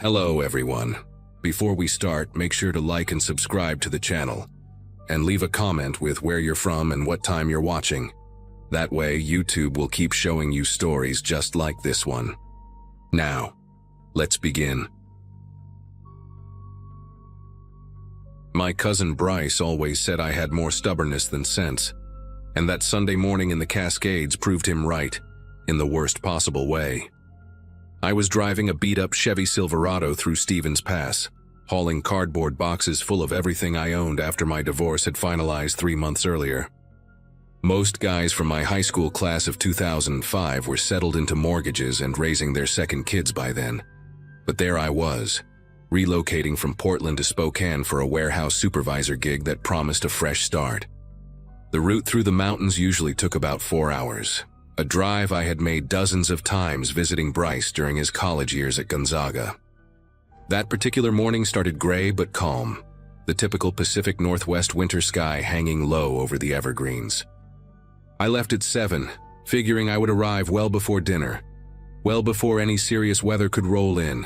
Hello everyone. Before we start, make sure to like and subscribe to the channel, and leave a comment with where you're from and what time you're watching. That way, YouTube will keep showing you stories just like this one. Now, let's begin. My cousin Bryce always said I had more stubbornness than sense, and that Sunday morning in the Cascades proved him right, in the worst possible way. I was driving a beat-up Chevy Silverado through Stevens Pass, hauling cardboard boxes full of everything I owned after my divorce had finalized 3 months earlier. Most guys from my high school class of 2005 were settled into mortgages and raising their second kids by then. But there I was, relocating from Portland to Spokane for a warehouse supervisor gig that promised a fresh start. The route through the mountains usually took about 4 hours, a drive I had made dozens of times visiting Bryce during his college years at Gonzaga. That particular morning started gray but calm, the typical Pacific Northwest winter sky hanging low over the evergreens. I left at 7, figuring I would arrive well before dinner, well before any serious weather could roll in.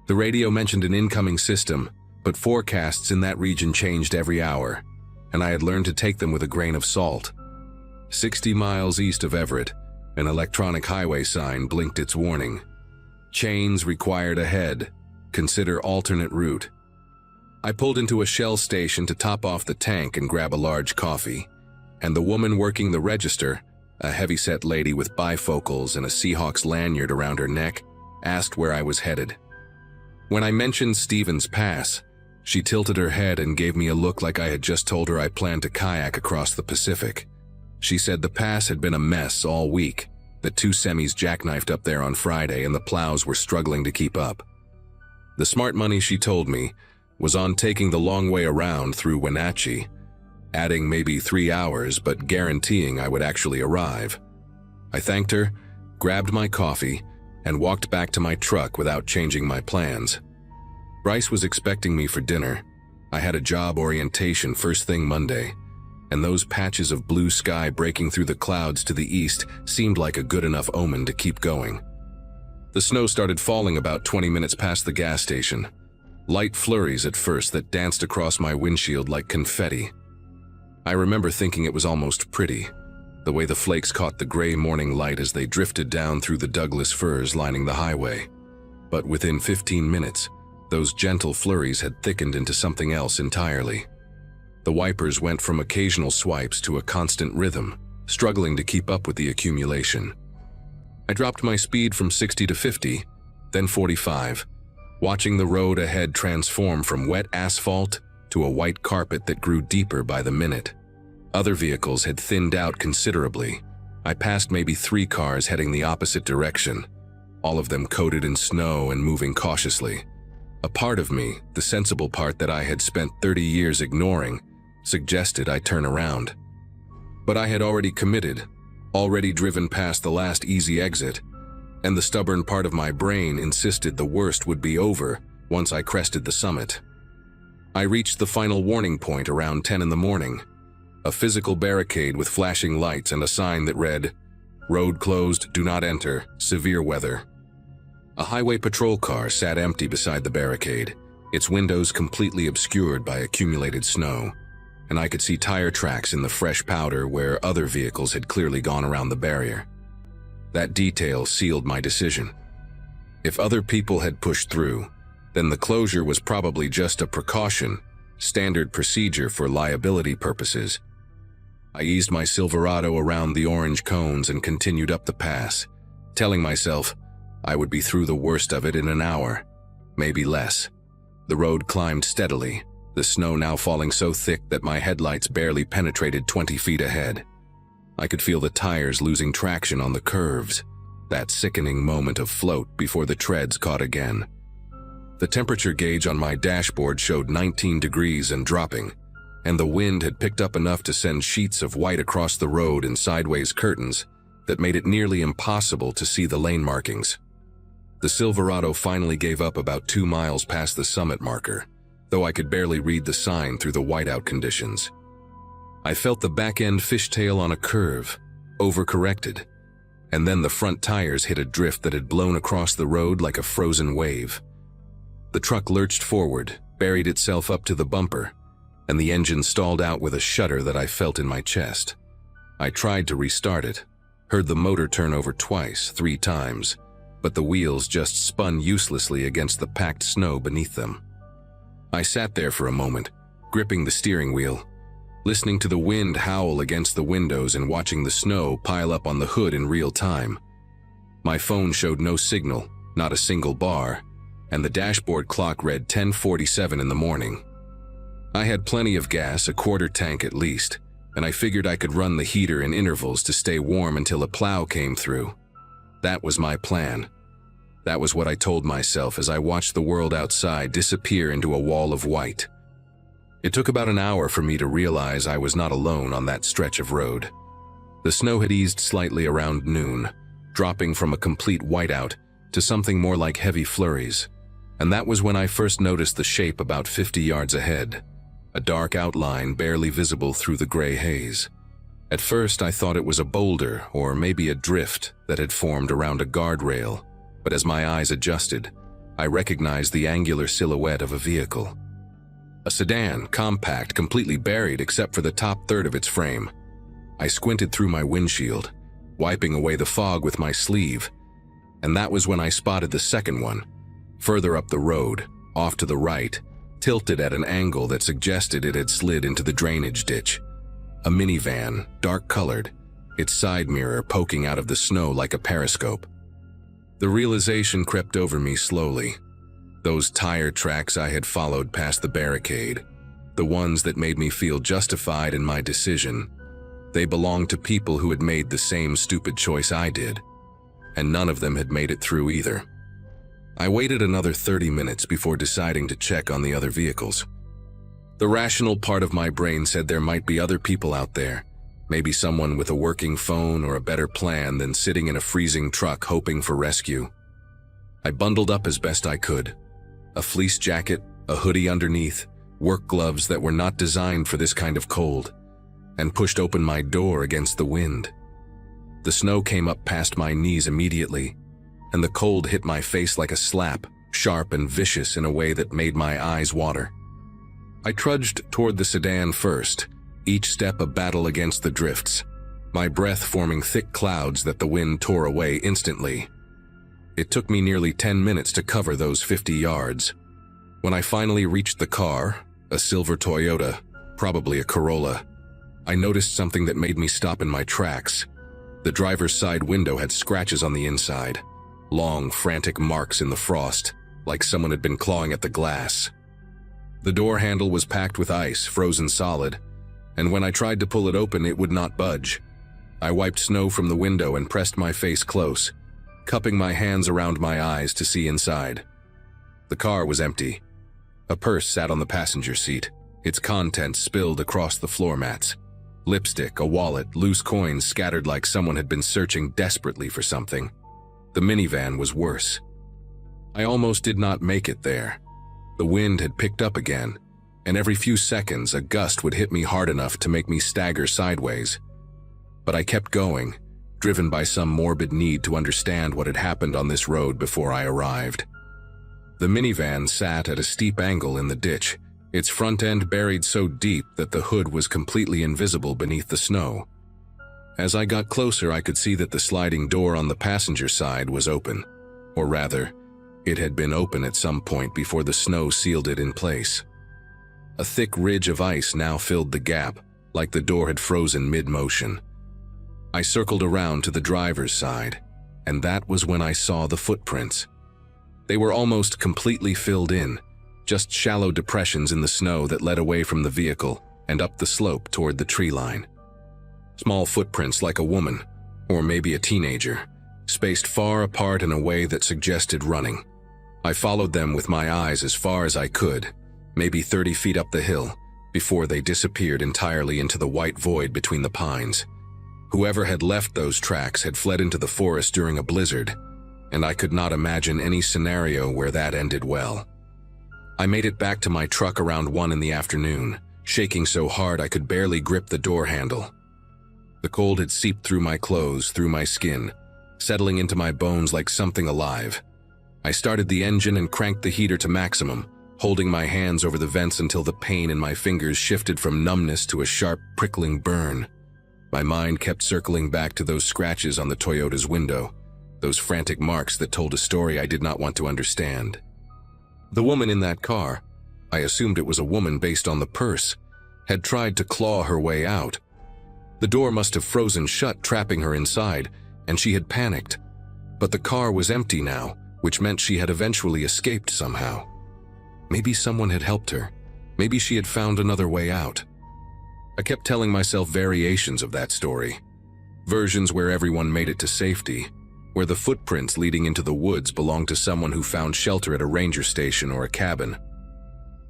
The radio mentioned an incoming system, but forecasts in that region changed every hour, and I had learned to take them with a grain of salt. 60 miles east of Everett, an electronic highway sign blinked its warning. Chains required ahead. Consider alternate route. I pulled into a Shell station to top off the tank and grab a large coffee, and the woman working the register, a heavy-set lady with bifocals and a Seahawks lanyard around her neck, asked where I was headed. When I mentioned Stevens Pass, she tilted her head and gave me a look like I had just told her I planned to kayak across the Pacific. She said the pass had been a mess all week, that 2 semis jackknifed up there on Friday and the plows were struggling to keep up. The smart money, she told me, was on taking the long way around through Wenatchee, adding maybe 3 hours but guaranteeing I would actually arrive. I thanked her, grabbed my coffee, and walked back to my truck without changing my plans. Bryce was expecting me for dinner. I had a job orientation first thing Monday, and those patches of blue sky breaking through the clouds to the east seemed like a good enough omen to keep going. The snow started falling about 20 minutes past the gas station. Light flurries at first that danced across my windshield like confetti. I remember thinking it was almost pretty, the way the flakes caught the gray morning light as they drifted down through the Douglas firs lining the highway. But within 15 minutes, those gentle flurries had thickened into something else entirely. The wipers went from occasional swipes to a constant rhythm, struggling to keep up with the accumulation. I dropped my speed from 60 to 50, then 45, watching the road ahead transform from wet asphalt to a white carpet that grew deeper by the minute. Other vehicles had thinned out considerably. I passed maybe 3 cars heading the opposite direction, all of them coated in snow and moving cautiously. A part of me, the sensible part that I had spent 30 years ignoring, suggested I turn around. But I had already committed, already driven past the last easy exit, and the stubborn part of my brain insisted the worst would be over once I crested the summit. I reached the final warning point around 10 in the morning, a physical barricade with flashing lights and a sign that read, "Road closed, do not enter, severe weather." A highway patrol car sat empty beside the barricade, its windows completely obscured by accumulated snow, and I could see tire tracks in the fresh powder where other vehicles had clearly gone around the barrier. That detail sealed my decision. If other people had pushed through, then the closure was probably just a precaution, standard procedure for liability purposes. I eased my Silverado around the orange cones and continued up the pass, telling myself I would be through the worst of it in an hour, maybe less. The road climbed steadily, the snow now falling so thick that my headlights barely penetrated 20 feet ahead. I could feel the tires losing traction on the curves, that sickening moment of float before the treads caught again. The temperature gauge on my dashboard showed 19 degrees and dropping, and the wind had picked up enough to send sheets of white across the road in sideways curtains that made it nearly impossible to see the lane markings. The Silverado finally gave up about 2 miles past the summit marker, though I could barely read the sign through the whiteout conditions. I felt the back end fishtail on a curve, overcorrected, and then the front tires hit a drift that had blown across the road like a frozen wave. The truck lurched forward, buried itself up to the bumper, and the engine stalled out with a shudder that I felt in my chest. I tried to restart it, heard the motor turn over twice, 3 times, but the wheels just spun uselessly against the packed snow beneath them. I sat there for a moment, gripping the steering wheel, listening to the wind howl against the windows and watching the snow pile up on the hood in real time. My phone showed no signal, not a single bar, and the dashboard clock read 10:47 in the morning. I had plenty of gas, a quarter tank at least, and I figured I could run the heater in intervals to stay warm until a plow came through. That was my plan. That was what I told myself as I watched the world outside disappear into a wall of white. It took about an hour for me to realize I was not alone on that stretch of road. The snow had eased slightly around noon, dropping from a complete whiteout to something more like heavy flurries, and that was when I first noticed the shape about 50 yards ahead, a dark outline barely visible through the gray haze. At first I thought it was a boulder or maybe a drift that had formed around a guardrail, but as my eyes adjusted, I recognized the angular silhouette of a vehicle. A sedan, compact, completely buried except for the top third of its frame. I squinted through my windshield, wiping away the fog with my sleeve, and that was when I spotted the second one, further up the road, off to the right, tilted at an angle that suggested it had slid into the drainage ditch. A minivan, dark-colored, its side mirror poking out of the snow like a periscope. The realization crept over me slowly. Those tire tracks I had followed past the barricade, the ones that made me feel justified in my decision, they belonged to people who had made the same stupid choice I did, and none of them had made it through either. I waited another 30 minutes before deciding to check on the other vehicles. The rational part of my brain said there might be other people out there, maybe someone with a working phone or a better plan than sitting in a freezing truck hoping for rescue. I bundled up as best I could. A fleece jacket, a hoodie underneath, work gloves that were not designed for this kind of cold, and pushed open my door against the wind. The snow came up past my knees immediately, and the cold hit my face like a slap, sharp and vicious in a way that made my eyes water. I trudged toward the sedan first, each step a battle against the drifts, my breath forming thick clouds that the wind tore away instantly. It took me nearly 10 minutes to cover those 50 yards. When I finally reached the car, a silver Toyota, probably a Corolla, I noticed something that made me stop in my tracks. The driver's side window had scratches on the inside, long, frantic marks in the frost, like someone had been clawing at the glass. The door handle was packed with ice, frozen solid, and when I tried to pull it open, it would not budge. I wiped snow from the window and pressed my face close, cupping my hands around my eyes to see inside. The car was empty. A purse sat on the passenger seat, its contents spilled across the floor mats. Lipstick, a wallet, loose coins scattered like someone had been searching desperately for something. The minivan was worse. I almost did not make it there. The wind had picked up again, and every few seconds a gust would hit me hard enough to make me stagger sideways. But I kept going, driven by some morbid need to understand what had happened on this road before I arrived. The minivan sat at a steep angle in the ditch, its front end buried so deep that the hood was completely invisible beneath the snow. As I got closer, I could see that the sliding door on the passenger side was open, or rather, it had been open at some point before the snow sealed it in place. A thick ridge of ice now filled the gap, like the door had frozen mid-motion. I circled around to the driver's side, and that was when I saw the footprints. They were almost completely filled in, just shallow depressions in the snow that led away from the vehicle and up the slope toward the tree line. Small footprints like a woman, or maybe a teenager, spaced far apart in a way that suggested running. I followed them with my eyes as far as I could, maybe 30 feet up the hill, before they disappeared entirely into the white void between the pines. Whoever had left those tracks had fled into the forest during a blizzard, and I could not imagine any scenario where that ended well. I made it back to my truck around 1 in the afternoon, shaking so hard I could barely grip the door handle. The cold had seeped through my clothes, through my skin, settling into my bones like something alive. I started the engine and cranked the heater to maximum, holding my hands over the vents until the pain in my fingers shifted from numbness to a sharp, prickling burn. My mind kept circling back to those scratches on the Toyota's window, those frantic marks that told a story I did not want to understand. The woman in that car, I assumed it was a woman based on the purse, had tried to claw her way out. The door must have frozen shut, trapping her inside, and she had panicked. But the car was empty now, which meant she had eventually escaped somehow. Maybe someone had helped her. Maybe she had found another way out. I kept telling myself variations of that story. Versions where everyone made it to safety, where the footprints leading into the woods belonged to someone who found shelter at a ranger station or a cabin.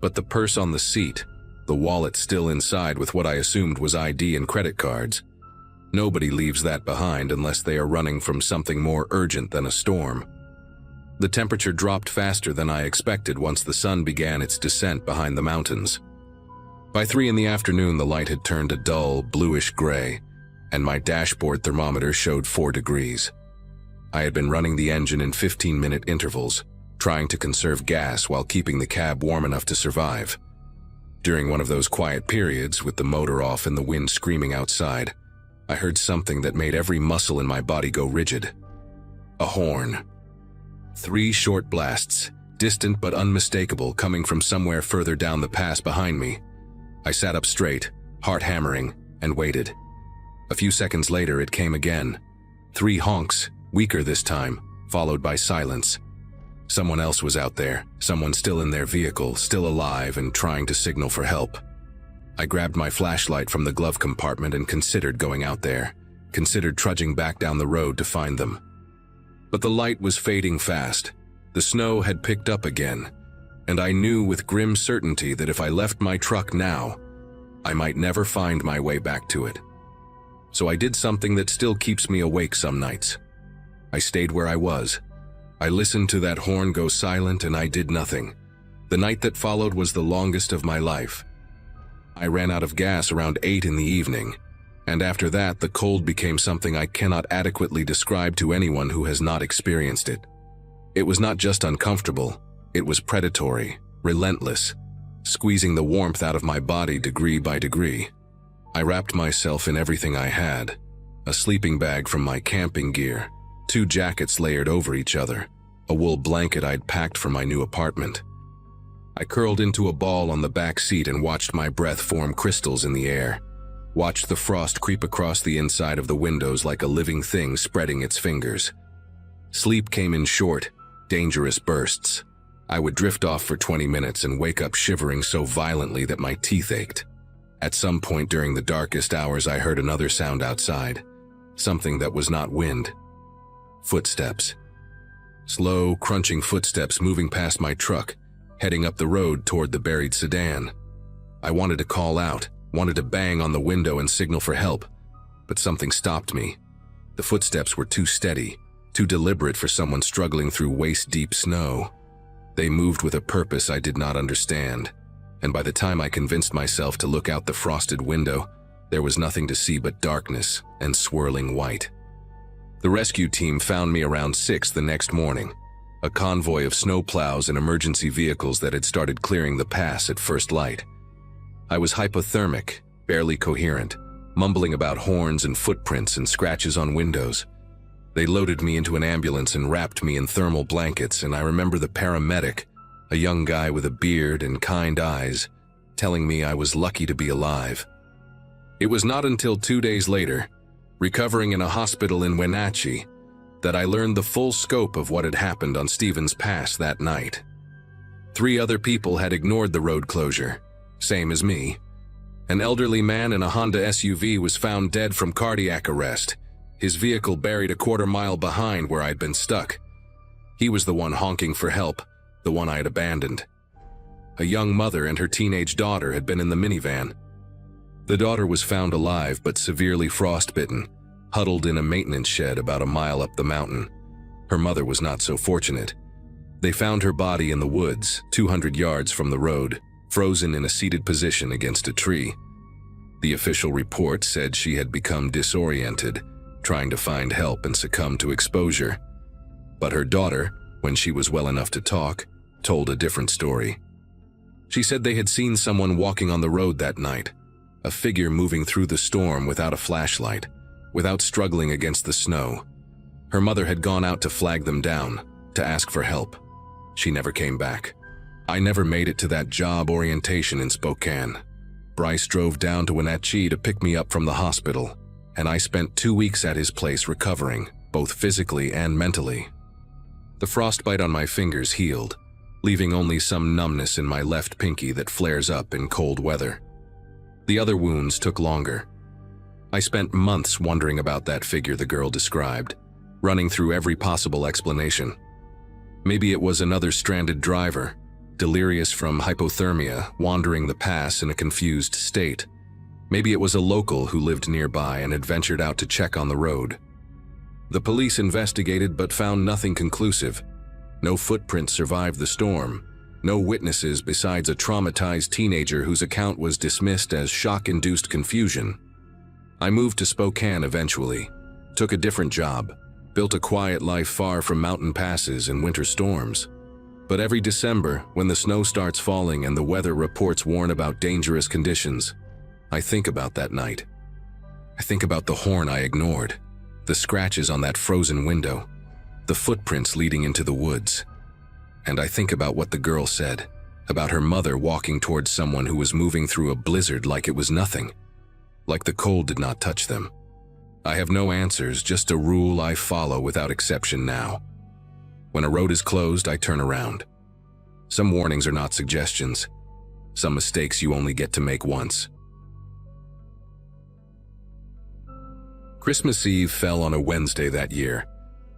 But the purse on the seat, the wallet still inside with what I assumed was ID and credit cards. Nobody leaves that behind unless they are running from something more urgent than a storm. The temperature dropped faster than I expected once the sun began its descent behind the mountains. By 3 in the afternoon, the light had turned a dull, bluish gray, and my dashboard thermometer showed 4 degrees. I had been running the engine in 15-minute intervals, trying to conserve gas while keeping the cab warm enough to survive. During one of those quiet periods, with the motor off and the wind screaming outside, I heard something that made every muscle in my body go rigid. A horn. 3 short blasts, distant but unmistakable, coming from somewhere further down the pass behind me. I sat up straight, heart hammering, and waited. A few seconds later, it came again. 3 honks, weaker this time, followed by silence. Someone else was out there, someone still in their vehicle, still alive and trying to signal for help. I grabbed my flashlight from the glove compartment and considered going out there, considered trudging back down the road to find them. But the light was fading fast. The snow had picked up again, and I knew with grim certainty that if I left my truck now, I might never find my way back to it. So I did something that still keeps me awake some nights. I stayed where I was. I listened to that horn go silent and I did nothing. The night that followed was the longest of my life. I ran out of gas around 8 in the evening, and after that the cold became something I cannot adequately describe to anyone who has not experienced it. It was not just uncomfortable, it was predatory, relentless, squeezing the warmth out of my body degree by degree. I wrapped myself in everything I had, a sleeping bag from my camping gear, 2 jackets layered over each other, a wool blanket I'd packed for my new apartment. I curled into a ball on the back seat and watched my breath form crystals in the air, watched the frost creep across the inside of the windows like a living thing spreading its fingers. Sleep came in short, dangerous bursts. I would drift off for 20 minutes and wake up shivering so violently that my teeth ached. At some point during the darkest hours, I heard another sound outside, something that was not wind. Footsteps. Slow, crunching footsteps moving past my truck, heading up the road toward the buried sedan. I wanted to call out, wanted to bang on the window and signal for help, but something stopped me. The footsteps were too steady, too deliberate for someone struggling through waist-deep snow. They moved with a purpose I did not understand, and by the time I convinced myself to look out the frosted window, there was nothing to see but darkness and swirling white. The rescue team found me around 6 the next morning, a convoy of snowplows and emergency vehicles that had started clearing the pass at first light. I was hypothermic, barely coherent, mumbling about horns and footprints and scratches on windows. They loaded me into an ambulance and wrapped me in thermal blankets, and I remember the paramedic, a young guy with a beard and kind eyes, telling me I was lucky to be alive. It was not until 2 days later, recovering in a hospital in Wenatchee, that I learned the full scope of what had happened on Stevens Pass that night. 3 other people had ignored the road closure, same as me. An elderly man in a Honda SUV was found dead from cardiac arrest, his vehicle buried a quarter-mile behind where I'd been stuck. He was the one honking for help, the one I had abandoned. A young mother and her teenage daughter had been in the minivan. The daughter was found alive but severely frostbitten, huddled in a maintenance shed about a mile up the mountain. Her mother was not so fortunate. They found her body in the woods, 200 yards from the road, frozen in a seated position against a tree. The official report said she had become disoriented, trying to find help and succumbed to exposure. But her daughter, when she was well enough to talk, told a different story. She said they had seen someone walking on the road that night, a figure moving through the storm without a flashlight, without struggling against the snow. Her mother had gone out to flag them down, to ask for help. She never came back. I never made it to that job orientation in Spokane. Bryce drove down to Wenatchee to pick me up from the hospital, and I spent 2 weeks at his place recovering, both physically and mentally. The frostbite on my fingers healed, leaving only some numbness in my left pinky that flares up in cold weather. The other wounds took longer. I spent months wondering about that figure the girl described, running through every possible explanation. Maybe it was another stranded driver, delirious from hypothermia, wandering the pass in a confused state. Maybe it was a local who lived nearby and had ventured out to check on the road. The police investigated but found nothing conclusive. No footprints survived the storm. No witnesses besides a traumatized teenager whose account was dismissed as shock-induced confusion. I moved to Spokane eventually, took a different job, built a quiet life far from mountain passes and winter storms. But every December, when the snow starts falling and the weather reports warn about dangerous conditions, I think about that night. I think about the horn I ignored, the scratches on that frozen window, the footprints leading into the woods. And I think about what the girl said, about her mother walking towards someone who was moving through a blizzard like it was nothing, like the cold did not touch them. I have no answers, just a rule I follow without exception now. When a road is closed, I turn around. Some warnings are not suggestions. Some mistakes you only get to make once. Christmas Eve fell on a Wednesday that year,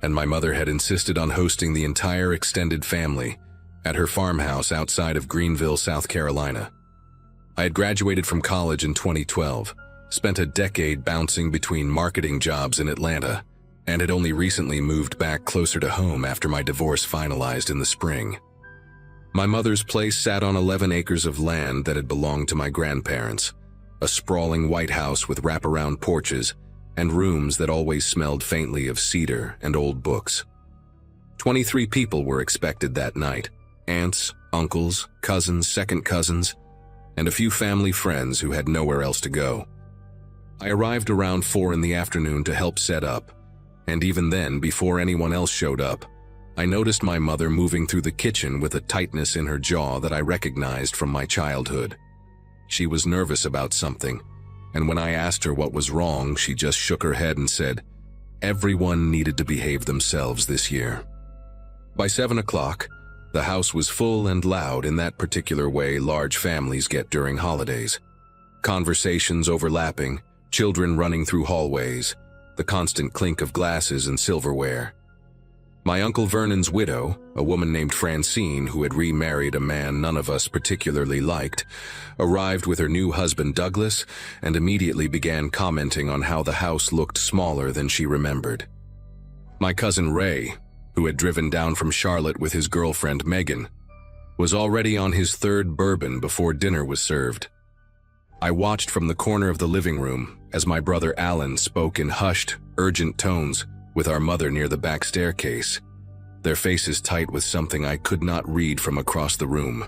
and my mother had insisted on hosting the entire extended family at her farmhouse outside of Greenville, South Carolina. I had graduated from college in 2012, spent a decade bouncing between marketing jobs in Atlanta, and had only recently moved back closer to home after my divorce finalized in the spring. My mother's place sat on 11 acres of land that had belonged to my grandparents, a sprawling white house with wraparound porches and rooms that always smelled faintly of cedar and old books. 23 people were expected that night: aunts, uncles, cousins, second cousins, and a few family friends who had nowhere else to go. I arrived around 4 in the afternoon to help set up, and even then, before anyone else showed up, I noticed my mother moving through the kitchen with a tightness in her jaw that I recognized from my childhood. She was nervous about something, and when I asked her what was wrong, she just shook her head and said, everyone needed to behave themselves this year. By 7 o'clock, the house was full and loud in that particular way large families get during holidays. Conversations overlapping, children running through hallways, the constant clink of glasses and silverware. My Uncle Vernon's widow, a woman named Francine who had remarried a man none of us particularly liked, arrived with her new husband Douglas and immediately began commenting on how the house looked smaller than she remembered. My cousin Ray, who had driven down from Charlotte with his girlfriend Megan, was already on his 3rd bourbon before dinner was served. I watched from the corner of the living room as my brother Alan spoke in hushed, urgent tones with our mother near the back staircase, their faces tight with something I could not read from across the room.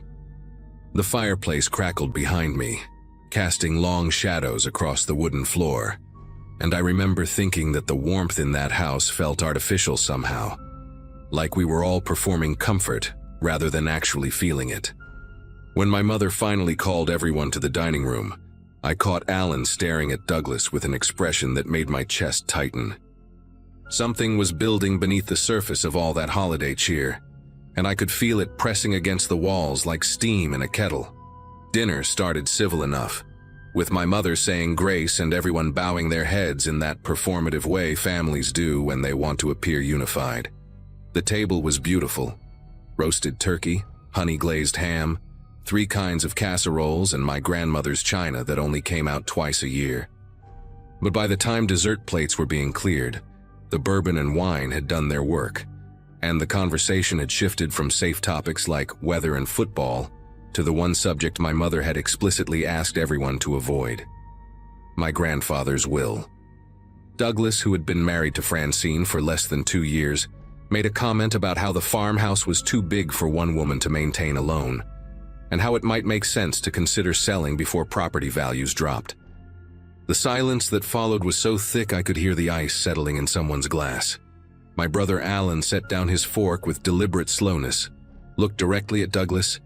The fireplace crackled behind me, casting long shadows across the wooden floor, and I remember thinking that the warmth in that house felt artificial somehow, like we were all performing comfort rather than actually feeling it. When my mother finally called everyone to the dining room, I caught Alan staring at Douglas with an expression that made my chest tighten. Something was building beneath the surface of all that holiday cheer, and I could feel it pressing against the walls like steam in a kettle. Dinner started civil enough, with my mother saying grace and everyone bowing their heads in that performative way families do when they want to appear unified. The table was beautiful: roasted turkey, honey-glazed ham, 3 kinds of casseroles, and my grandmother's china that only came out twice a year. But by the time dessert plates were being cleared, the bourbon and wine had done their work, and the conversation had shifted from safe topics like weather and football to the one subject my mother had explicitly asked everyone to avoid: my grandfather's will. Douglas, who had been married to Francine for less than 2 years, made a comment about how the farmhouse was too big for one woman to maintain alone, and how it might make sense to consider selling before property values dropped. The silence that followed was so thick I could hear the ice settling in someone's glass. My brother Alan set down his fork with deliberate slowness, looked directly at Douglas,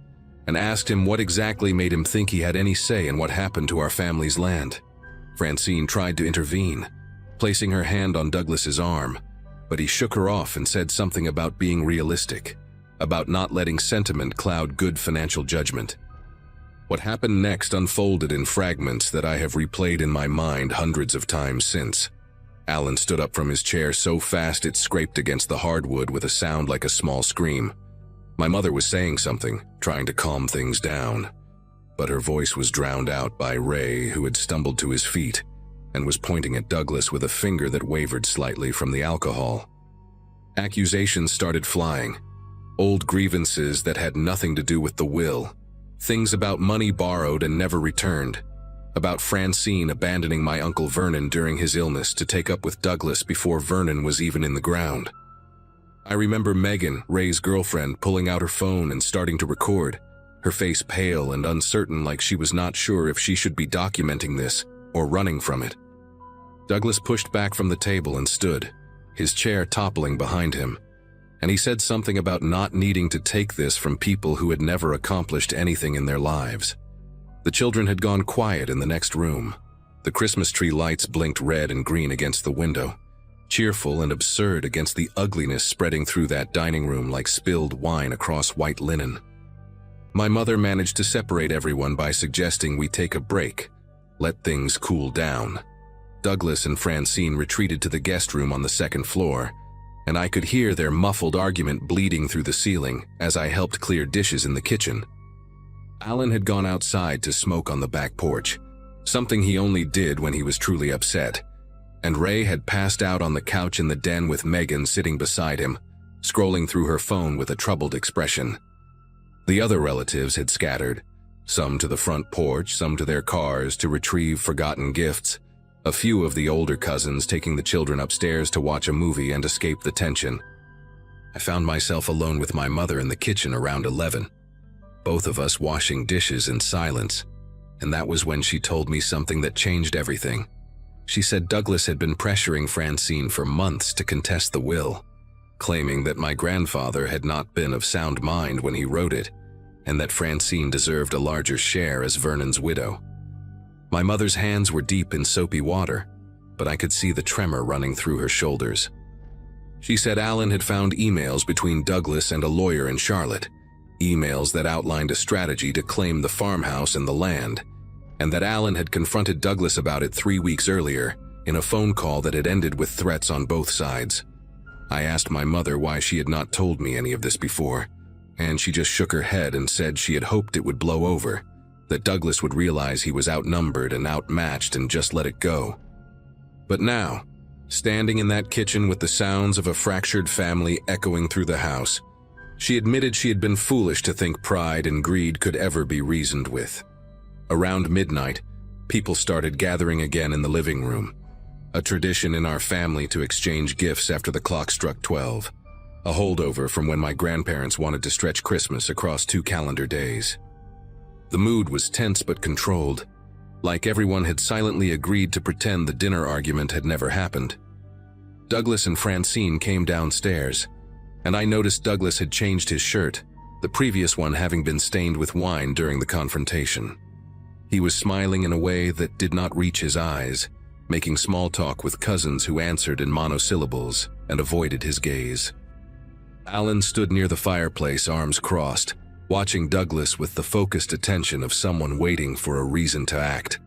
and asked him what exactly made him think he had any say in what happened to our family's land. Francine tried to intervene, placing her hand on Douglas's arm, but he shook her off and said something about being realistic, about not letting sentiment cloud good financial judgment. What happened next unfolded in fragments that I have replayed in my mind hundreds of times since. Alan stood up from his chair so fast it scraped against the hardwood with a sound like a small scream. My mother was saying something, trying to calm things down, but her voice was drowned out by Ray, who had stumbled to his feet and was pointing at Douglas with a finger that wavered slightly from the alcohol. Accusations started flying, old grievances that had nothing to do with the will, things about money borrowed and never returned, about Francine abandoning my Uncle Vernon during his illness to take up with Douglas before Vernon was even in the ground. I remember Megan, Ray's girlfriend, pulling out her phone and starting to record, her face pale and uncertain, like she was not sure if she should be documenting this or running from it. Douglas pushed back from the table and stood, his chair toppling behind him, and he said something about not needing to take this from people who had never accomplished anything in their lives. The children had gone quiet in the next room. The Christmas tree lights blinked red and green against the window, cheerful and absurd against the ugliness spreading through that dining room like spilled wine across white linen. My mother managed to separate everyone by suggesting we take a break, let things cool down. Douglas and Francine retreated to the guest room on the second floor, and I could hear their muffled argument bleeding through the ceiling as I helped clear dishes in the kitchen. Alan had gone outside to smoke on the back porch, something he only did when he was truly upset, and Ray had passed out on the couch in the den with Megan sitting beside him, scrolling through her phone with a troubled expression. The other relatives had scattered, some to the front porch, some to their cars to retrieve forgotten gifts, a few of the older cousins taking the children upstairs to watch a movie and escape the tension. I found myself alone with my mother in the kitchen around 11, both of us washing dishes in silence, and that was when she told me something that changed everything. She said Douglas had been pressuring Francine for months to contest the will, claiming that my grandfather had not been of sound mind when he wrote it, and that Francine deserved a larger share as Vernon's widow. My mother's hands were deep in soapy water, but I could see the tremor running through her shoulders. She said Alan had found emails between Douglas and a lawyer in Charlotte, emails that outlined a strategy to claim the farmhouse and the land, and that Alan had confronted Douglas about it 3 weeks earlier in a phone call that had ended with threats on both sides. I asked my mother why she had not told me any of this before, and she just shook her head and said she had hoped it would blow over, that Douglas would realize he was outnumbered and outmatched and just let it go. But now, standing in that kitchen with the sounds of a fractured family echoing through the house, she admitted she had been foolish to think pride and greed could ever be reasoned with. Around midnight, people started gathering again in the living room, a tradition in our family to exchange gifts after the clock struck 12, a holdover from when my grandparents wanted to stretch Christmas across 2 calendar days. The mood was tense but controlled, like everyone had silently agreed to pretend the dinner argument had never happened. Douglas and Francine came downstairs, and I noticed Douglas had changed his shirt, the previous one having been stained with wine during the confrontation. He was smiling in a way that did not reach his eyes, making small talk with cousins who answered in monosyllables and avoided his gaze. Alan stood near the fireplace, arms crossed, watching Douglas with the focused attention of someone waiting for a reason to act.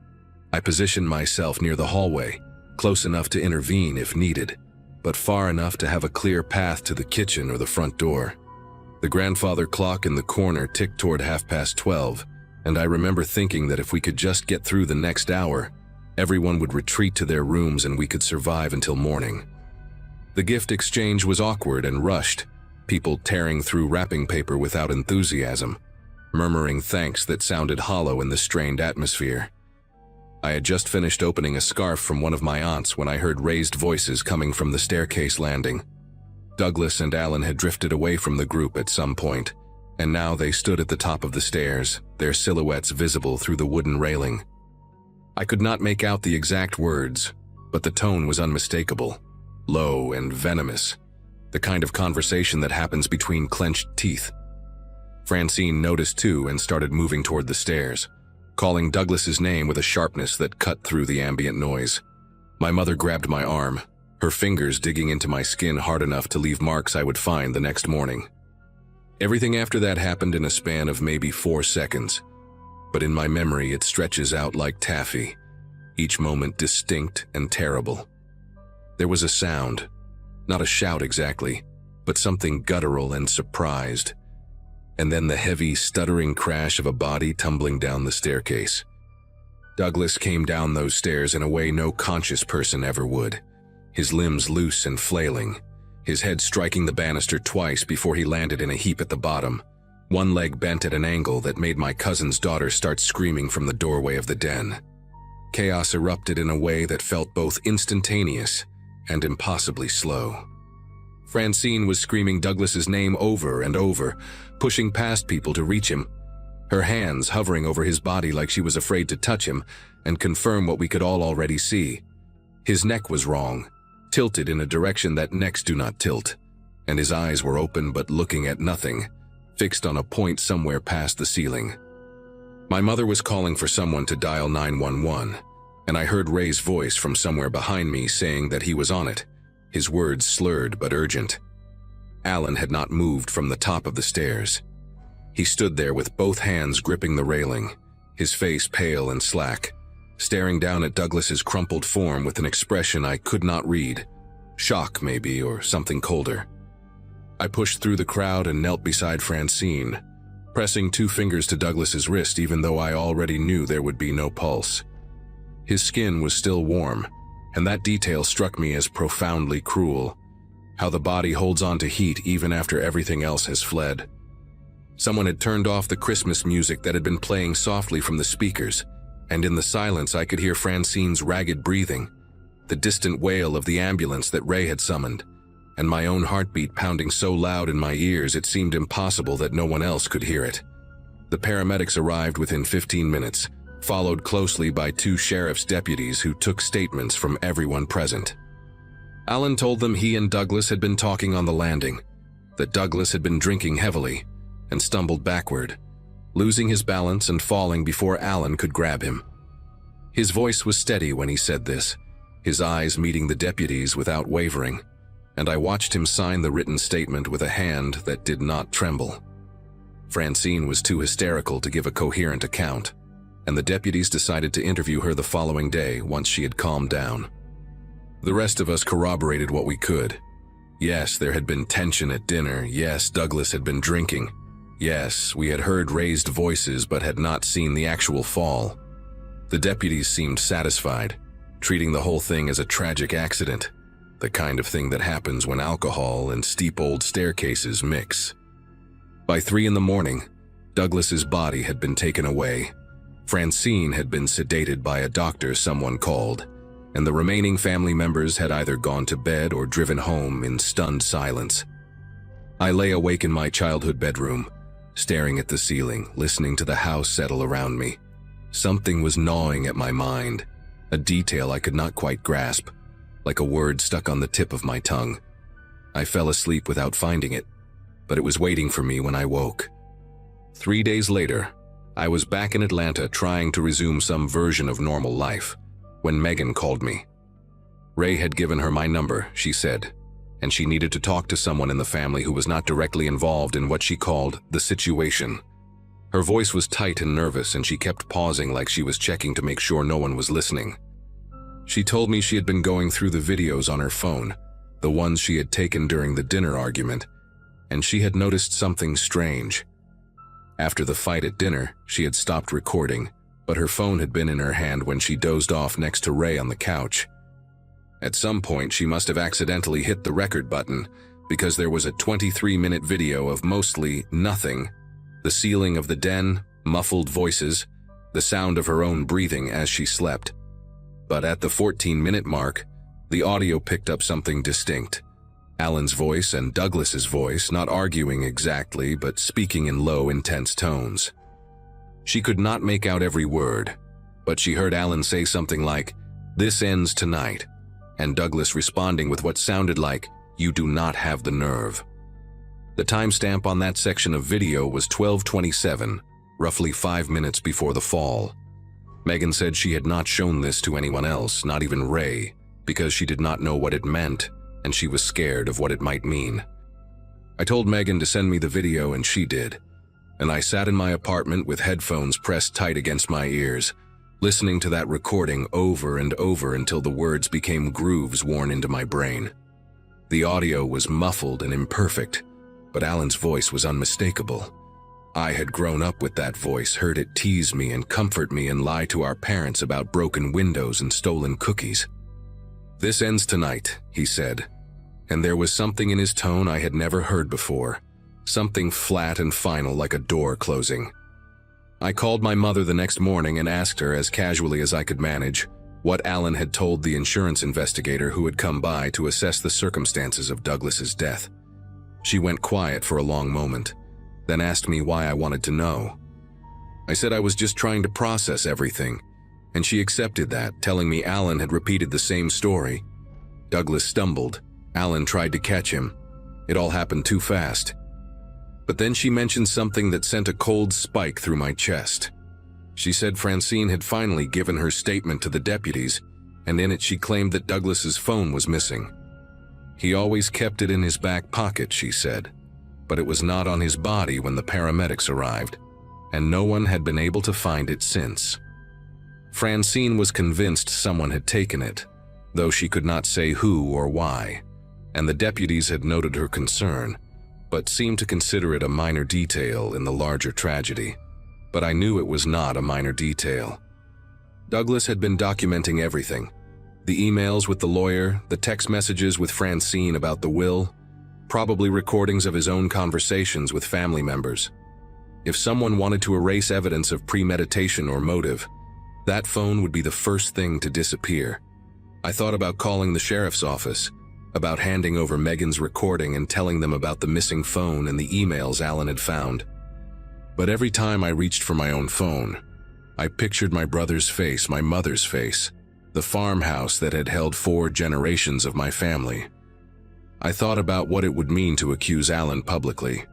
I positioned myself near the hallway, close enough to intervene if needed, but far enough to have a clear path to the kitchen or the front door. The grandfather clock in the corner ticked toward 12:30, and I remember thinking that if we could just get through the next hour, everyone would retreat to their rooms and we could survive until morning. The gift exchange was awkward and rushed, people tearing through wrapping paper without enthusiasm, murmuring thanks that sounded hollow in the strained atmosphere. I had just finished opening a scarf from one of my aunts when I heard raised voices coming from the staircase landing. Douglas and Alan had drifted away from the group at some point, and now they stood at the top of the stairs, their silhouettes visible through the wooden railing. I could not make out the exact words, but the tone was unmistakable, low and venomous, the kind of conversation that happens between clenched teeth. Francine noticed too and started moving toward the stairs, calling Douglas's name with a sharpness that cut through the ambient noise. My mother grabbed my arm, her fingers digging into my skin hard enough to leave marks I would find the next morning. Everything after that happened in a span of maybe 4 seconds, but in my memory it stretches out like taffy, each moment distinct and terrible. There was a sound, not a shout exactly, but something guttural and surprised, and then the heavy, stuttering crash of a body tumbling down the staircase. Douglas came down those stairs in a way no conscious person ever would, his limbs loose and flailing, his head striking the banister twice before he landed in a heap at the bottom, one leg bent at an angle that made my cousin's daughter start screaming from the doorway of the den. Chaos erupted in a way that felt both instantaneous and impossibly slow. Francine was screaming Douglas's name over and over, pushing past people to reach him, her hands hovering over his body like she was afraid to touch him and confirm what we could all already see. His neck was wrong, tilted in a direction that necks do not tilt, and his eyes were open but looking at nothing, fixed on a point somewhere past the ceiling. My mother was calling for someone to dial 911, and I heard Ray's voice from somewhere behind me saying that he was on it, his words slurred but urgent. Alan had not moved from the top of the stairs. He stood there with both hands gripping the railing, his face pale and slack, staring down at Douglas's crumpled form with an expression I could not read, shock maybe, or something colder. I pushed through the crowd and knelt beside Francine, pressing 2 fingers to Douglas's wrist even though I already knew there would be no pulse. His skin was still warm, and that detail struck me as profoundly cruel, how the body holds on to heat even after everything else has fled. Someone had turned off the Christmas music that had been playing softly from the speakers, and in the silence I could hear Francine's ragged breathing, the distant wail of the ambulance that Ray had summoned, and my own heartbeat pounding so loud in my ears it seemed impossible that no one else could hear it. The paramedics arrived within 15 minutes, followed closely by 2 sheriff's deputies who took statements from everyone present. Alan told them he and Douglas had been talking on the landing, that Douglas had been drinking heavily and stumbled backward, losing his balance and falling before Alan could grab him. His voice was steady when he said this, his eyes meeting the deputies without wavering, and I watched him sign the written statement with a hand that did not tremble. Francine was too hysterical to give a coherent account, and the deputies decided to interview her the following day once she had calmed down. The rest of us corroborated what we could. Yes, there had been tension at dinner. Yes, Douglas had been drinking. Yes, we had heard raised voices but had not seen the actual fall. The deputies seemed satisfied, treating the whole thing as a tragic accident, the kind of thing that happens when alcohol and steep old staircases mix. By 3 in the morning, Douglas's body had been taken away. Francine had been sedated by a doctor someone called, and the remaining family members had either gone to bed or driven home in stunned silence. I lay awake in my childhood bedroom, staring at the ceiling, listening to the house settle around me. Something was gnawing at my mind, a detail I could not quite grasp, like a word stuck on the tip of my tongue. I fell asleep without finding it, but it was waiting for me when I woke. 3 days later, I was back in Atlanta trying to resume some version of normal life, when Megan called me. Ray had given her my number, she said, and she needed to talk to someone in the family who was not directly involved in what she called the situation. Her voice was tight and nervous, and she kept pausing like she was checking to make sure no one was listening. She told me she had been going through the videos on her phone, the ones she had taken during the dinner argument, and she had noticed something strange. After the fight at dinner, she had stopped recording, but her phone had been in her hand when she dozed off next to Ray on the couch. At some point, she must have accidentally hit the record button, because there was a 23-minute video of mostly nothing, the ceiling of the den, muffled voices, the sound of her own breathing as she slept. But at the 14-minute mark, the audio picked up something distinct. Alan's voice and Douglas's voice, not arguing exactly, but speaking in low, intense tones. She could not make out every word, but she heard Alan say something like, "This ends tonight," and Douglas responding with what sounded like, "You do not have the nerve." The timestamp on that section of video was 12:27, roughly 5 minutes before the fall. Megan said she had not shown this to anyone else, not even Ray, because she did not know what it meant, and she was scared of what it might mean. I told Megan to send me the video, and she did, and I sat in my apartment with headphones pressed tight against my ears, listening to that recording over and over until the words became grooves worn into my brain. The audio was muffled and imperfect, but Alan's voice was unmistakable. I had grown up with that voice, heard it tease me and comfort me and lie to our parents about broken windows and stolen cookies. "This ends tonight," he said, and there was something in his tone I had never heard before, something flat and final like a door closing. I called my mother the next morning and asked her, as casually as I could manage, what Alan had told the insurance investigator who had come by to assess the circumstances of Douglas's death. She went quiet for a long moment, then asked me why I wanted to know. I said I was just trying to process everything, and she accepted that, telling me Alan had repeated the same story. Douglas stumbled. Alan tried to catch him. It all happened too fast. But then she mentioned something that sent a cold spike through my chest. She said Francine had finally given her statement to the deputies, and in it she claimed that Douglas's phone was missing. He always kept it in his back pocket, she said, but it was not on his body when the paramedics arrived, and no one had been able to find it since. Francine was convinced someone had taken it, though she could not say who or why, and the deputies had noted her concern, but seemed to consider it a minor detail in the larger tragedy. But I knew it was not a minor detail. Douglas had been documenting everything. The emails with the lawyer, the text messages with Francine about the will, probably recordings of his own conversations with family members. If someone wanted to erase evidence of premeditation or motive, that phone would be the first thing to disappear. I thought about calling the sheriff's office, about handing over Megan's recording and telling them about the missing phone and the emails Alan had found. But every time I reached for my own phone, I pictured my brother's face, my mother's face, the farmhouse that had held 4 generations of my family. I thought about what it would mean to accuse Alan publicly,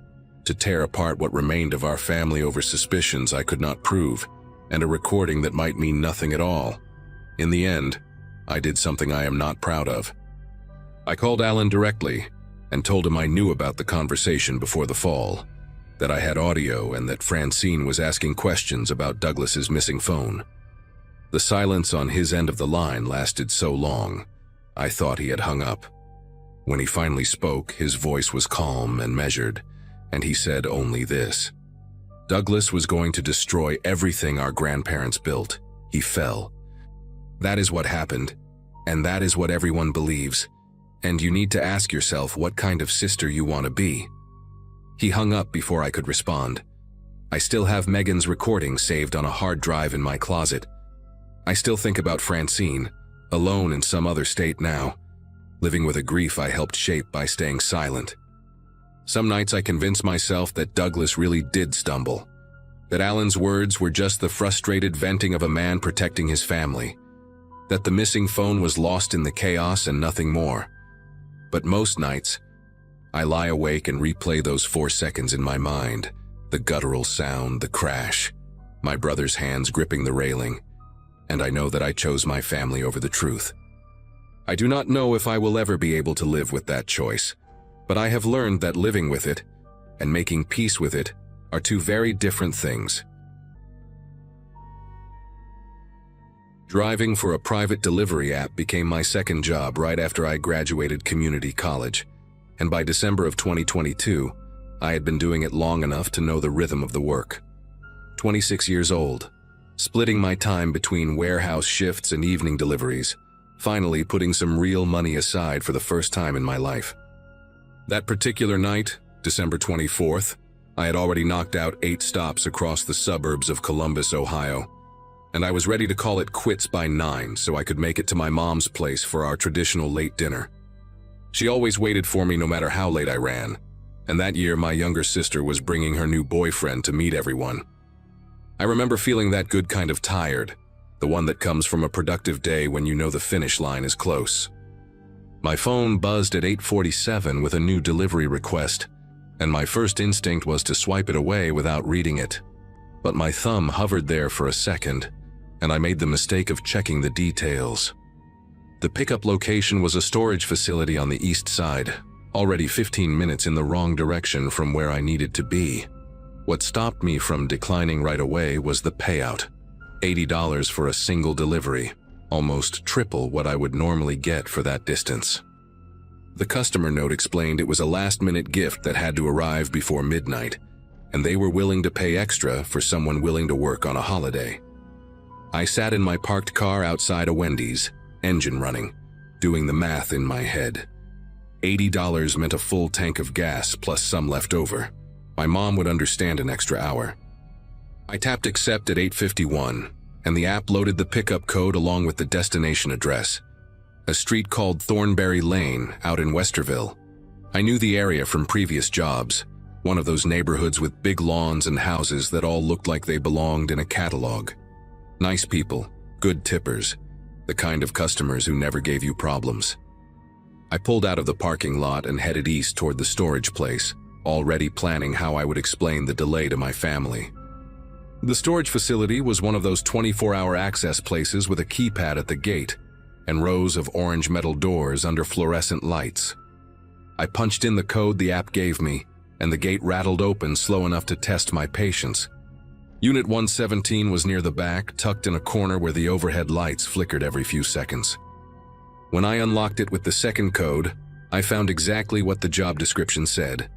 to tear apart what remained of our family over suspicions I could not prove, and a recording that might mean nothing at all. In the end, I did something I am not proud of. I called Alan directly and told him I knew about the conversation before the fall, that I had audio and that Francine was asking questions about Douglas's missing phone. The silence on his end of the line lasted so long, I thought he had hung up. When he finally spoke, his voice was calm and measured, and he said only this: Douglas was going to destroy everything our grandparents built. He fell. That is what happened, and that is what everyone believes, and you need to ask yourself what kind of sister you want to be. He hung up before I could respond. I still have Megan's recording saved on a hard drive in my closet. I still think about Francine, alone in some other state now, living with a grief I helped shape by staying silent. Some nights I convince myself that Douglas really did stumble, that Alan's words were just the frustrated venting of a man protecting his family, that the missing phone was lost in the chaos and nothing more. But most nights, I lie awake and replay those 4 seconds in my mind, the guttural sound, the crash, my brother's hands gripping the railing, and I know that I chose my family over the truth. I do not know if I will ever be able to live with that choice, but I have learned that living with it and making peace with it are 2 very different things. Driving for a private delivery app became my second job right after I graduated community college, and by December of 2022, I had been doing it long enough to know the rhythm of the work. 26 years old, splitting my time between warehouse shifts and evening deliveries, finally putting some real money aside for the first time in my life. That particular night, December 24th, I had already knocked out 8 stops across the suburbs of Columbus, Ohio, and I was ready to call it quits by 9 so I could make it to my mom's place for our traditional late dinner. She always waited for me no matter how late I ran, and that year my younger sister was bringing her new boyfriend to meet everyone. I remember feeling that good kind of tired, the one that comes from a productive day when you know the finish line is close. My phone buzzed at 8:47 with a new delivery request, and my first instinct was to swipe it away without reading it. But my thumb hovered there for a second, and I made the mistake of checking the details. The pickup location was a storage facility on the east side, already 15 minutes in the wrong direction from where I needed to be. What stopped me from declining right away was the payout. $80 for a single delivery, almost triple what I would normally get for that distance. The customer note explained it was a last-minute gift that had to arrive before midnight, and they were willing to pay extra for someone willing to work on a holiday. I sat in my parked car outside a Wendy's, engine running, doing the math in my head. $80 meant a full tank of gas plus some left over. My mom would understand an extra hour. I tapped accept at 8:51, and the app loaded the pickup code along with the destination address. A street called Thornberry Lane out in Westerville. I knew the area from previous jobs, one of those neighborhoods with big lawns and houses that all looked like they belonged in a catalog. Nice people, good tippers, the kind of customers who never gave you problems. I pulled out of the parking lot and headed east toward the storage place, already planning how I would explain the delay to my family. The storage facility was one of those 24-hour access places with a keypad at the gate and rows of orange metal doors under fluorescent lights. I punched in the code the app gave me, and the gate rattled open slow enough to test my patience. Unit 117 was near the back, tucked in a corner where the overhead lights flickered every few seconds. When I unlocked it with the second code, I found exactly what the job description said.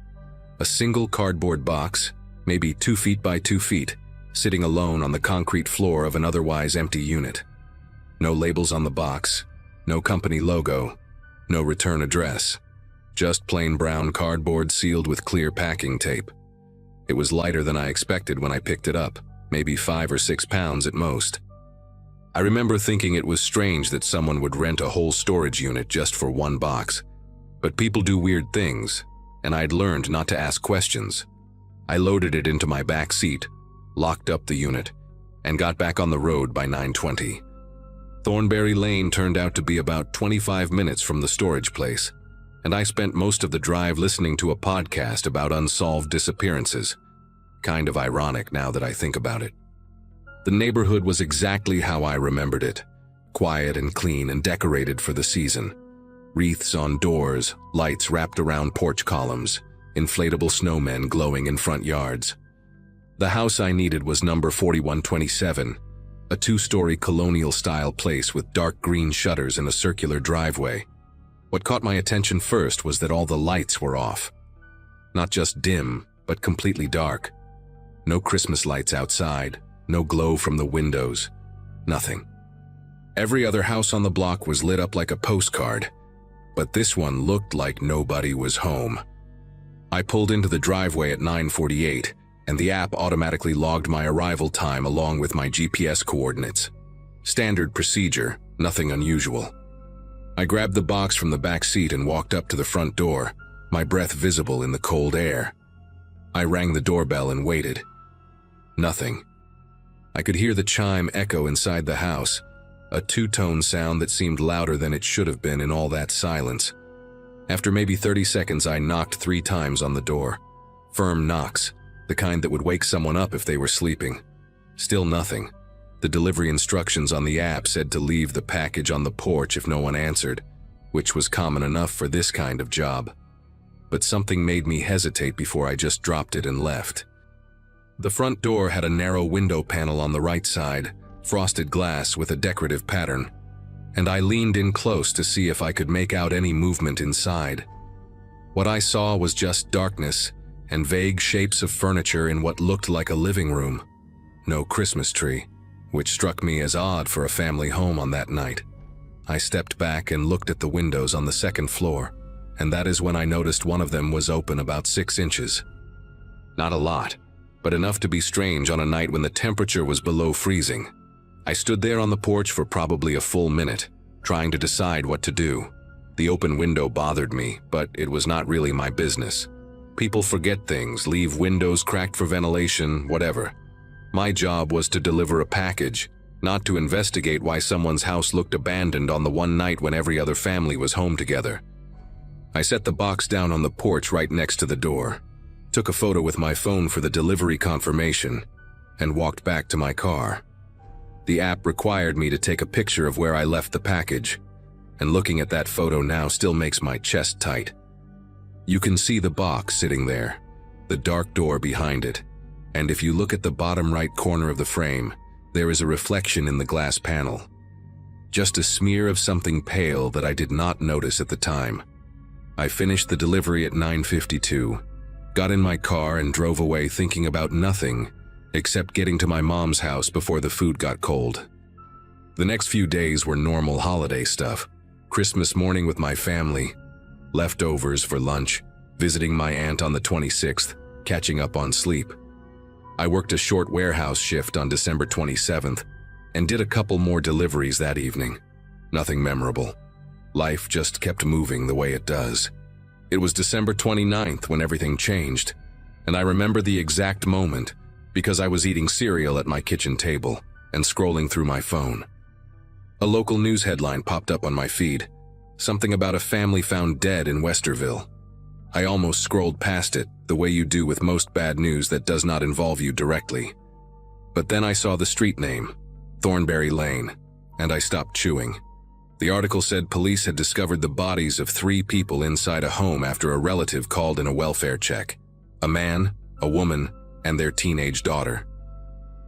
A single cardboard box, maybe 2 feet by 2 feet, sitting alone on the concrete floor of an otherwise empty unit. No labels on the box, no company logo, no return address. Just plain brown cardboard sealed with clear packing tape. It was lighter than I expected when I picked it up, maybe 5 or 6 pounds at most. I remember thinking it was strange that someone would rent a whole storage unit just for one box. But people do weird things, and I'd learned not to ask questions. I loaded it into my back seat, locked up the unit, and got back on the road by 9:20. Thornberry Lane turned out to be about 25 minutes from the storage place, and I spent most of the drive listening to a podcast about unsolved disappearances. Kind of ironic now that I think about it. The neighborhood was exactly how I remembered it, quiet and clean and decorated for the season. Wreaths on doors, lights wrapped around porch columns, inflatable snowmen glowing in front yards. The house I needed was number 4127, a 2-story colonial-style place with dark green shutters and a circular driveway. What caught my attention first was that all the lights were off. Not just dim, but completely dark. No Christmas lights outside, no glow from the windows, nothing. Every other house on the block was lit up like a postcard, but this one looked like nobody was home. I pulled into the driveway at 9:48, and the app automatically logged my arrival time along with my GPS coordinates. Standard procedure, nothing unusual. I grabbed the box from the back seat and walked up to the front door, my breath visible in the cold air. I rang the doorbell and waited. Nothing. I could hear the chime echo inside the house, a 2-tone sound that seemed louder than it should have been in all that silence. After maybe 30 seconds, I knocked 3 times on the door. Firm knocks, the kind that would wake someone up if they were sleeping. Still nothing. The delivery instructions on the app said to leave the package on the porch if no one answered, which was common enough for this kind of job. But something made me hesitate before I just dropped it and left. The front door had a narrow window panel on the right side, frosted glass with a decorative pattern, and I leaned in close to see if I could make out any movement inside. What I saw was just darkness and vague shapes of furniture in what looked like a living room. No Christmas tree, which struck me as odd for a family home on that night. I stepped back and looked at the windows on the second floor, and that is when I noticed one of them was open about 6 inches. Not a lot, but enough to be strange on a night when the temperature was below freezing. I stood there on the porch for probably a full minute, trying to decide what to do. The open window bothered me, but it was not really my business. People forget things, leave windows cracked for ventilation, whatever. My job was to deliver a package, not to investigate why someone's house looked abandoned on the one night when every other family was home together. I set the box down on the porch right next to the door, took a photo with my phone for the delivery confirmation, and walked back to my car. The app required me to take a picture of where I left the package, and looking at that photo now still makes my chest tight. You can see the box sitting there, the dark door behind it, and if you look at the bottom right corner of the frame, there is a reflection in the glass panel. Just a smear of something pale that I did not notice at the time. I finished the delivery at 9:52, got in my car and drove away thinking about nothing except getting to my mom's house before the food got cold. The next few days were normal holiday stuff. Christmas morning with my family, leftovers for lunch, visiting my aunt on the 26th, catching up on sleep. I worked a short warehouse shift on December 27th and did a couple more deliveries that evening. Nothing memorable. Life just kept moving the way it does. It was December 29th when everything changed, and I remember the exact moment because I was eating cereal at my kitchen table and scrolling through my phone. A local news headline popped up on my feed, something about a family found dead in Westerville. I almost scrolled past it, the way you do with most bad news that does not involve you directly. But then I saw the street name, Thornberry Lane, and I stopped chewing. The article said police had discovered the bodies of 3 people inside a home after a relative called in a welfare check: a man, a woman, and their teenage daughter.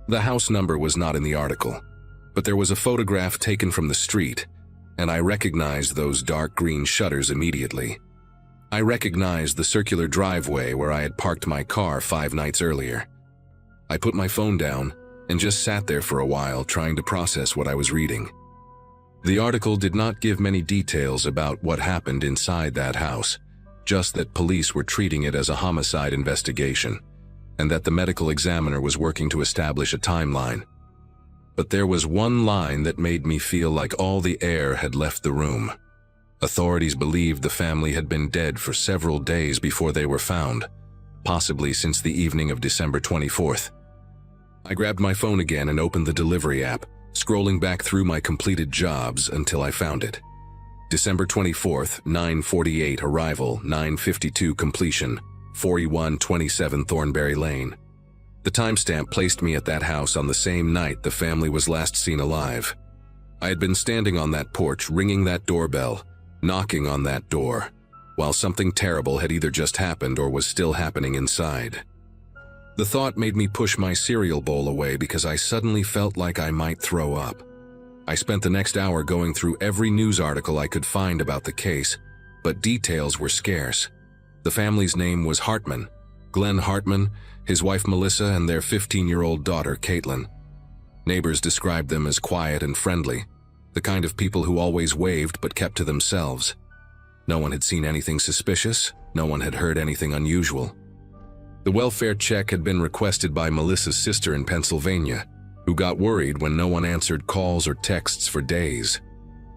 The house number was not in the article, but there was a photograph taken from the street, and I recognized those dark green shutters immediately. I recognized the circular driveway where I had parked my car 5 nights earlier. I put my phone down and just sat there for a while trying to process what I was reading. The article did not give many details about what happened inside that house, just that police were treating it as a homicide investigation, and that the medical examiner was working to establish a timeline. But there was one line that made me feel like all the air had left the room. Authorities believed the family had been dead for several days before they were found, possibly since the evening of December 24th. I grabbed my phone again and opened the delivery app, scrolling back through my completed jobs until I found it. December 24th, 9:48 arrival, 9:52 completion, 4127 Thornberry Lane. The timestamp placed me at that house on the same night the family was last seen alive. I had been standing on that porch, ringing that doorbell, knocking on that door, while something terrible had either just happened or was still happening inside. The thought made me push my cereal bowl away because I suddenly felt like I might throw up. I spent the next hour going through every news article I could find about the case, but details were scarce. The family's name was Hartman, Glenn Hartman, his wife Melissa, and their 15-year-old daughter Caitlin. Neighbors described them as quiet and friendly, the kind of people who always waved but kept to themselves. No one had seen anything suspicious, no one had heard anything unusual. The welfare check had been requested by Melissa's sister in Pennsylvania, who got worried when no one answered calls or texts for days.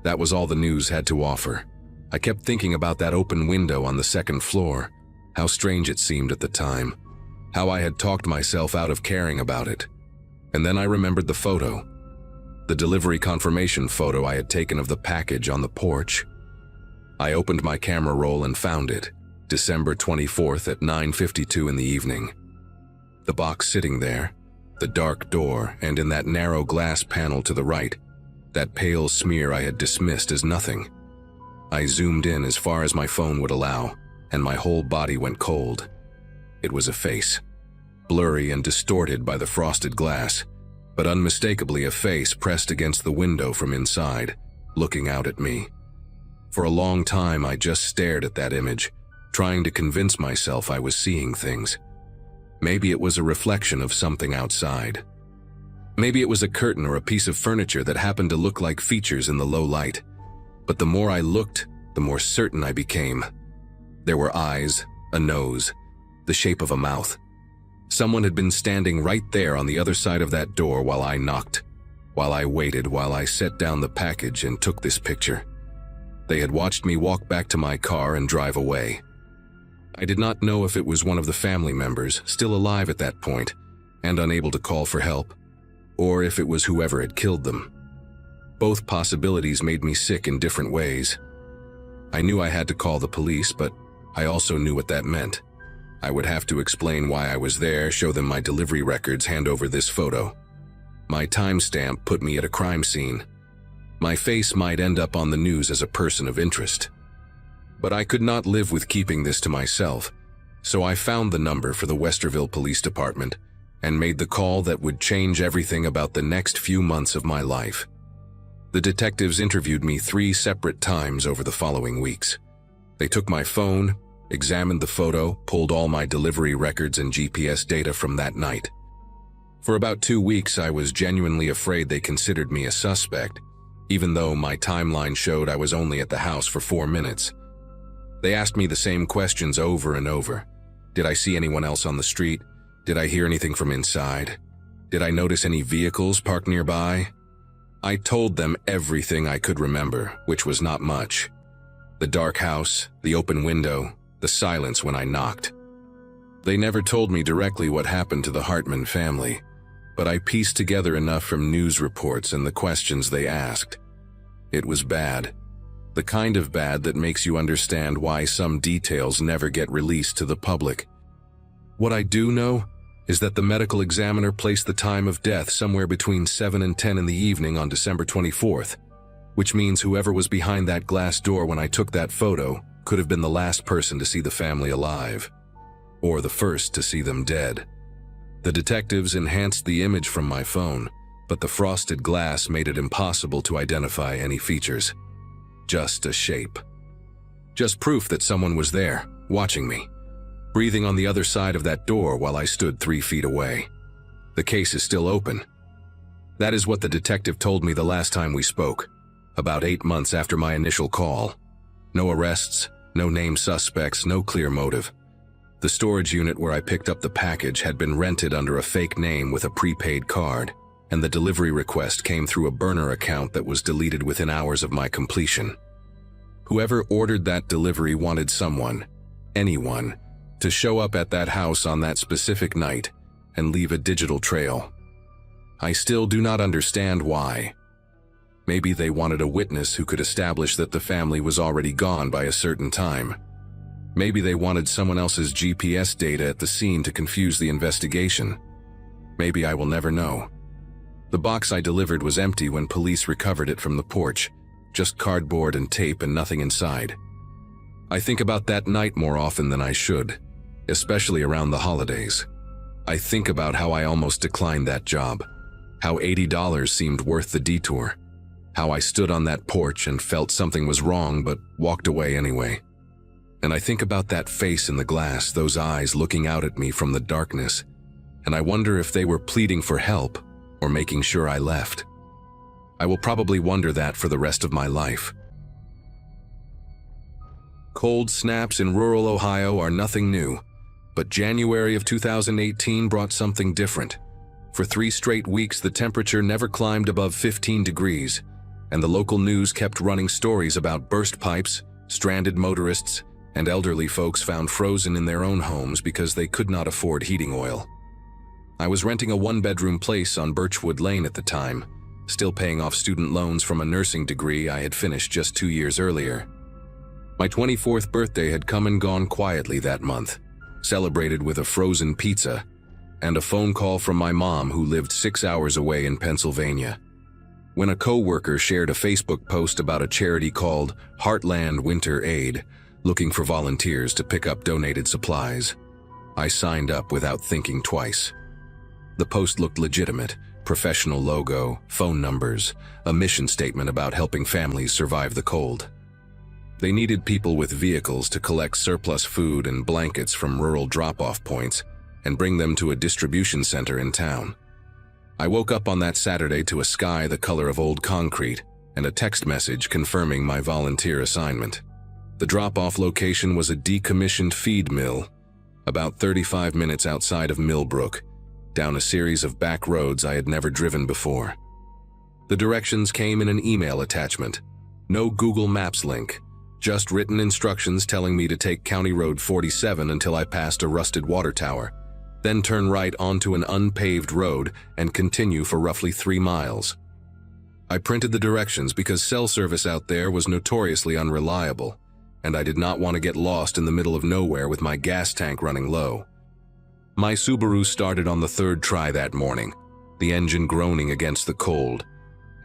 That was all the news had to offer. I kept thinking about that open window on the 2nd floor, how strange it seemed at the time, how I had talked myself out of caring about it. And then I remembered the photo, the delivery confirmation photo I had taken of the package on the porch. I opened my camera roll and found it, December 24th at 9:52 in the evening. The box sitting there, the dark door, and in that narrow glass panel to the right, that pale smear I had dismissed as nothing. I zoomed in as far as my phone would allow, and my whole body went cold. It was a face, blurry and distorted by the frosted glass, but unmistakably a face pressed against the window from inside, looking out at me. For a long time I just stared at that image, trying to convince myself I was seeing things. Maybe it was a reflection of something outside. Maybe it was a curtain or a piece of furniture that happened to look like features in the low light. But the more I looked, the more certain I became. There were eyes, a nose, the shape of a mouth. Someone had been standing right there on the other side of that door while I knocked, while I waited, while I set down the package and took this picture. They had watched me walk back to my car and drive away. I did not know if it was one of the family members, still alive at that point, and unable to call for help, or if it was whoever had killed them. Both possibilities made me sick in different ways. I knew I had to call the police, but I also knew what that meant. I would have to explain why I was there, show them my delivery records, hand over this photo. My timestamp put me at a crime scene. My face might end up on the news as a person of interest. But I could not live with keeping this to myself, so I found the number for the Westerville Police Department and made the call that would change everything about the next few months of my life. The detectives interviewed me 3 separate times over the following weeks. They took my phone, examined the photo, pulled all my delivery records and GPS data from that night. For about 2 weeks, I was genuinely afraid they considered me a suspect, even though my timeline showed I was only at the house for 4 minutes. They asked me the same questions over and over. Did I see anyone else on the street? Did I hear anything from inside? Did I notice any vehicles parked nearby? I told them everything I could remember, which was not much. The dark house, the open window, the silence when I knocked. They never told me directly what happened to the Hartman family, but I pieced together enough from news reports and the questions they asked. It was bad. The kind of bad that makes you understand why some details never get released to the public. What I do know is that the medical examiner placed the time of death somewhere between 7 and 10 in the evening on December 24th, which means whoever was behind that glass door when I took that photo could have been the last person to see the family alive, or the first to see them dead. The detectives enhanced the image from my phone, but the frosted glass made it impossible to identify any features. Just a shape. Just proof that someone was there, watching me, breathing on the other side of that door while I stood 3 feet away. The case is still open. That is what the detective told me the last time we spoke, about 8 months after my initial call. No arrests, no named suspects, no clear motive. The storage unit where I picked up the package had been rented under a fake name with a prepaid card, and the delivery request came through a burner account that was deleted within hours of my completion. Whoever ordered that delivery wanted someone, anyone, to show up at that house on that specific night and leave a digital trail. I still do not understand why. Maybe they wanted a witness who could establish that the family was already gone by a certain time. Maybe they wanted someone else's GPS data at the scene to confuse the investigation. Maybe I will never know. The box I delivered was empty when police recovered it from the porch, just cardboard and tape and nothing inside. I think about that night more often than I should, especially around the holidays. I think about how I almost declined that job, how $80 seemed worth the detour, how I stood on that porch and felt something was wrong but walked away anyway. And I think about that face in the glass, those eyes looking out at me from the darkness, and I wonder if they were pleading for help or making sure I left. I will probably wonder that for the rest of my life. Cold snaps in rural Ohio are nothing new, but January of 2018 brought something different. For 3 straight weeks, the temperature never climbed above 15 degrees, and the local news kept running stories about burst pipes, stranded motorists, and elderly folks found frozen in their own homes because they could not afford heating oil. I was renting a 1-bedroom place on Birchwood Lane at the time, still paying off student loans from a nursing degree I had finished just 2 years earlier. My 24th birthday had come and gone quietly that month, celebrated with a frozen pizza and a phone call from my mom who lived 6 hours away in Pennsylvania. When a co-worker shared a Facebook post about a charity called Heartland Winter Aid, looking for volunteers to pick up donated supplies, I signed up without thinking twice. The post looked legitimate, professional logo, phone numbers, a mission statement about helping families survive the cold. They needed people with vehicles to collect surplus food and blankets from rural drop-off points and bring them to a distribution center in town. I woke up on that Saturday to a sky the color of old concrete and a text message confirming my volunteer assignment. The drop-off location was a decommissioned feed mill, about 35 minutes outside of Millbrook, down a series of back roads I had never driven before. The directions came in an email attachment, No Google Maps link, just written instructions telling me to take County Road 47 until I passed a rusted water tower, then turn right onto an unpaved road and continue for roughly 3 miles. I printed the directions because cell service out there was notoriously unreliable, and I did not want to get lost in the middle of nowhere with my gas tank running low. My Subaru started on the 3rd try that morning, the engine groaning against the cold,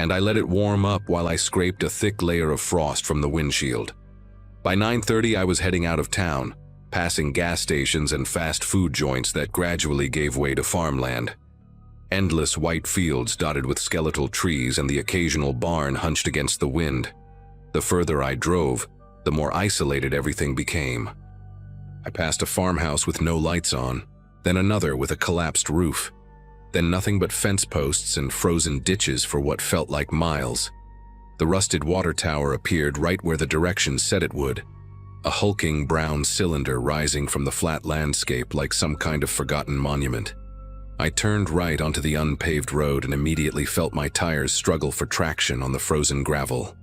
and I let it warm up while I scraped a thick layer of frost from the windshield. By 9:30 I was heading out of town, passing gas stations and fast food joints that gradually gave way to farmland. Endless white fields dotted with skeletal trees and the occasional barn hunched against the wind. The further I drove, the more isolated everything became. I passed a farmhouse with no lights on, then another with a collapsed roof, then nothing but fence posts and frozen ditches for what felt like miles. The rusted water tower appeared right where the directions said it would, a hulking brown cylinder rising from the flat landscape like some kind of forgotten monument. I turned right onto the unpaved road and immediately felt my tires struggle for traction on the frozen gravel.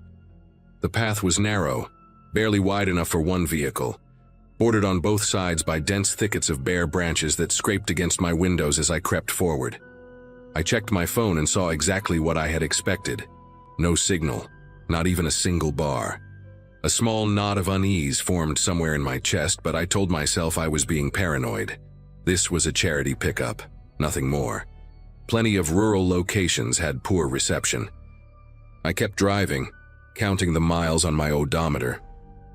The path was narrow, barely wide enough for one vehicle, bordered on both sides by dense thickets of bare branches that scraped against my windows as I crept forward. I checked my phone and saw exactly what I had expected. No signal, not even a single bar. A small knot of unease formed somewhere in my chest, but I told myself I was being paranoid. This was a charity pickup, nothing more. Plenty of rural locations had poor reception. I kept driving, counting the miles on my odometer,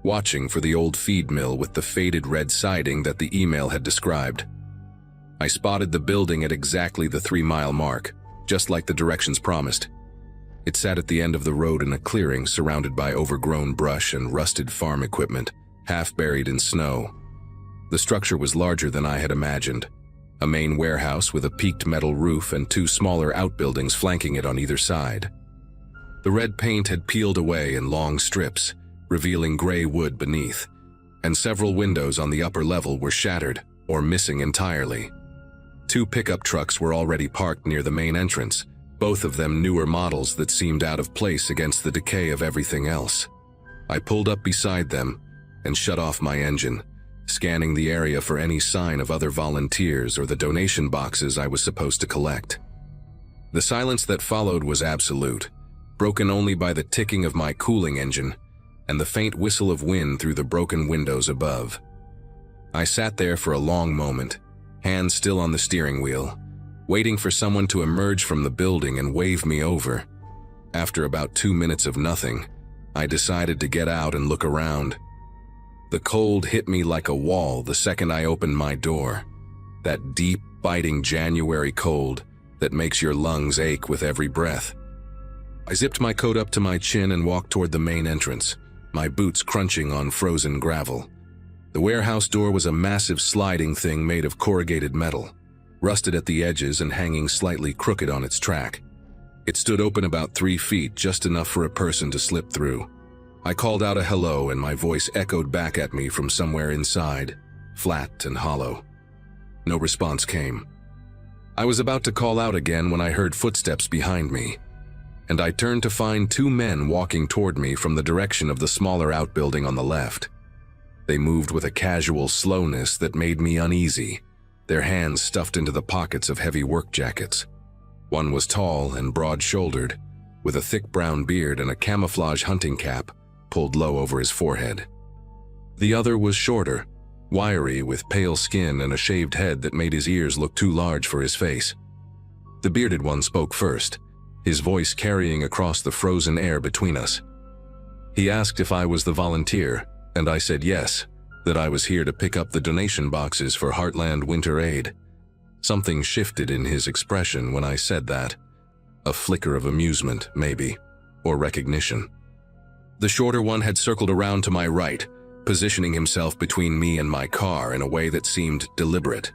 watching for the old feed mill with the faded red siding that the email had described. I spotted the building at exactly the 3-mile mark, just like the directions promised. It sat at the end of the road in a clearing surrounded by overgrown brush and rusted farm equipment, half buried in snow. The structure was larger than I had imagined. A main warehouse with a peaked metal roof and 2 smaller outbuildings flanking it on either side. The red paint had peeled away in long strips, revealing gray wood beneath, and several windows on the upper level were shattered or missing entirely. 2 pickup trucks were already parked near the main entrance, both of them newer models that seemed out of place against the decay of everything else. I pulled up beside them and shut off my engine, scanning the area for any sign of other volunteers or the donation boxes I was supposed to collect. The silence that followed was absolute, broken only by the ticking of my cooling engine and the faint whistle of wind through the broken windows above. I sat there for a long moment, hands still on the steering wheel, waiting for someone to emerge from the building and wave me over. After about 2 minutes of nothing, I decided to get out and look around. The cold hit me like a wall the second I opened my door, that deep, biting January cold that makes your lungs ache with every breath. I zipped my coat up to my chin and walked toward the main entrance, my boots crunching on frozen gravel. The warehouse door was a massive sliding thing made of corrugated metal, rusted at the edges and hanging slightly crooked on its track. It stood open about 3 feet, just enough for a person to slip through. I called out a hello and my voice echoed back at me from somewhere inside, flat and hollow. No response came. I was about to call out again when I heard footsteps behind me, and I turned to find 2 men walking toward me from the direction of the smaller outbuilding on the left. They moved with a casual slowness that made me uneasy, their hands stuffed into the pockets of heavy work jackets. One was tall and broad-shouldered, with a thick brown beard and a camouflage hunting cap pulled low over his forehead. The other was shorter, wiry, with pale skin and a shaved head that made his ears look too large for his face. The bearded one spoke first, his voice carrying across the frozen air between us. He asked if I was the volunteer, and I said yes, that I was here to pick up the donation boxes for Heartland Winter Aid. Something shifted in his expression when I said that. A flicker of amusement, maybe, or recognition. The shorter one had circled around to my right, positioning himself between me and my car in a way that seemed deliberate.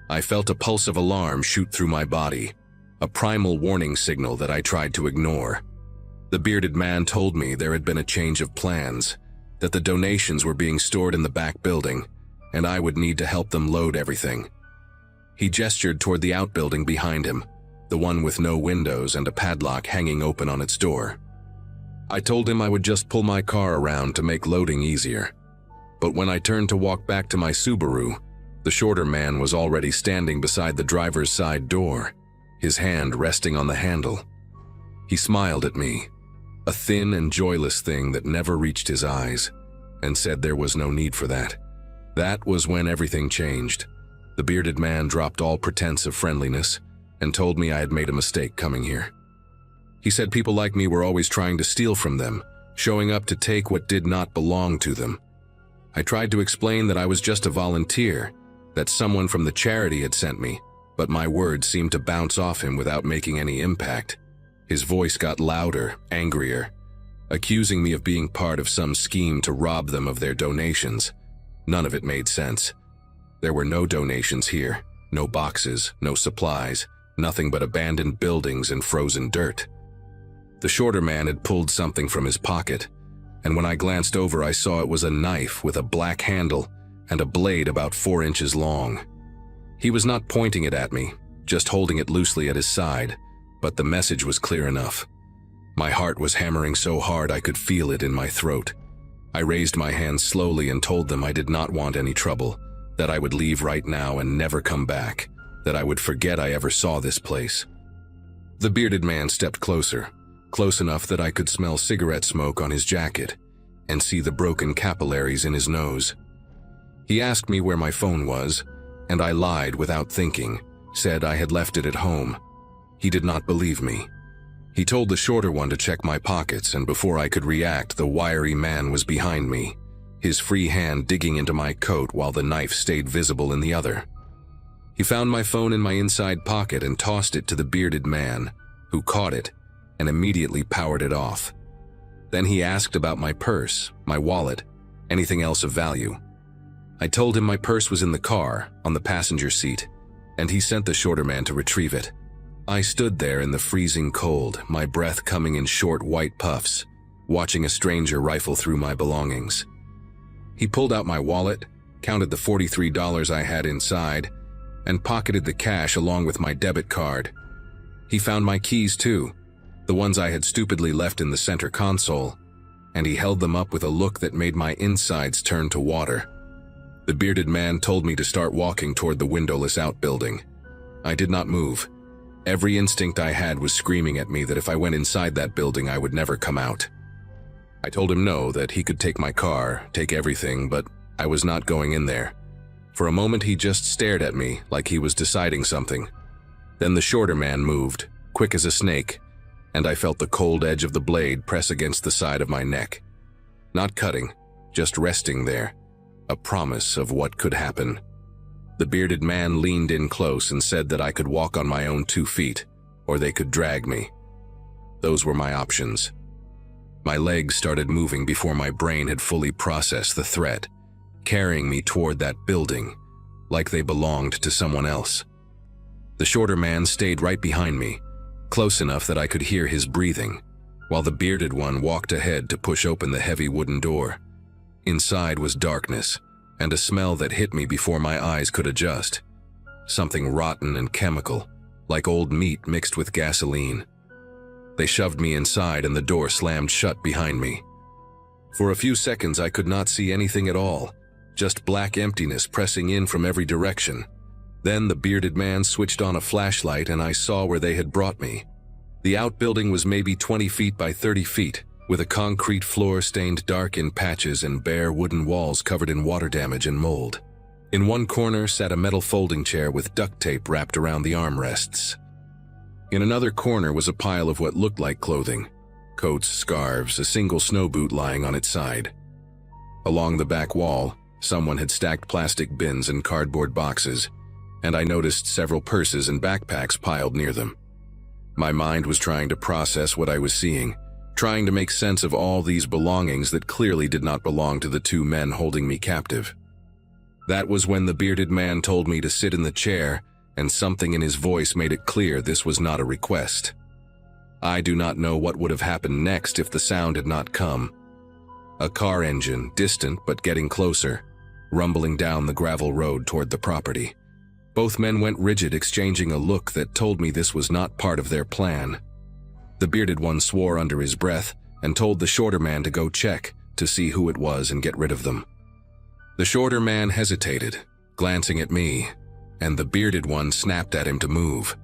I felt a pulse of alarm shoot through my body, a primal warning signal that I tried to ignore. The bearded man told me there had been a change of plans, that the donations were being stored in the back building, and I would need to help them load everything. He gestured toward the outbuilding behind him, the one with no windows and a padlock hanging open on its door. I told him I would just pull my car around to make loading easier. But when I turned to walk back to my Subaru, the shorter man was already standing beside the driver's side door, his hand resting on the handle. He smiled at me, a thin and joyless thing that never reached his eyes, and said there was no need for that. That was when everything changed. The bearded man dropped all pretense of friendliness and told me I had made a mistake coming here. He said people like me were always trying to steal from them, showing up to take what did not belong to them. I tried to explain that I was just a volunteer, that someone from the charity had sent me, but my words seemed to bounce off him without making any impact. His voice got louder, angrier, accusing me of being part of some scheme to rob them of their donations. None of it made sense. There were no donations here, no boxes, no supplies, nothing but abandoned buildings and frozen dirt. The shorter man had pulled something from his pocket, and when I glanced over I saw it was a knife with a black handle and a blade about 4 inches long. He was not pointing it at me, just holding it loosely at his side, but the message was clear enough. My heart was hammering so hard I could feel it in my throat. I raised my hand slowly and told them I did not want any trouble, that I would leave right now and never come back, that I would forget I ever saw this place. The bearded man stepped closer, close enough that I could smell cigarette smoke on his jacket and see the broken capillaries in his nose. He asked me where my phone was, and I lied without thinking, said I had left it at home. He did not believe me. He told the shorter one to check my pockets, and before I could react, the wiry man was behind me, his free hand digging into my coat while the knife stayed visible in the other. He found my phone in my inside pocket and tossed it to the bearded man, who caught it and immediately powered it off. Then he asked about my purse, my wallet, anything else of value. I told him my purse was in the car, on the passenger seat, and he sent the shorter man to retrieve it. I stood there in the freezing cold, my breath coming in short white puffs, watching a stranger rifle through my belongings. He pulled out my wallet, counted the $43 I had inside, and pocketed the cash along with my debit card. He found my keys too, the ones I had stupidly left in the center console, and he held them up with a look that made my insides turn to water. The bearded man told me to start walking toward the windowless outbuilding. I did not move. Every instinct I had was screaming at me that if I went inside that building, I would never come out. I told him no, that he could take my car, take everything, but I was not going in there. For a moment, he just stared at me like he was deciding something. Then the shorter man moved, quick as a snake, and I felt the cold edge of the blade press against the side of my neck. Not cutting, just resting there, a promise of what could happen. The bearded man leaned in close and said that I could walk on my own 2 feet, or they could drag me. Those were my options. My legs started moving before my brain had fully processed the threat, carrying me toward that building, like they belonged to someone else. The shorter man stayed right behind me, close enough that I could hear his breathing, while the bearded one walked ahead to push open the heavy wooden door. Inside was darkness, and a smell that hit me before my eyes could adjust. Something rotten and chemical, like old meat mixed with gasoline. They shoved me inside and the door slammed shut behind me. For a few seconds I could not see anything at all, just black emptiness pressing in from every direction. Then the bearded man switched on a flashlight and I saw where they had brought me. The outbuilding was maybe 20 feet by 30 feet, with a concrete floor stained dark in patches and bare wooden walls covered in water damage and mold. In one corner sat a metal folding chair with duct tape wrapped around the armrests. In another corner was a pile of what looked like clothing, coats, scarves, a single snow boot lying on its side. Along the back wall, someone had stacked plastic bins and cardboard boxes, and I noticed several purses and backpacks piled near them. My mind was trying to process what I was seeing, trying to make sense of all these belongings that clearly did not belong to the 2 men holding me captive. That was when the bearded man told me to sit in the chair, and something in his voice made it clear this was not a request. I do not know what would have happened next if the sound had not come. A car engine, distant but getting closer, rumbling down the gravel road toward the property. Both men went rigid, exchanging a look that told me this was not part of their plan. The bearded one swore under his breath, and told the shorter man to go check to see who it was and get rid of them. The shorter man hesitated, glancing at me, and the bearded one snapped at him to move.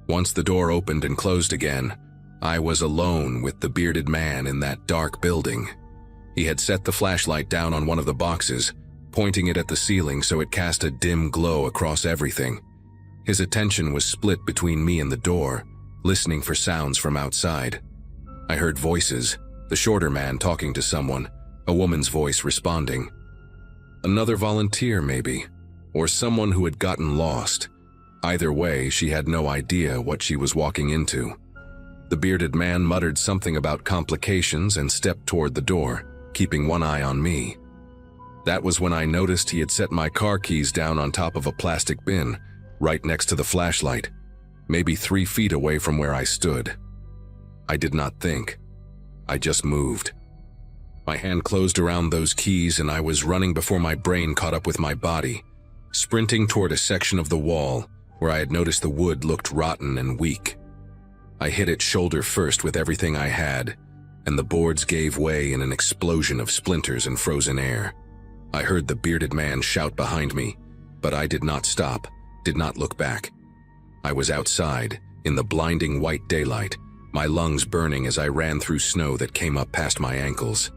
Once the door opened and closed again, I was alone with the bearded man in that dark building. He had set the flashlight down on one of the boxes, pointing it at the ceiling so it cast a dim glow across everything. His attention was split between me and the door, listening for sounds from outside. I heard voices, the shorter man talking to someone, a woman's voice responding. Another volunteer, maybe, or someone who had gotten lost. Either way, she had no idea what she was walking into. The bearded man muttered something about complications and stepped toward the door, keeping one eye on me. That was when I noticed he had set my car keys down on top of a plastic bin, right next to the flashlight, maybe 3 feet away from where I stood. I did not think. I just moved. My hand closed around those keys and I was running before my brain caught up with my body, sprinting toward a section of the wall where I had noticed the wood looked rotten and weak. I hit it shoulder first with everything I had, and the boards gave way in an explosion of splinters and frozen air. I heard the bearded man shout behind me, but I did not stop, did not look back. I was outside, in the blinding white daylight, my lungs burning as I ran through snow that came up past my ankles.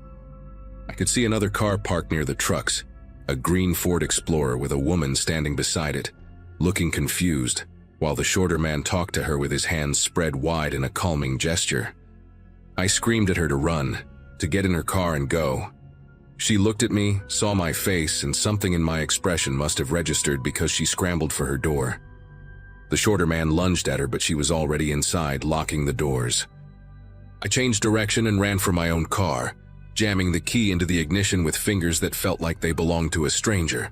I could see another car parked near the trucks, a green Ford Explorer with a woman standing beside it, looking confused, while the shorter man talked to her with his hands spread wide in a calming gesture. I screamed at her to run, to get in her car and go. She looked at me, saw my face, and something in my expression must have registered because she scrambled for her door. The shorter man lunged at her, but she was already inside, locking the doors. I changed direction and ran for my own car, jamming the key into the ignition with fingers that felt like they belonged to a stranger.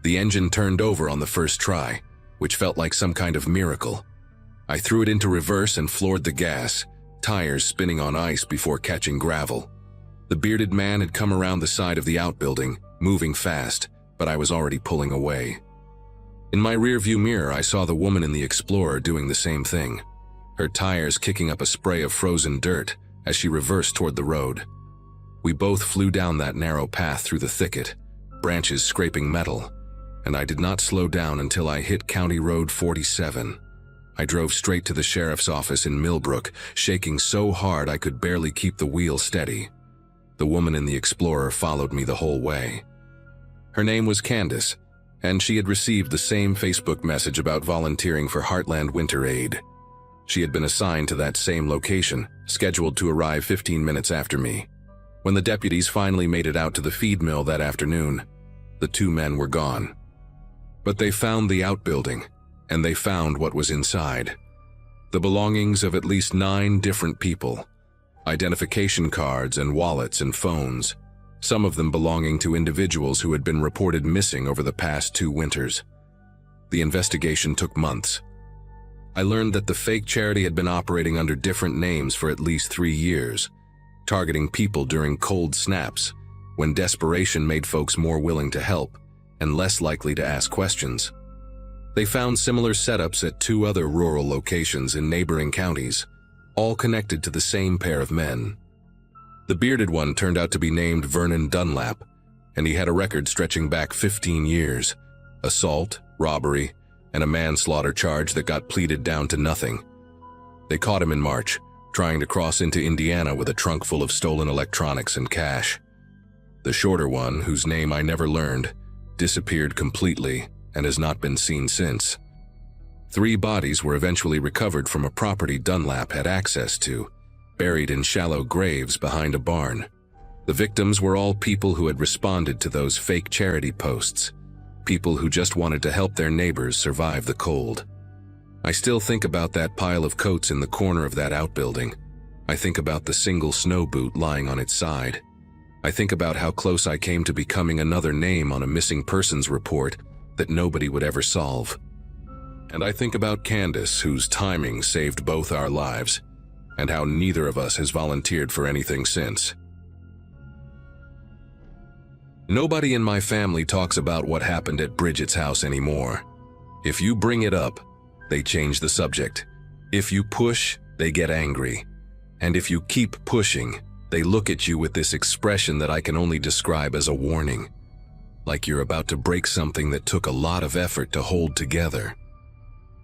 The engine turned over on the first try, which felt like some kind of miracle. I threw it into reverse and floored the gas, tires spinning on ice before catching gravel. The bearded man had come around the side of the outbuilding, moving fast, but I was already pulling away. In my rearview mirror, I saw the woman in the Explorer doing the same thing, her tires kicking up a spray of frozen dirt as she reversed toward the road. We both flew down that narrow path through the thicket, branches scraping metal, and I did not slow down until I hit County Road 47. I drove straight to the sheriff's office in Millbrook, shaking so hard I could barely keep the wheel steady. The woman in the Explorer followed me the whole way. Her name was Candace, and she had received the same Facebook message about volunteering for Heartland Winter Aid. She had been assigned to that same location, scheduled to arrive 15 minutes after me. When the deputies finally made it out to the feed mill that afternoon, the 2 men were gone. But they found the outbuilding, and they found what was inside. The belongings of at least 9 different people. Identification cards and wallets and phones, some of them belonging to individuals who had been reported missing over the past 2 winters. The investigation took months. I learned that the fake charity had been operating under different names for at least 3 years, targeting people during cold snaps, when desperation made folks more willing to help and less likely to ask questions. They found similar setups at 2 other rural locations in neighboring counties, all connected to the same pair of men. The bearded one turned out to be named Vernon Dunlap, and he had a record stretching back 15 years, assault, robbery, and a manslaughter charge that got pleaded down to nothing. They caught him in March, trying to cross into Indiana with a trunk full of stolen electronics and cash. The shorter one, whose name I never learned, disappeared completely and has not been seen since. 3 bodies were eventually recovered from a property Dunlap had access to, buried in shallow graves behind a barn. The victims were all people who had responded to those fake charity posts, people who just wanted to help their neighbors survive the cold. I still think about that pile of coats in the corner of that outbuilding. I think about the single snow boot lying on its side. I think about how close I came to becoming another name on a missing persons report that nobody would ever solve. And I think about Candace, whose timing saved both our lives, and how neither of us has volunteered for anything since. Nobody in my family talks about what happened at Bridget's house anymore. If you bring it up, they change the subject. If you push, they get angry. And if you keep pushing, They look at you with this expression that I can only describe as a warning, like you're about to break something that took a lot of effort to hold together.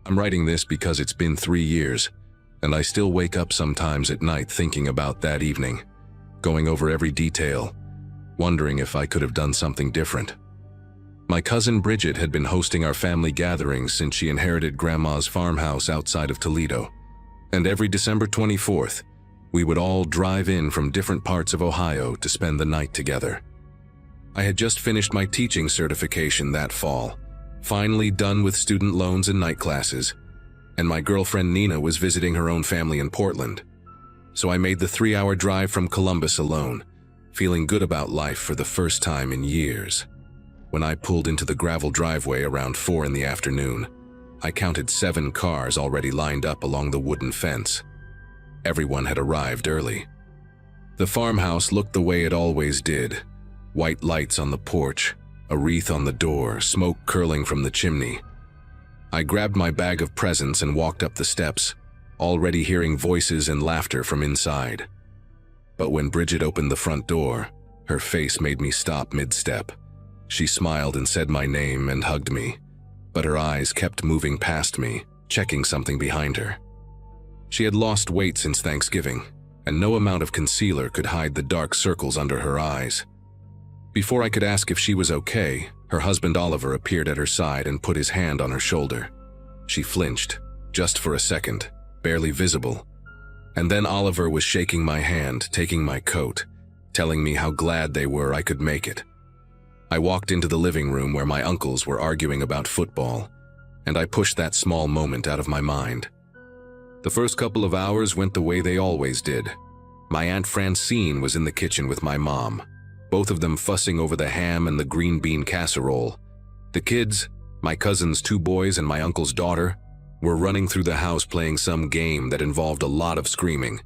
I'm writing this because it's been 3 years, and I still wake up sometimes at night thinking about that evening, going over every detail, wondering if I could have done something different. My cousin Bridget had been hosting our family gatherings since she inherited Grandma's farmhouse outside of Toledo, and every December 24th, we would all drive in from different parts of Ohio to spend the night together. I had just finished my teaching certification that fall, finally done with student loans and night classes, and my girlfriend Nina was visiting her own family in Portland. So I made the 3-hour drive from Columbus alone, feeling good about life for the first time in years. When I pulled into the gravel driveway around 4 in the afternoon, I counted 7 cars already lined up along the wooden fence. Everyone had arrived early. The farmhouse looked the way it always did. White lights on the porch, a wreath on the door, smoke curling from the chimney. I grabbed my bag of presents and walked up the steps, already hearing voices and laughter from inside. But when Bridget opened the front door, her face made me stop mid-step. She smiled and said my name and hugged me, but her eyes kept moving past me, checking something behind her. She had lost weight since Thanksgiving, and no amount of concealer could hide the dark circles under her eyes. Before I could ask if she was okay, her husband Oliver appeared at her side and put his hand on her shoulder. She flinched, just for a second, barely visible. And then Oliver was shaking my hand, taking my coat, telling me how glad they were I could make it. I walked into the living room where my uncles were arguing about football, and I pushed that small moment out of my mind. The first couple of hours went the way they always did. My Aunt Francine was in the kitchen with my mom, both of them fussing over the ham and the green bean casserole. The kids, my cousin's 2 boys and my uncle's daughter, were running through the house playing some game that involved a lot of screaming.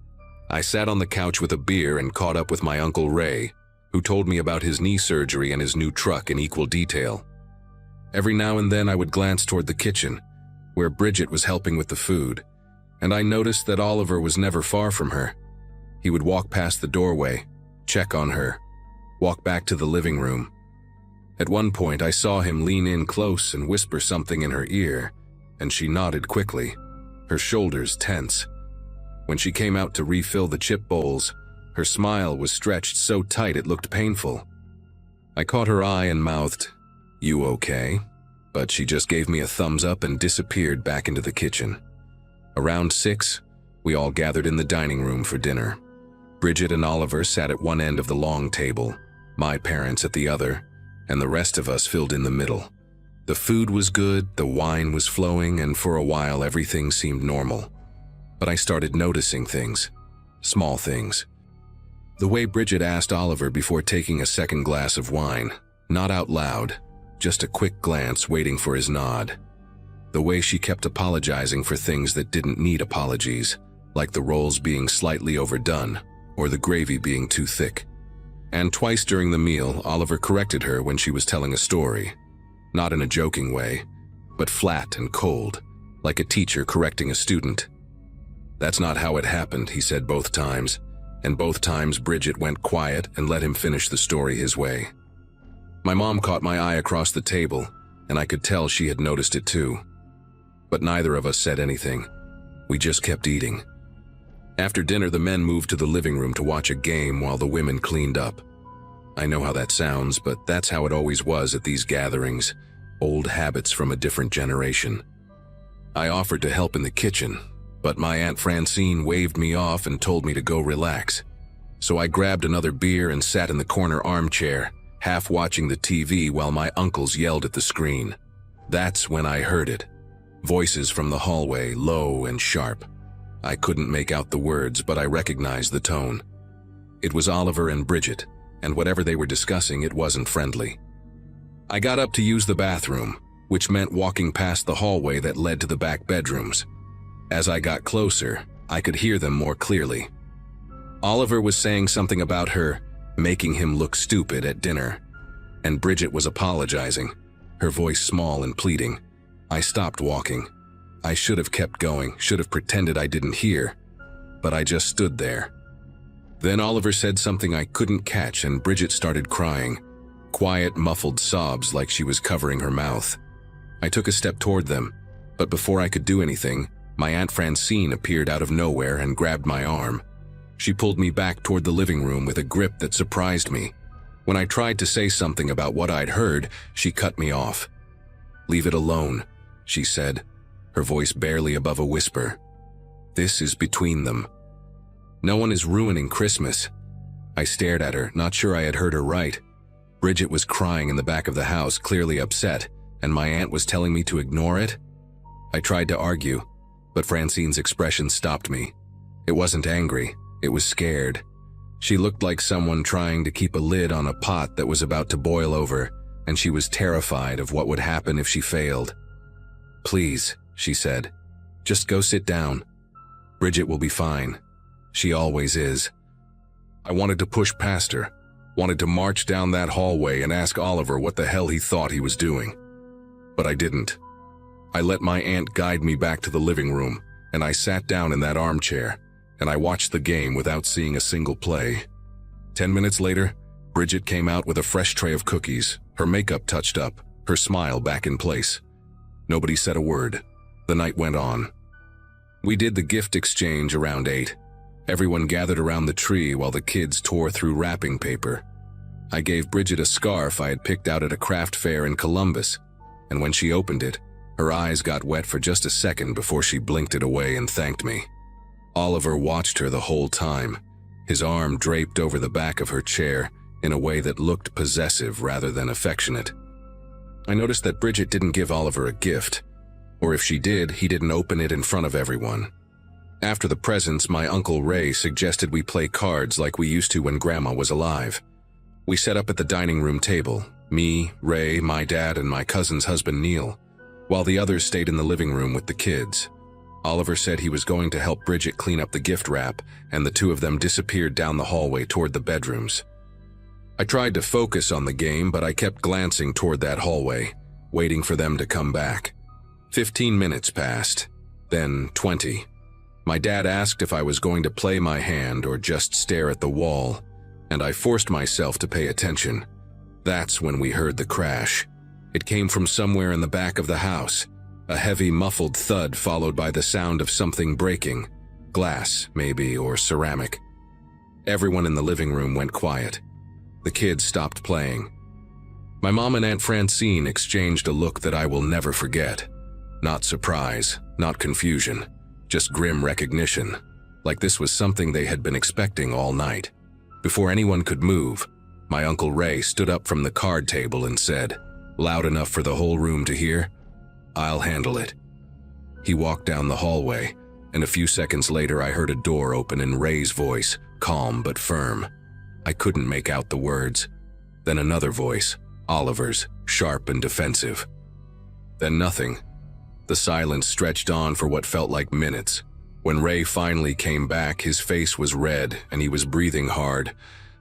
I sat on the couch with a beer and caught up with my Uncle Ray, who told me about his knee surgery and his new truck in equal detail. Every now and then I would glance toward the kitchen, where Bridget was helping with the food, and I noticed that Oliver was never far from her. He would walk past the doorway, check on her, walk back to the living room. At one point I saw him lean in close and whisper something in her ear, and she nodded quickly, her shoulders tense. When she came out to refill the chip bowls, her smile was stretched so tight it looked painful. I caught her eye and mouthed, "You okay?" But she just gave me a thumbs up and disappeared back into the kitchen. Around 6, we all gathered in the dining room for dinner. Bridget and Oliver sat at one end of the long table, my parents at the other, and the rest of us filled in the middle. The food was good, the wine was flowing, and for a while everything seemed normal. But I started noticing things, small things. The way Bridget asked Oliver before taking a second glass of wine, not out loud, just a quick glance waiting for his nod. The way she kept apologizing for things that didn't need apologies, like the rolls being slightly overdone or the gravy being too thick. And twice during the meal, Oliver corrected her when she was telling a story. Not in a joking way, but flat and cold, like a teacher correcting a student. "That's not how it happened," he said both times, and both times Bridget went quiet and let him finish the story his way. My mom caught my eye across the table, and I could tell she had noticed it too. But neither of us said anything. We just kept eating. After dinner, the men moved to the living room to watch a game while the women cleaned up. I know how that sounds, but that's how it always was at these gatherings, old habits from a different generation. I offered to help in the kitchen, but my Aunt Francine waved me off and told me to go relax. So I grabbed another beer and sat in the corner armchair, half watching the TV while my uncles yelled at the screen. That's when I heard it. Voices from the hallway, low and sharp. I couldn't make out the words, but I recognized the tone. It was Oliver and Bridget, and whatever they were discussing, it wasn't friendly. I got up to use the bathroom, which meant walking past the hallway that led to the back bedrooms. As I got closer, I could hear them more clearly. Oliver was saying something about her making him look stupid at dinner, and Bridget was apologizing, her voice small and pleading. I stopped walking. I should have kept going, should have pretended I didn't hear, but I just stood there. Then Oliver said something I couldn't catch and Bridget started crying. Quiet, muffled sobs like she was covering her mouth. I took a step toward them, but before I could do anything, my Aunt Francine appeared out of nowhere and grabbed my arm. She pulled me back toward the living room with a grip that surprised me. When I tried to say something about what I'd heard, she cut me off. "Leave it alone," she said, her voice barely above a whisper. "This is between them. No one is ruining Christmas." I stared at her, not sure I had heard her right. Bridget was crying in the back of the house, clearly upset, and my aunt was telling me to ignore it? I tried to argue, but Francine's expression stopped me. It wasn't angry, it was scared. She looked like someone trying to keep a lid on a pot that was about to boil over, and she was terrified of what would happen if she failed. "Please," she said, "just go sit down. Bridget will be fine. She always is." I wanted to push past her, wanted to march down that hallway and ask Oliver what the hell he thought he was doing. But I didn't. I let my aunt guide me back to the living room, and I sat down in that armchair, and I watched the game without seeing a single play. 10 minutes later, Bridget came out with a fresh tray of cookies, her makeup touched up, her smile back in place. Nobody said a word. The night went on. We did the gift exchange around 8. Everyone gathered around the tree while the kids tore through wrapping paper. I gave Bridget a scarf I had picked out at a craft fair in Columbus, and when she opened it, her eyes got wet for just a second before she blinked it away and thanked me. Oliver watched her the whole time, his arm draped over the back of her chair in a way that looked possessive rather than affectionate. I noticed that Bridget didn't give Oliver a gift, or if she did, he didn't open it in front of everyone. After the presents, my Uncle Ray suggested we play cards like we used to when Grandma was alive. We set up at the dining room table, me, Ray, my dad, and my cousin's husband Neil, while the others stayed in the living room with the kids. Oliver said he was going to help Bridget clean up the gift wrap, and the two of them disappeared down the hallway toward the bedrooms. I tried to focus on the game, but I kept glancing toward that hallway, waiting for them to come back. 15 minutes passed, then 20. My dad asked if I was going to play my hand or just stare at the wall, and I forced myself to pay attention. That's when we heard the crash. It came from somewhere in the back of the house, a heavy muffled thud followed by the sound of something breaking, glass maybe, or ceramic. Everyone in the living room went quiet. The kids stopped playing. My mom and Aunt Francine exchanged a look that I will never forget. Not surprise, not confusion, just grim recognition, like this was something they had been expecting all night. Before anyone could move, my Uncle Ray stood up from the card table and said, loud enough for the whole room to hear, "I'll handle it." He walked down the hallway, and a few seconds later I heard a door open in Ray's voice, calm but firm. I couldn't make out the words. Then another voice, Oliver's, sharp and defensive. Then nothing. The silence stretched on for what felt like minutes. When Ray finally came back, his face was red and he was breathing hard,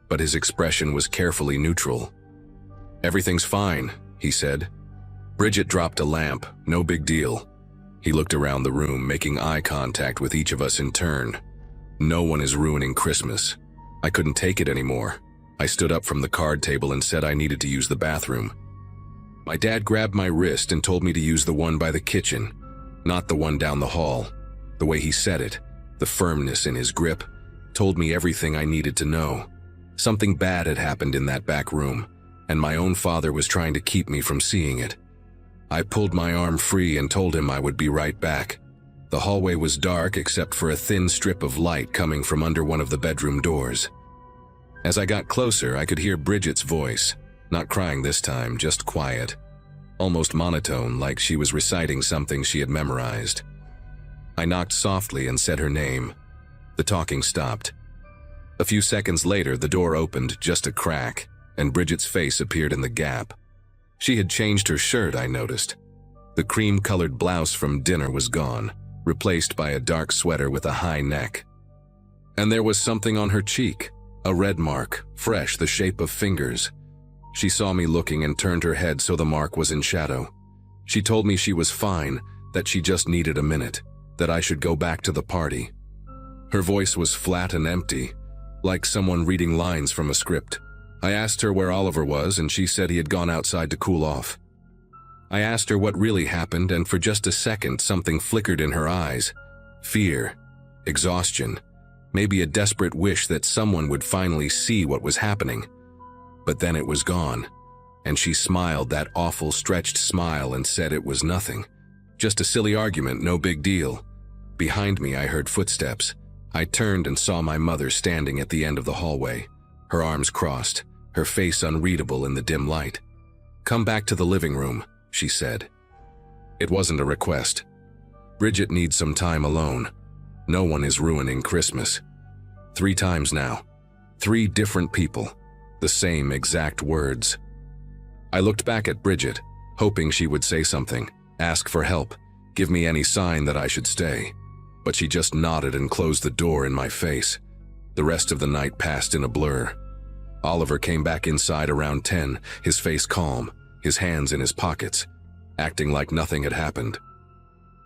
but his expression was carefully neutral. "Everything's fine," he said. "Bridget dropped a lamp, no big deal." He looked around the room, making eye contact with each of us in turn. No one is ruining Christmas. I couldn't take it anymore. I stood up from the card table and said I needed to use the bathroom. My dad grabbed my wrist and told me to use the one by the kitchen, not the one down the hall. The way he said it, the firmness in his grip, told me everything I needed to know. Something bad had happened in that back room, and my own father was trying to keep me from seeing it. I pulled my arm free and told him I would be right back. The hallway was dark except for a thin strip of light coming from under one of the bedroom doors. As I got closer, I could hear Bridget's voice, not crying this time, just quiet, almost monotone, like she was reciting something she had memorized. I knocked softly and said her name. The talking stopped. A few seconds later, the door opened just a crack, and Bridget's face appeared in the gap. She had changed her shirt, I noticed. The cream-colored blouse from dinner was gone, replaced by a dark sweater with a high neck. And there was something on her cheek, a red mark, fresh, the shape of fingers. She saw me looking and turned her head so the mark was in shadow. She told me she was fine, that she just needed a minute, that I should go back to the party. Her voice was flat and empty, like someone reading lines from a script. I asked her where Oliver was, and she said he had gone outside to cool off. I asked her what really happened, and for just a second something flickered in her eyes. Fear, exhaustion, maybe a desperate wish that someone would finally see what was happening. But then it was gone, and she smiled that awful stretched smile and said it was nothing. Just a silly argument, no big deal. Behind me I heard footsteps. I turned and saw my mother standing at the end of the hallway, her arms crossed, her face unreadable in the dim light. "Come back to the living room," she said. It wasn't a request. Bridget needs some time alone. No one is ruining Christmas. 3 times now. 3 different people. The same exact words. I looked back at Bridget, hoping she would say something, ask for help, give me any sign that I should stay. But she just nodded and closed the door in my face. The rest of the night passed in a blur. Oliver came back inside around 10, his face calm, his hands in his pockets, acting like nothing had happened.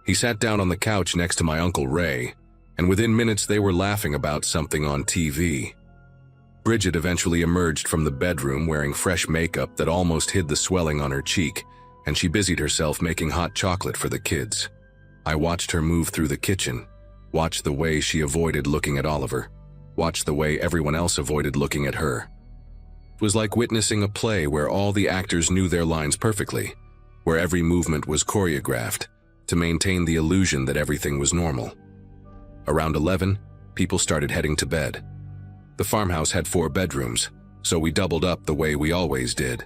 He sat down on the couch next to my Uncle Ray, and within minutes they were laughing about something on TV. Bridget eventually emerged from the bedroom wearing fresh makeup that almost hid the swelling on her cheek, and she busied herself making hot chocolate for the kids. I watched her move through the kitchen, watched the way she avoided looking at Oliver, watched the way everyone else avoided looking at her. It was like witnessing a play where all the actors knew their lines perfectly, where every movement was choreographed to maintain the illusion that everything was normal. Around 11, people started heading to bed. The farmhouse had 4 bedrooms, so we doubled up the way we always did.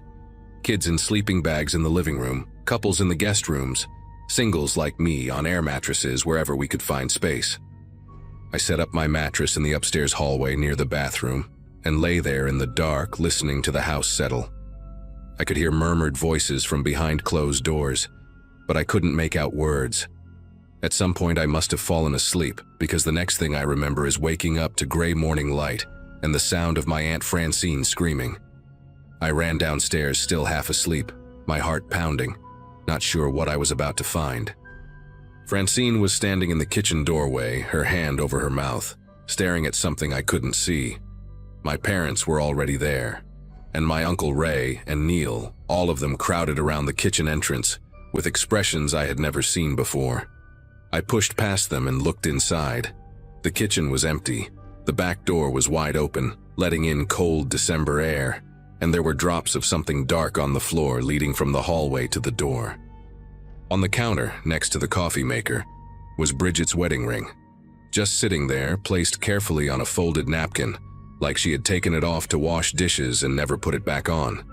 Kids in sleeping bags in the living room, couples in the guest rooms, singles like me on air mattresses wherever we could find space. I set up my mattress in the upstairs hallway near the bathroom and lay there in the dark listening to the house settle. I could hear murmured voices from behind closed doors, but I couldn't make out words. At some point I must have fallen asleep because the next thing I remember is waking up to gray morning light and the sound of my Aunt Francine screaming. I ran downstairs still half asleep, my heart pounding, not sure what I was about to find. Francine was standing in the kitchen doorway, her hand over her mouth, staring at something I couldn't see. My parents were already there, and my Uncle Ray and Neil, all of them crowded around the kitchen entrance with expressions I had never seen before. I pushed past them and looked inside. The kitchen was empty. The back door was wide open, letting in cold December air, and there were drops of something dark on the floor leading from the hallway to the door. On the counter, next to the coffee maker, was Bridget's wedding ring, just sitting there, placed carefully on a folded napkin, like she had taken it off to wash dishes and never put it back on.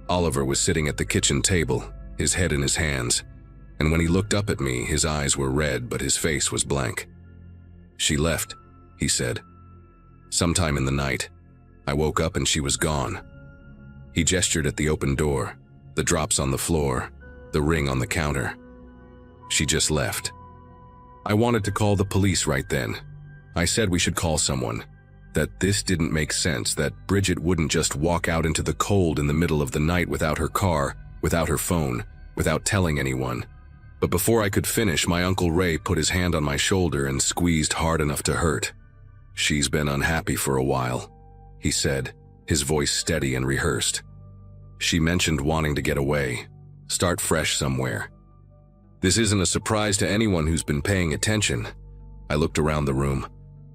Oliver was sitting at the kitchen table, his head in his hands, and when he looked up at me, his eyes were red, but his face was blank. "She left," he said. "Sometime in the night. I woke up and she was gone." He gestured at the open door, the drops on the floor, the ring on the counter. "She just left." I wanted to call the police right then. I said we should call someone, that this didn't make sense, that Bridget wouldn't just walk out into the cold in the middle of the night without her car, without her phone, without telling anyone. But before I could finish, my Uncle Ray put his hand on my shoulder and squeezed hard enough to hurt. "She's been unhappy for a while," he said, his voice steady and rehearsed. "She mentioned wanting to get away, start fresh somewhere." This isn't a surprise to anyone who's been paying attention. I looked around the room,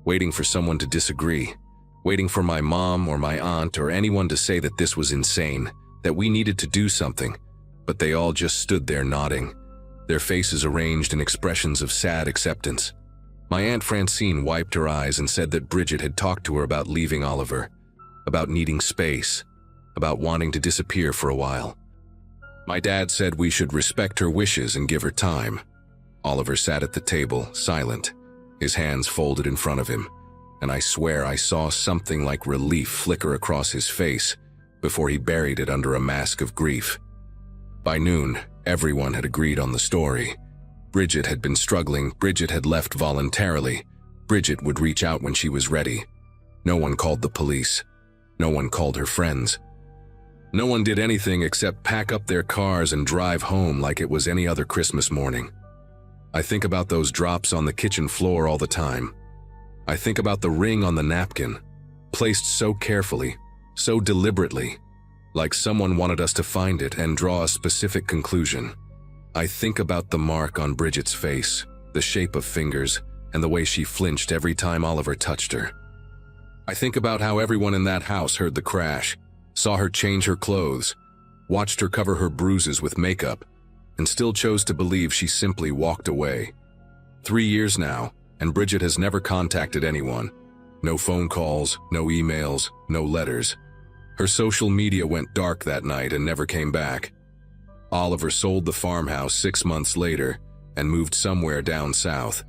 waiting for someone to disagree, waiting for my mom or my aunt or anyone to say that this was insane, that we needed to do something, but they all just stood there nodding, their faces arranged in expressions of sad acceptance. My Aunt Francine wiped her eyes and said that Bridget had talked to her about leaving Oliver, about needing space, about wanting to disappear for a while. My dad said we should respect her wishes and give her time. Oliver sat at the table, silent, his hands folded in front of him, and I swear I saw something like relief flicker across his face before he buried it under a mask of grief. By noon, everyone had agreed on the story. Bridget had been struggling, Bridget had left voluntarily, Bridget would reach out when she was ready. No one called the police. No one called her friends. No one did anything except pack up their cars and drive home like it was any other Christmas morning. I think about those drops on the kitchen floor all the time. I think about the ring on the napkin. placed so carefully, so deliberately, like someone wanted us to find it and draw a specific conclusion. I think about the mark on Bridget's face, the shape of fingers, and the way she flinched every time Oliver touched her. I think about how everyone in that house heard the crash, saw her change her clothes, watched her cover her bruises with makeup, and still chose to believe she simply walked away. 3 years now, and Bridget has never contacted anyone. No phone calls, no emails, no letters. Her social media went dark that night and never came back. Oliver sold the farmhouse 6 months later and moved somewhere down south.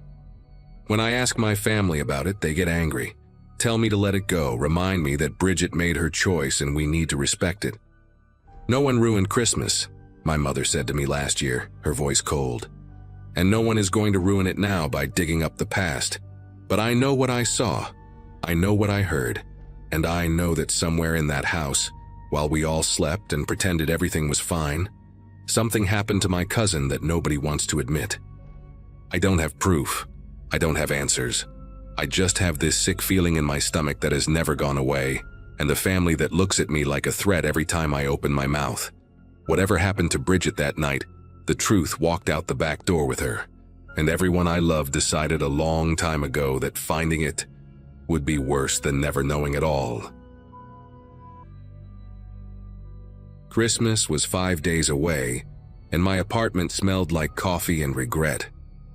When I ask my family about it, they get angry. Tell me to let it go, remind me that Bridget made her choice and we need to respect it. No one ruined Christmas, my mother said to me last year, her voice cold. And no one is going to ruin it now by digging up the past. But I know what I saw, I know what I heard, and I know that somewhere in that house, while we all slept and pretended everything was fine, something happened to my cousin that nobody wants to admit. I don't have proof. I don't have answers. I just have this sick feeling in my stomach that has never gone away, and the family that looks at me like a threat every time I open my mouth. Whatever happened to Bridget that night, the truth walked out the back door with her, and everyone I loved decided a long time ago that finding it would be worse than never knowing at all. Christmas was 5 days away, and my apartment smelled like coffee and regret.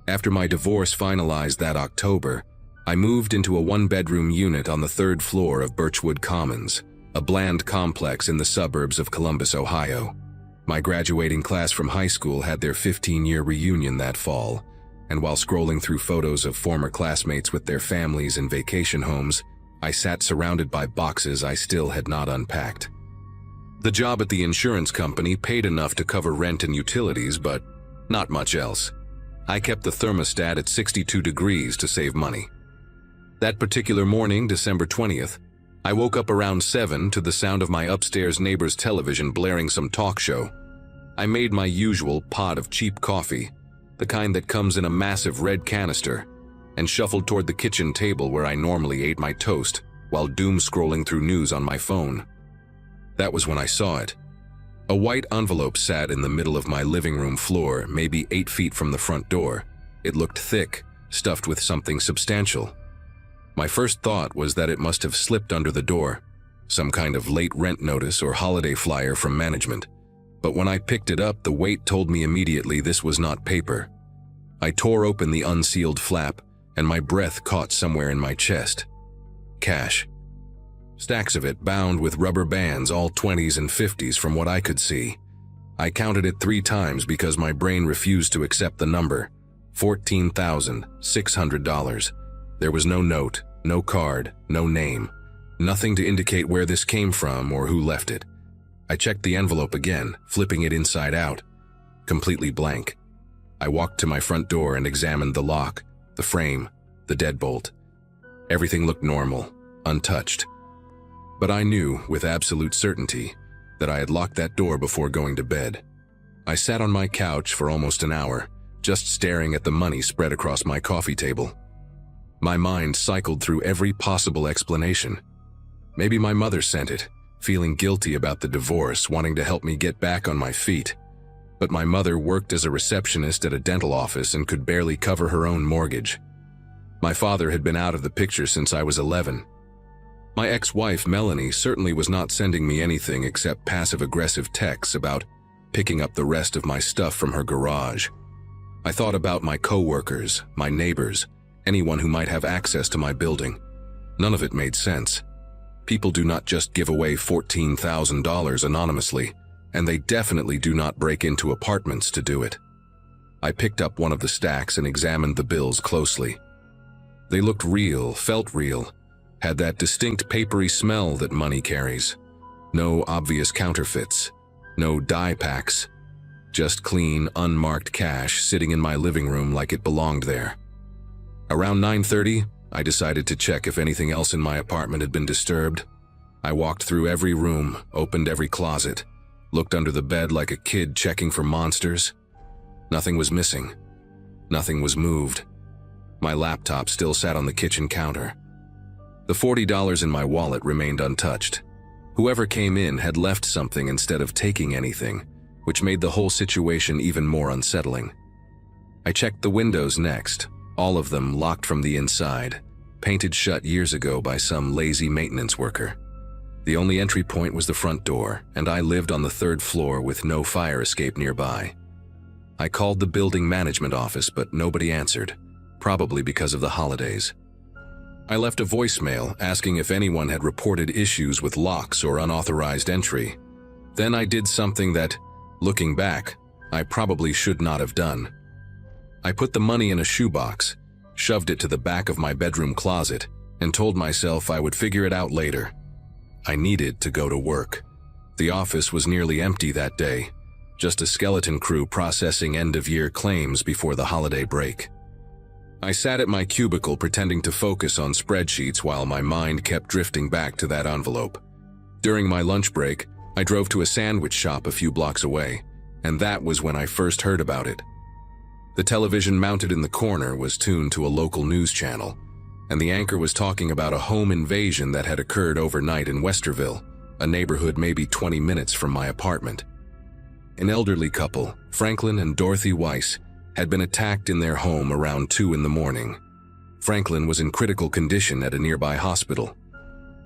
After my divorce finalized that October, I moved into a one-bedroom unit on the 3rd floor of Birchwood Commons, a bland complex in the suburbs of Columbus, Ohio. My graduating class from high school had their 15-year reunion that fall, and while scrolling through photos of former classmates with their families in vacation homes, I sat surrounded by boxes I still had not unpacked. The job at the insurance company paid enough to cover rent and utilities, but not much else. I kept the thermostat at 62 degrees to save money. That particular morning, December 20th, I woke up around 7 to the sound of my upstairs neighbor's television blaring some talk show. I made my usual pot of cheap coffee, the kind that comes in a massive red canister, and shuffled toward the kitchen table where I normally ate my toast while doom-scrolling through news on my phone. That was when I saw it. A white envelope sat in the middle of my living room floor, maybe 8 feet from the front door. It looked thick, stuffed with something substantial. My first thought was that it must have slipped under the door, some kind of late rent notice or holiday flyer from management. But when I picked it up, the weight told me immediately this was not paper. I tore open the unsealed flap, and my breath caught somewhere in my chest. Cash. Stacks of it bound with rubber bands, all 20s and 50s from what I could see. I counted it 3 times because my brain refused to accept the number. $14,600. There was no note, no card, no name. Nothing to indicate where this came from or who left it. I checked the envelope again, flipping it inside out. Completely blank. I walked to my front door and examined the lock, the frame, the deadbolt. Everything looked normal, untouched. But I knew, with absolute certainty, that I had locked that door before going to bed. I sat on my couch for almost an hour, just staring at the money spread across my coffee table. My mind cycled through every possible explanation. Maybe my mother sent it, feeling guilty about the divorce, wanting to help me get back on my feet. But my mother worked as a receptionist at a dental office and could barely cover her own mortgage. My father had been out of the picture since I was 11. My ex-wife, Melanie, certainly was not sending me anything except passive-aggressive texts about picking up the rest of my stuff from her garage. I thought about my co-workers, my neighbors, anyone who might have access to my building. None of it made sense. People do not just give away $14,000 anonymously, and they definitely do not break into apartments to do it. I picked up one of the stacks and examined the bills closely. They looked real, felt real, had that distinct papery smell that money carries. No obvious counterfeits, no die packs, just clean, unmarked cash sitting in my living room like it belonged there. Around 9:30, I decided to check if anything else in my apartment had been disturbed. I walked through every room, opened every closet, looked under the bed like a kid checking for monsters. Nothing was missing. Nothing was moved. My laptop still sat on the kitchen counter. The $40 in my wallet remained untouched. Whoever came in had left something instead of taking anything, which made the whole situation even more unsettling. I checked the windows next, all of them locked from the inside, painted shut years ago by some lazy maintenance worker. The only entry point was the front door, and I lived on the 3rd floor with no fire escape nearby. I called the building management office, but nobody answered, probably because of the holidays. I left a voicemail asking if anyone had reported issues with locks or unauthorized entry. Then I did something that, looking back, I probably should not have done. I put the money in a shoebox, shoved it to the back of my bedroom closet, and told myself I would figure it out later. I needed to go to work. The office was nearly empty that day, just a skeleton crew processing end-of-year claims before the holiday break. I sat at my cubicle pretending to focus on spreadsheets while my mind kept drifting back to that envelope. During my lunch break, I drove to a sandwich shop a few blocks away, and that was when I first heard about it. The television mounted in the corner was tuned to a local news channel, and the anchor was talking about a home invasion that had occurred overnight in Westerville, a neighborhood maybe 20 minutes from my apartment. An elderly couple, Franklin and Dorothy Weiss, had been attacked in their home around 2 in the morning. Franklin was in critical condition at a nearby hospital.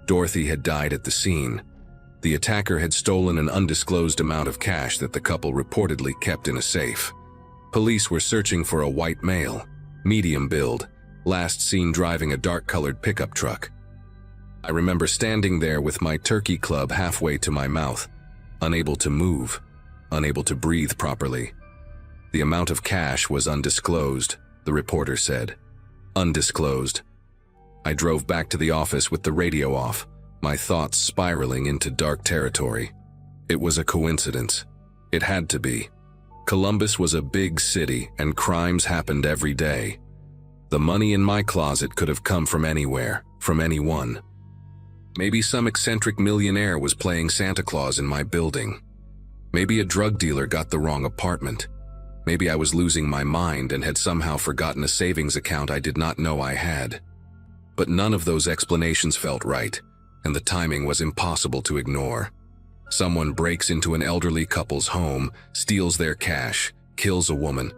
Dorothy had died at the scene. The attacker had stolen an undisclosed amount of cash that the couple reportedly kept in a safe. Police were searching for a white male, medium build, last seen driving a dark-colored pickup truck. I remember standing there with my turkey club halfway to my mouth, unable to move, unable to breathe properly. The amount of cash was undisclosed, the reporter said. Undisclosed. I drove back to the office with the radio off, my thoughts spiraling into dark territory. It was a coincidence. It had to be. Columbus was a big city, and crimes happened every day. The money in my closet could have come from anywhere, from anyone. Maybe some eccentric millionaire was playing Santa Claus in my building. Maybe a drug dealer got the wrong apartment. Maybe I was losing my mind and had somehow forgotten a savings account I did not know I had. But none of those explanations felt right, and the timing was impossible to ignore. Someone breaks into an elderly couple's home, steals their cash, kills a woman,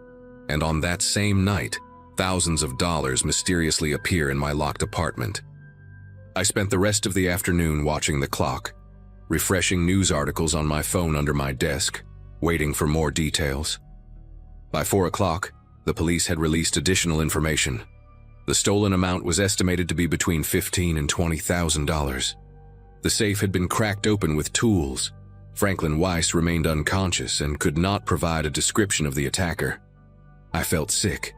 and on that same night, thousands of dollars mysteriously appear in my locked apartment. I spent the rest of the afternoon watching the clock, refreshing news articles on my phone under my desk, waiting for more details. By 4 o'clock, the police had released additional information. The stolen amount was estimated to be between $15,000 and $20,000. The safe had been cracked open with tools. Franklin Weiss remained unconscious and could not provide a description of the attacker. I felt sick.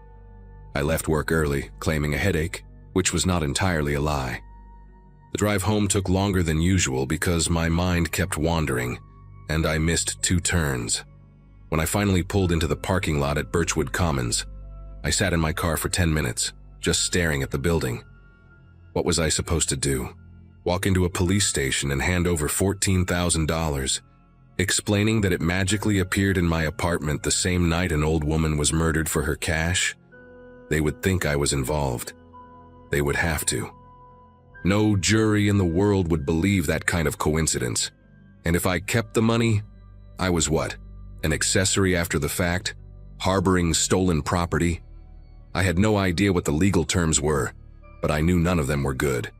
I left work early, claiming a headache, which was not entirely a lie. The drive home took longer than usual because my mind kept wandering, and I missed 2 turns. When I finally pulled into the parking lot at Birchwood Commons, I sat in my car for 10 minutes, just staring at the building. What was I supposed to do? Walk into a police station and hand over $14,000, explaining that it magically appeared in my apartment the same night an old woman was murdered for her cash? They would think I was involved. They would have to. No jury in the world would believe that kind of coincidence. And if I kept the money, I was what? An accessory after the fact? Harboring stolen property? I had no idea what the legal terms were, but I knew none of them were good.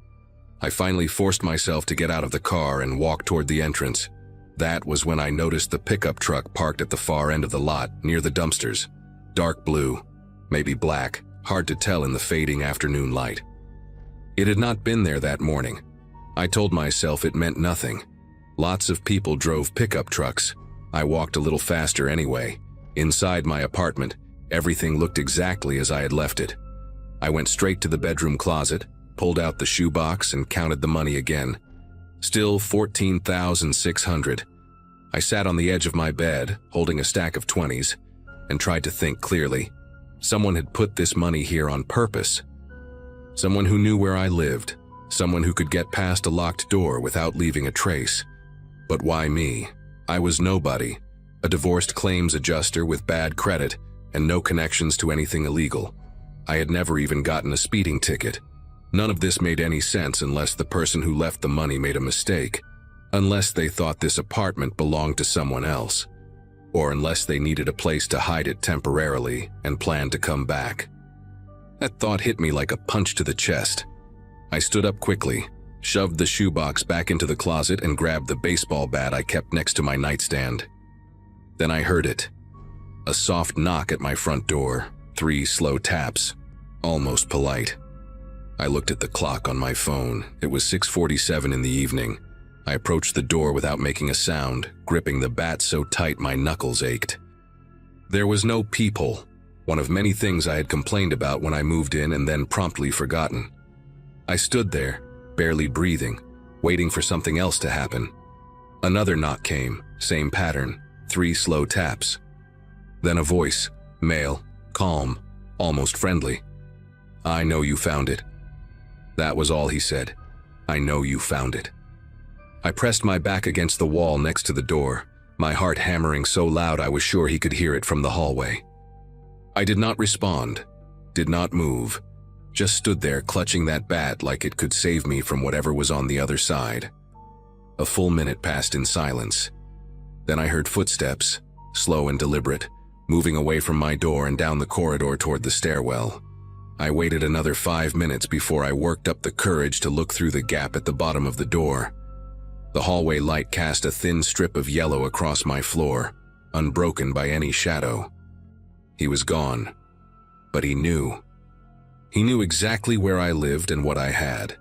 I finally forced myself to get out of the car and walk toward the entrance. That was when I noticed the pickup truck parked at the far end of the lot, near the dumpsters. Dark blue, maybe black, hard to tell in the fading afternoon light. It had not been there that morning. I told myself it meant nothing. Lots of people drove pickup trucks. I walked a little faster anyway. Inside my apartment, everything looked exactly as I had left it. I went straight to the bedroom closet, pulled out the shoebox, and counted the money again. Still $14,600. I sat on the edge of my bed, holding a stack of 20s, and tried to think clearly. Someone had put this money here on purpose. Someone who knew where I lived. Someone who could get past a locked door without leaving a trace. But why me? I was nobody, a divorced claims adjuster with bad credit and no connections to anything illegal. I had never even gotten a speeding ticket. None of this made any sense unless the person who left the money made a mistake, unless they thought this apartment belonged to someone else, or unless they needed a place to hide it temporarily and planned to come back. That thought hit me like a punch to the chest. I stood up quickly, shoved the shoebox back into the closet, and grabbed the baseball bat I kept next to my nightstand. Then I heard it. A soft knock at my front door, 3 slow taps, almost polite. I looked at the clock on my phone. It was 6:47 in the evening. I approached the door without making a sound, gripping the bat so tight my knuckles ached. There was no peephole, one of many things I had complained about when I moved in and then promptly forgotten. I stood there, barely breathing, waiting for something else to happen. Another knock came, same pattern, 3 slow taps. Then a voice, male, calm, almost friendly. "I know you found it." That was all he said. "I know you found it." I pressed my back against the wall next to the door, my heart hammering so loud I was sure he could hear it from the hallway. I did not respond, did not move, just stood there clutching that bat like it could save me from whatever was on the other side. A full minute passed in silence. Then I heard footsteps, slow and deliberate, moving away from my door and down the corridor toward the stairwell. I waited another 5 minutes before I worked up the courage to look through the gap at the bottom of the door. The hallway light cast a thin strip of yellow across my floor, unbroken by any shadow. He was gone, but he knew. He knew exactly where I lived and what I had.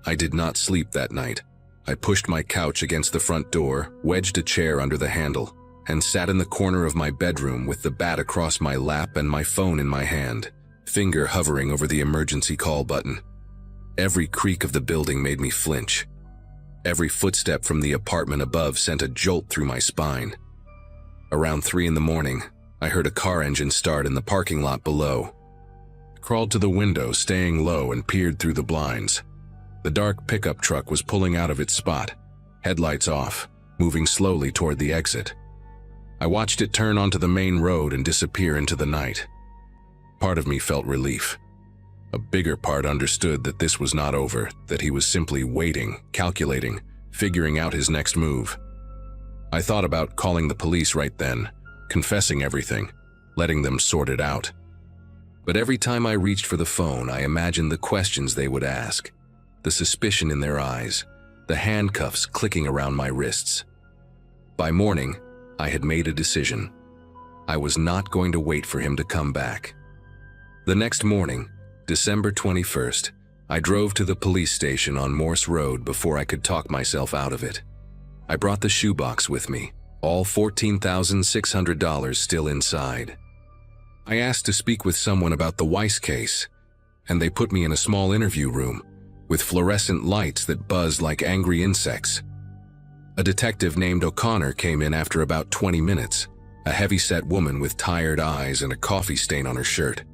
I did not sleep that night. I pushed my couch against the front door, wedged a chair under the handle, and sat in the corner of my bedroom with the bat across my lap and my phone in my hand, finger hovering over the emergency call button. Every creak of the building made me flinch. Every footstep from the apartment above sent a jolt through my spine. Around 3 in the morning, I heard a car engine start in the parking lot below. I crawled to the window, staying low, and peered through the blinds. The dark pickup truck was pulling out of its spot, headlights off, moving slowly toward the exit. I watched it turn onto the main road and disappear into the night. Part of me felt relief. A bigger part understood that this was not over, that he was simply waiting, calculating, figuring out his next move. I thought about calling the police right then, confessing everything, letting them sort it out. But every time I reached for the phone, I imagined the questions they would ask, the suspicion in their eyes, the handcuffs clicking around my wrists. By morning, I had made a decision. I was not going to wait for him to come back. The next morning, December 21st, I drove to the police station on Morse Road before I could talk myself out of it. I brought the shoebox with me, all $14,600 still inside. I asked to speak with someone about the Weiss case, and they put me in a small interview room with fluorescent lights that buzzed like angry insects. A detective named O'Connor came in after about 20 minutes, a heavy-set woman with tired eyes and a coffee stain on her shirt.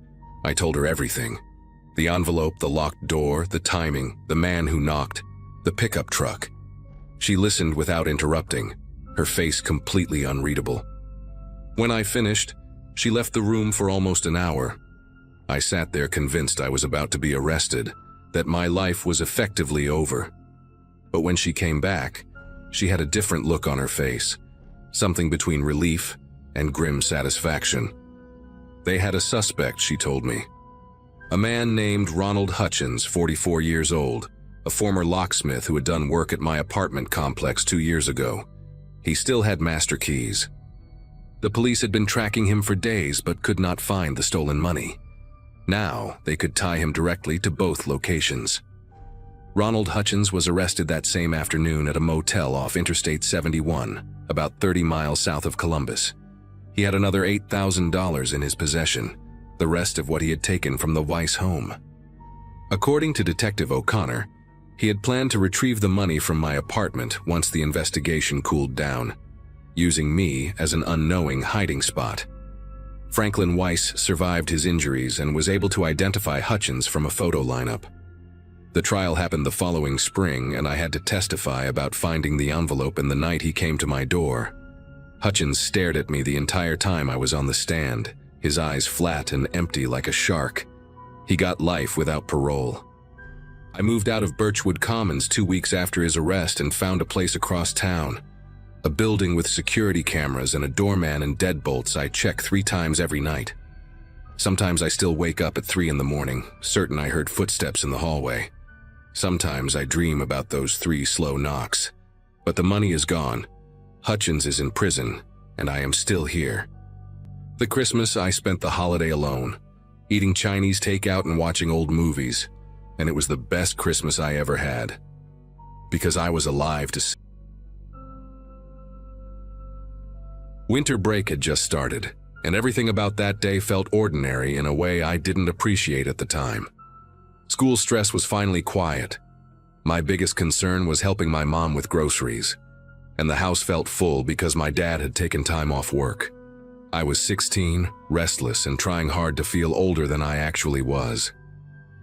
I told her everything. The envelope, the locked door, the timing, the man who knocked, the pickup truck. She listened without interrupting, her face completely unreadable. When I finished, she left the room for almost an hour. I sat there convinced I was about to be arrested, that my life was effectively over. But when she came back, she had a different look on her face, something between relief and grim satisfaction. They had a suspect, she told me. A man named Ronald Hutchins, 44 years old, a former locksmith who had done work at my apartment complex 2 years ago. He still had master keys. The police had been tracking him for days but could not find the stolen money. Now, they could tie him directly to both locations. Ronald Hutchins was arrested that same afternoon at a motel off Interstate 71, about 30 miles south of Columbus. He had another $8,000 in his possession, the rest of what he had taken from the Weiss home. According to Detective O'Connor, he had planned to retrieve the money from my apartment once the investigation cooled down, using me as an unknowing hiding spot. Franklin Weiss survived his injuries and was able to identify Hutchins from a photo lineup. The trial happened the following spring, and I had to testify about finding the envelope in the night he came to my door. Hutchins stared at me the entire time I was on the stand, his eyes flat and empty like a shark. He got life without parole. I moved out of Birchwood Commons 2 weeks after his arrest and found a place across town. A building with security cameras and a doorman and deadbolts I check 3 times every night. Sometimes I still wake up at 3 in the morning, certain I heard footsteps in the hallway. Sometimes I dream about those 3 slow knocks. But the money is gone. Hutchins is in prison, and I am still here. The Christmas, I spent the holiday alone, eating Chinese takeout and watching old movies, and it was the best Christmas I ever had. Because I was alive to see. Winter break had just started, and everything about that day felt ordinary in a way I didn't appreciate at the time. School stress was finally quiet. My biggest concern was helping my mom with groceries, and the house felt full because my dad had taken time off work. I was 16, restless, and trying hard to feel older than I actually was.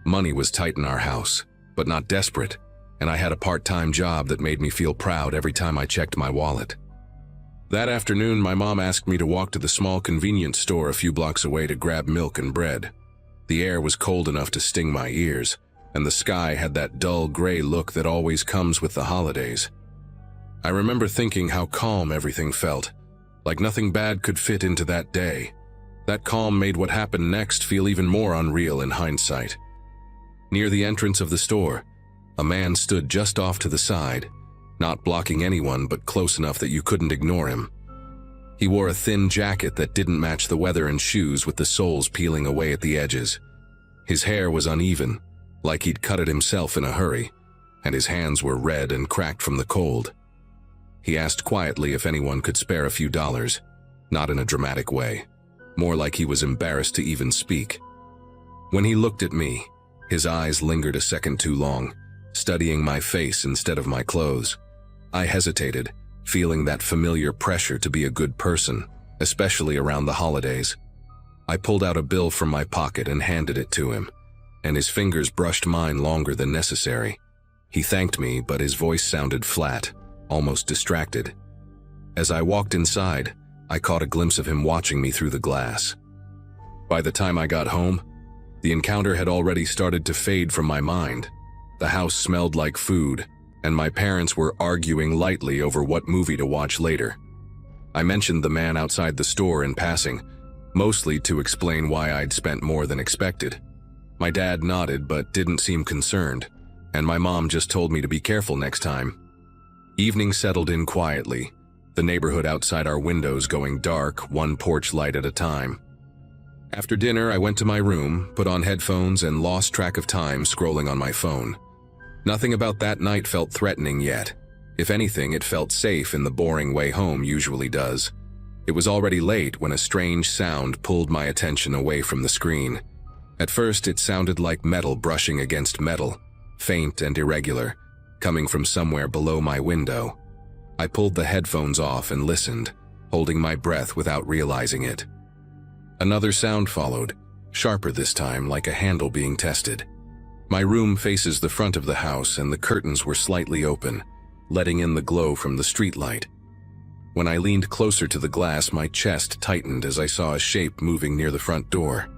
Money was tight in our house, but not desperate, and I had a part-time job that made me feel proud every time I checked my wallet. That afternoon, my mom asked me to walk to the small convenience store a few blocks away to grab milk and bread. The air was cold enough to sting my ears, and the sky had that dull gray look that always comes with the holidays. I remember thinking how calm everything felt, like nothing bad could fit into that day. That calm made what happened next feel even more unreal in hindsight. Near the entrance of the store, a man stood just off to the side, not blocking anyone but close enough that you couldn't ignore him. He wore a thin jacket that didn't match the weather and shoes with the soles peeling away at the edges. His hair was uneven, like he'd cut it himself in a hurry, and his hands were red and cracked from the cold. He asked quietly if anyone could spare a few dollars, not in a dramatic way, more like he was embarrassed to even speak. When he looked at me, his eyes lingered a second too long, studying my face instead of my clothes. I hesitated, feeling that familiar pressure to be a good person, especially around the holidays. I pulled out a bill from my pocket and handed it to him, and his fingers brushed mine longer than necessary. He thanked me, but his voice sounded flat, almost distracted. As I walked inside, I caught a glimpse of him watching me through the glass. By the time I got home, the encounter had already started to fade from my mind. The house smelled like food, and my parents were arguing lightly over what movie to watch later. I mentioned the man outside the store in passing, mostly to explain why I'd spent more than expected. My dad nodded but didn't seem concerned, and my mom just told me to be careful next time. Evening settled in quietly, the neighborhood outside our windows going dark, one porch light at a time. After dinner, I went to my room, put on headphones, and lost track of time scrolling on my phone. Nothing about that night felt threatening yet. If anything, it felt safe in the boring way home usually does. It was already late when a strange sound pulled my attention away from the screen. At first, it sounded like metal brushing against metal, faint and irregular, coming from somewhere below my window. I pulled the headphones off and listened, holding my breath without realizing it. Another sound followed, sharper this time, like a handle being tested. My room faces the front of the house, and the curtains were slightly open, letting in the glow from the streetlight. When I leaned closer to the glass, my chest tightened as I saw a shape moving near the front door.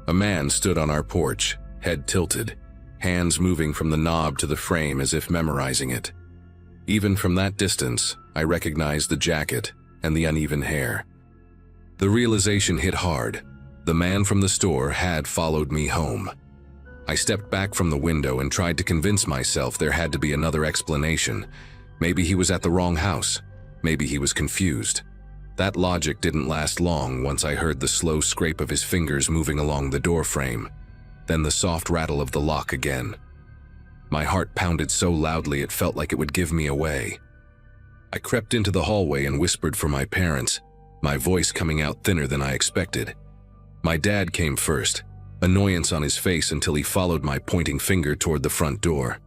A man stood on our porch, head tilted, hands moving from the knob to the frame as if memorizing it. Even from that distance, I recognized the jacket and the uneven hair. The realization hit hard. The man from the store had followed me home. I stepped back from the window and tried to convince myself there had to be another explanation. Maybe he was at the wrong house. Maybe he was confused. That logic didn't last long once I heard the slow scrape of his fingers moving along the door frame, then the soft rattle of the lock again. My heart pounded so loudly it felt like it would give me away. I crept into the hallway and whispered for my parents, my voice coming out thinner than I expected. My dad came first, annoyance on his face until he followed my pointing finger toward the front door.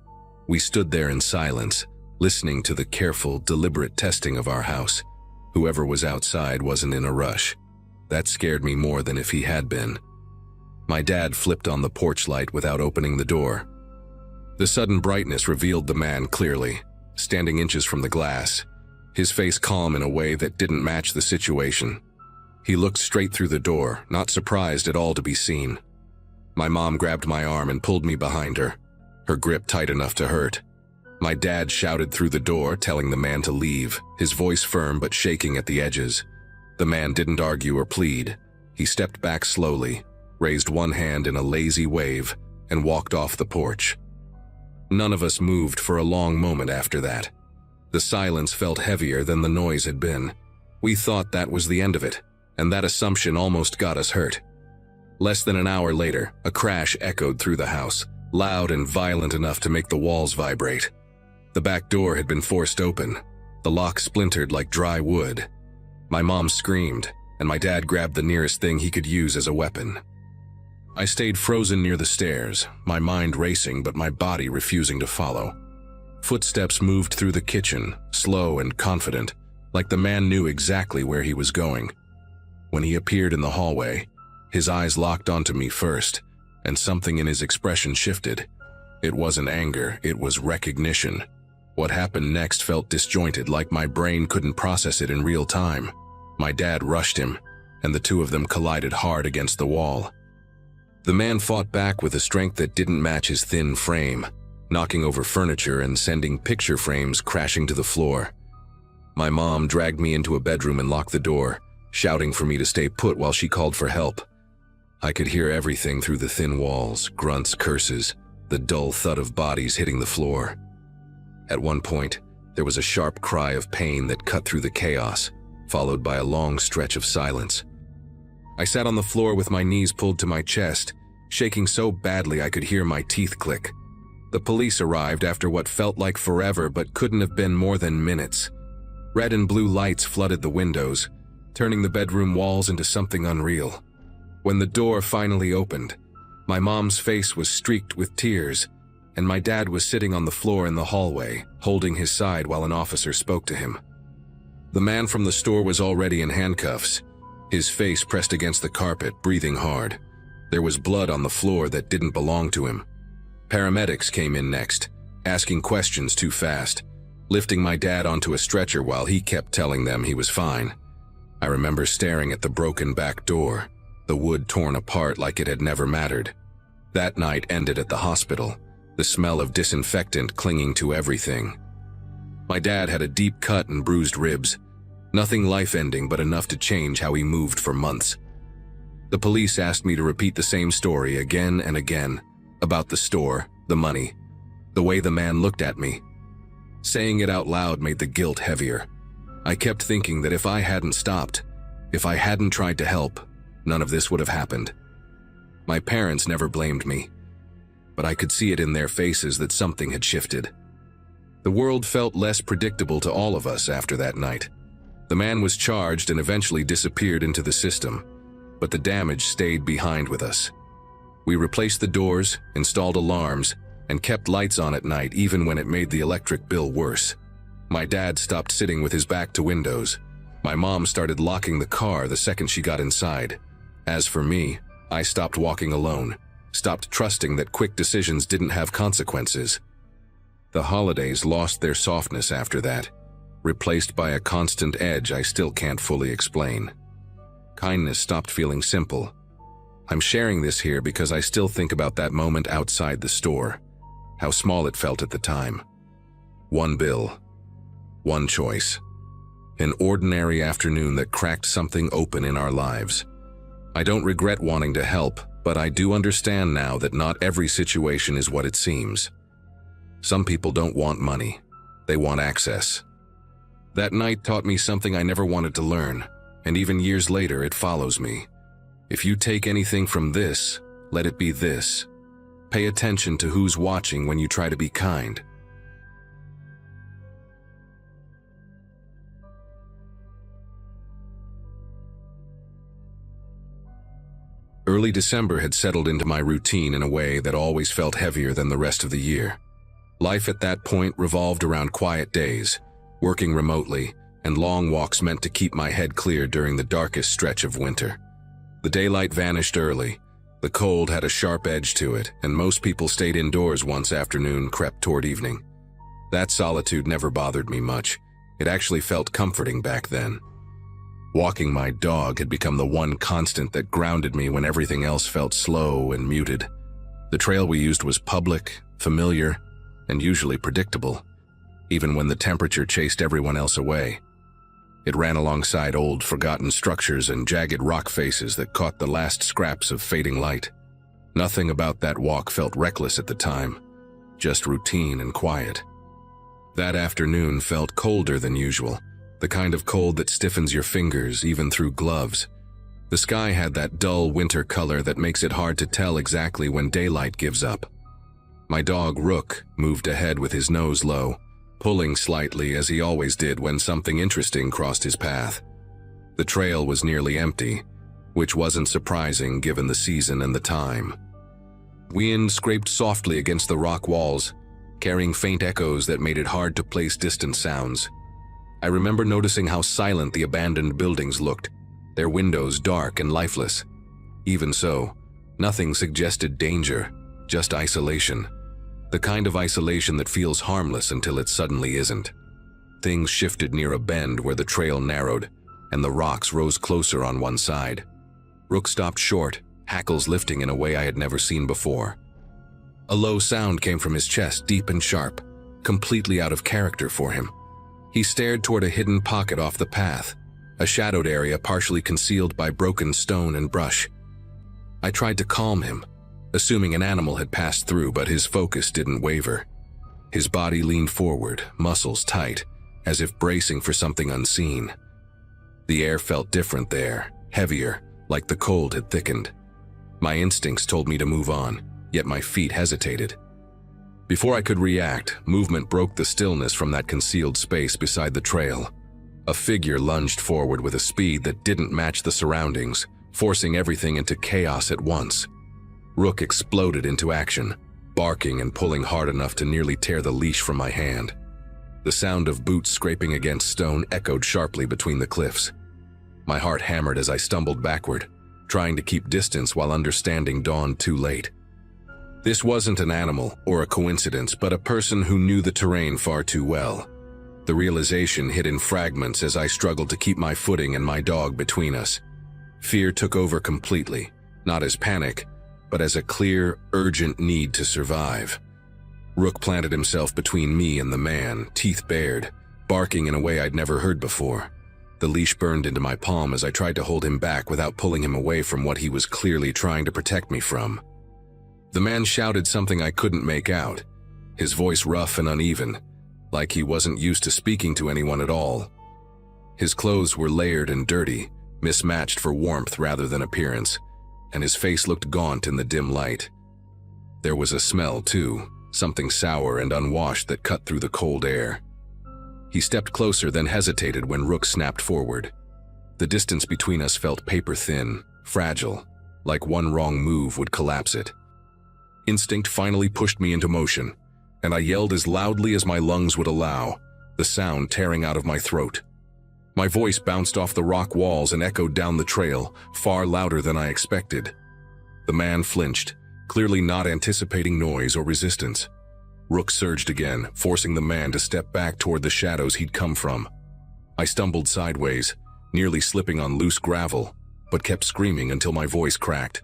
We stood there in silence, listening to the careful, deliberate testing of our house. Whoever was outside wasn't in a rush. That scared me more than if he had been. My dad flipped on the porch light without opening the door. The sudden brightness revealed the man clearly, standing inches from the glass, his face calm in a way that didn't match the situation. He looked straight through the door, not surprised at all to be seen. My mom grabbed my arm and pulled me behind her. her grip tight enough to hurt. My dad shouted through the door, telling the man to leave, his voice firm but shaking at the edges. The man didn't argue or plead. He stepped back slowly, raised one hand in a lazy wave, and walked off the porch. None of us moved for a long moment after that. The silence felt heavier than the noise had been. We thought that was the end of it, and that assumption almost got us hurt. Less than an hour later, a crash echoed through the house, loud and violent enough to make the walls vibrate. The back door had been forced open. The lock splintered like dry wood. My mom screamed, and my dad grabbed the nearest thing he could use as a weapon. I stayed frozen near the stairs, my mind racing but my body refusing to follow. Footsteps moved through the kitchen, slow and confident, like the man knew exactly where he was going. When he appeared in the hallway, his eyes locked onto me first, and something in his expression shifted. It wasn't anger, it was recognition. What happened next felt disjointed, like my brain couldn't process it in real time. My dad rushed him, and the two of them collided hard against the wall. The man fought back with a strength that didn't match his thin frame, knocking over furniture and sending picture frames crashing to the floor. My mom dragged me into a bedroom and locked the door, shouting for me to stay put while she called for help. I could hear everything through the thin walls, grunts, curses, the dull thud of bodies hitting the floor. At one point, there was a sharp cry of pain that cut through the chaos, followed by a long stretch of silence. I sat on the floor with my knees pulled to my chest, shaking so badly I could hear my teeth click. The police arrived after what felt like forever but couldn't have been more than minutes. Red and blue lights flooded the windows, turning the bedroom walls into something unreal. When the door finally opened, my mom's face was streaked with tears, and my dad was sitting on the floor in the hallway, holding his side while an officer spoke to him. The man from the store was already in handcuffs, his face pressed against the carpet, breathing hard. There was blood on the floor that didn't belong to him. Paramedics came in next, asking questions too fast, lifting my dad onto a stretcher while he kept telling them he was fine. I remember staring at the broken back door, the wood torn apart like it had never mattered. That night ended at the hospital, the smell of disinfectant clinging to everything. My dad had a deep cut and bruised ribs, nothing life-ending but enough to change how he moved for months. The police asked me to repeat the same story again and again, about the store, the money, the way the man looked at me. Saying it out loud made the guilt heavier. I kept thinking that if I hadn't stopped, if I hadn't tried to help, none of this would have happened. My parents never blamed me, but I could see it in their faces that something had shifted. The world felt less predictable to all of us after that night. The man was charged and eventually disappeared into the system, but the damage stayed behind with us. We replaced the doors, installed alarms, and kept lights on at night even when it made the electric bill worse. My dad stopped sitting with his back to windows. My mom started locking the car the second she got inside. As for me, I stopped walking alone, stopped trusting that quick decisions didn't have consequences. The holidays lost their softness after that, replaced by a constant edge I still can't fully explain. Kindness stopped feeling simple. I'm sharing this here because I still think about that moment outside the store, how small it felt at the time. One bill, one choice, an ordinary afternoon that cracked something open in our lives. I don't regret wanting to help, but I do understand now that not every situation is what it seems. Some people don't want money, they want access. That night taught me something I never wanted to learn, and even years later it follows me. If you take anything from this, let it be this. Pay attention to who's watching when you try to be kind. Early December had settled into my routine in a way that always felt heavier than the rest of the year. Life at that point revolved around quiet days, working remotely, and long walks meant to keep my head clear during the darkest stretch of winter. The daylight vanished early. The cold had a sharp edge to it, and most people stayed indoors once afternoon crept toward evening. That solitude never bothered me much. It actually felt comforting back then. Walking my dog had become the one constant that grounded me when everything else felt slow and muted. The trail we used was public, familiar, and usually predictable, even when the temperature chased everyone else away. It ran alongside old, forgotten structures and jagged rock faces that caught the last scraps of fading light. Nothing about that walk felt reckless at the time, just routine and quiet. That afternoon felt colder than usual, the kind of cold that stiffens your fingers even through gloves. The sky had that dull winter color that makes it hard to tell exactly when daylight gives up. My dog, Rook, moved ahead with his nose low, pulling slightly as he always did when something interesting crossed his path. The trail was nearly empty, which wasn't surprising given the season and the time. Wind scraped softly against the rock walls, carrying faint echoes that made it hard to place distant sounds. I remember noticing how silent the abandoned buildings looked, their windows dark and lifeless. Even so, nothing suggested danger, just isolation. The kind of isolation that feels harmless until it suddenly isn't. Things shifted near a bend where the trail narrowed, and the rocks rose closer on one side. Rook stopped short, hackles lifting in a way I had never seen before. A low sound came from his chest, deep and sharp, completely out of character for him. He stared toward a hidden pocket off the path, a shadowed area partially concealed by broken stone and brush. I tried to calm him, assuming an animal had passed through, but his focus didn't waver. His body leaned forward, muscles tight, as if bracing for something unseen. The air felt different there, heavier, like the cold had thickened. My instincts told me to move on, yet my feet hesitated. Before I could react, movement broke the stillness from that concealed space beside the trail. A figure lunged forward with a speed that didn't match the surroundings, forcing everything into chaos at once. Rook exploded into action, barking and pulling hard enough to nearly tear the leash from my hand. The sound of boots scraping against stone echoed sharply between the cliffs. My heart hammered as I stumbled backward, trying to keep distance while understanding dawned too late. This wasn't an animal or a coincidence, but a person who knew the terrain far too well. The realization hit in fragments as I struggled to keep my footing and my dog between us. Fear took over completely, not as panic, but as a clear, urgent need to survive. Rook planted himself between me and the man, teeth bared, barking in a way I'd never heard before. The leash burned into my palm as I tried to hold him back without pulling him away from what he was clearly trying to protect me from. The man shouted something I couldn't make out, his voice rough and uneven, like he wasn't used to speaking to anyone at all. His clothes were layered and dirty, mismatched for warmth rather than appearance, and his face looked gaunt in the dim light. There was a smell, too, something sour and unwashed that cut through the cold air. He stepped closer, then hesitated when Rook snapped forward. The distance between us felt paper-thin, fragile, like one wrong move would collapse it. Instinct finally pushed me into motion, and I yelled as loudly as my lungs would allow, the sound tearing out of my throat. My voice bounced off the rock walls and echoed down the trail, far louder than I expected. The man flinched, clearly not anticipating noise or resistance. Rook surged again, forcing the man to step back toward the shadows he'd come from. I stumbled sideways, nearly slipping on loose gravel, but kept screaming until my voice cracked.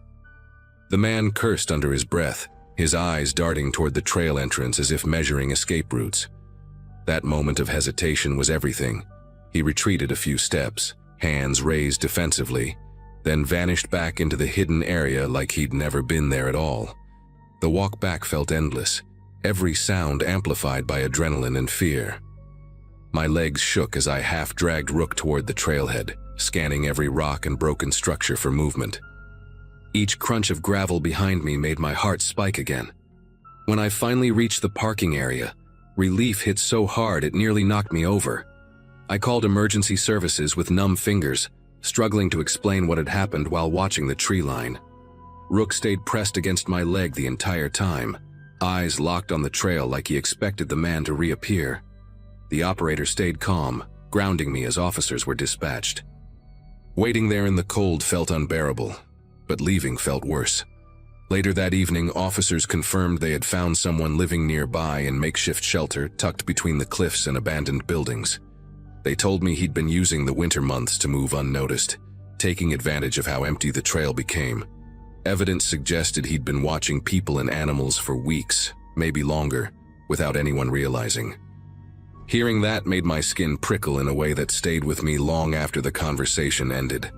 The man cursed under his breath, his eyes darting toward the trail entrance as if measuring escape routes. That moment of hesitation was everything. He retreated a few steps, hands raised defensively, then vanished back into the hidden area like he'd never been there at all. The walk back felt endless, every sound amplified by adrenaline and fear. My legs shook as I half-dragged Rook toward the trailhead, scanning every rock and broken structure for movement. Each crunch of gravel behind me made my heart spike again. When I finally reached the parking area, relief hit so hard it nearly knocked me over. I called emergency services with numb fingers, struggling to explain what had happened while watching the tree line. Rook stayed pressed against my leg the entire time, eyes locked on the trail like he expected the man to reappear. The operator stayed calm, grounding me as officers were dispatched. Waiting there in the cold felt unbearable, but leaving felt worse. Later that evening, officers confirmed they had found someone living nearby in makeshift shelter tucked between the cliffs and abandoned buildings. They told me he'd been using the winter months to move unnoticed, taking advantage of how empty the trail became. Evidence suggested he'd been watching people and animals for weeks, maybe longer, without anyone realizing. Hearing that made my skin prickle in a way that stayed with me long after the conversation ended.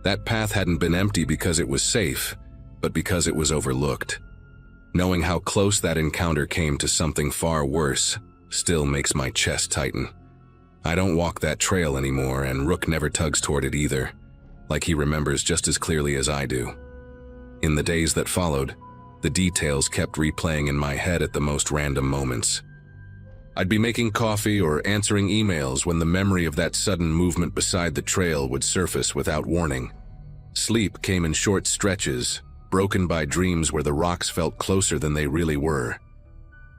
That path hadn't been empty because it was safe, but because it was overlooked. Knowing how close that encounter came to something far worse still makes my chest tighten. I don't walk that trail anymore, and Rook never tugs toward it either, like he remembers just as clearly as I do. In the days that followed, the details kept replaying in my head at the most random moments. I'd be making coffee or answering emails when the memory of that sudden movement beside the trail would surface without warning. Sleep came in short stretches, broken by dreams where the rocks felt closer than they really were.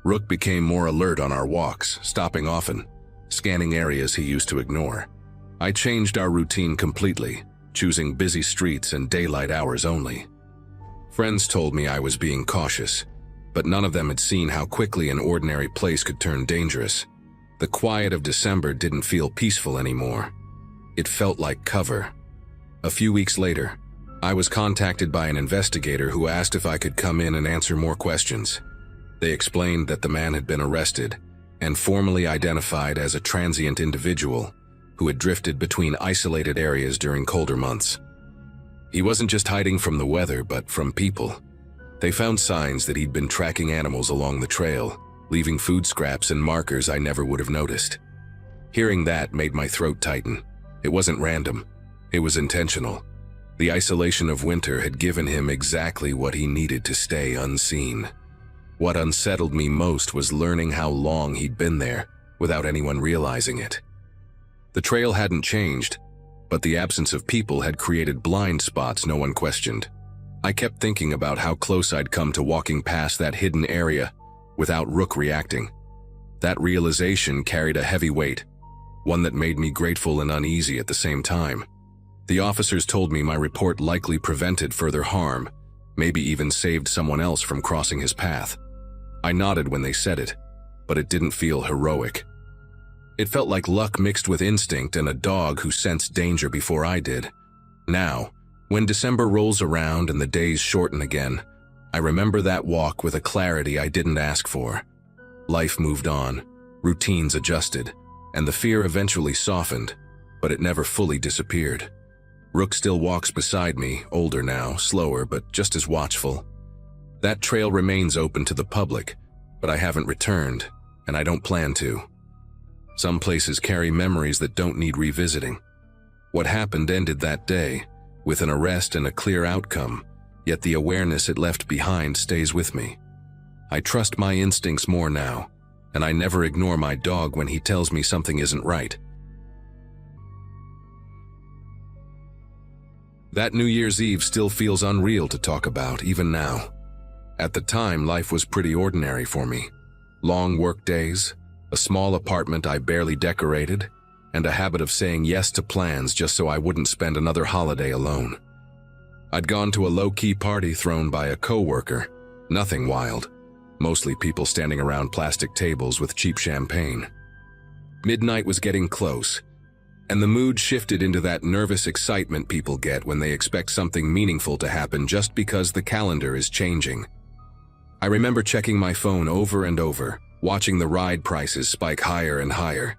Rook became more alert on our walks, stopping often, scanning areas he used to ignore. I changed our routine completely, choosing busy streets and daylight hours only. Friends told me I was being cautious, but none of them had seen how quickly an ordinary place could turn dangerous. The quiet of December didn't feel peaceful anymore. It felt like cover. A few weeks later, I was contacted by an investigator who asked if I could come in and answer more questions. They explained that the man had been arrested and formally identified as a transient individual who had drifted between isolated areas during colder months. He wasn't just hiding from the weather, but from people. They found signs that he'd been tracking animals along the trail, leaving food scraps and markers I never would have noticed. Hearing that made my throat tighten. It wasn't random. It was intentional. The isolation of winter had given him exactly what he needed to stay unseen. What unsettled me most was learning how long he'd been there without anyone realizing it. The trail hadn't changed, but the absence of people had created blind spots no one questioned. I kept thinking about how close I'd come to walking past that hidden area without Rook reacting. That realization carried a heavy weight, one that made me grateful and uneasy at the same time. The officers told me my report likely prevented further harm, maybe even saved someone else from crossing his path. I nodded when they said it, but it didn't feel heroic. It felt like luck mixed with instinct and a dog who sensed danger before I did. Now, when December rolls around and the days shorten again, I remember that walk with a clarity I didn't ask for. Life moved on, routines adjusted, and the fear eventually softened, but it never fully disappeared. Rook still walks beside me, older now, slower, but just as watchful. That trail remains open to the public, but I haven't returned, and I don't plan to. Some places carry memories that don't need revisiting. What happened ended that day, with an arrest and a clear outcome, yet the awareness it left behind stays with me. I trust my instincts more now, and I never ignore my dog when he tells me something isn't right. That New Year's Eve still feels unreal to talk about, even now. At the time, life was pretty ordinary for me. Long work days, a small apartment I barely decorated, and a habit of saying yes to plans just so I wouldn't spend another holiday alone. I'd gone to a low-key party thrown by a coworker, nothing wild, mostly people standing around plastic tables with cheap champagne. Midnight was getting close, and the mood shifted into that nervous excitement people get when they expect something meaningful to happen just because the calendar is changing. I remember checking my phone over and over, watching the ride prices spike higher and higher.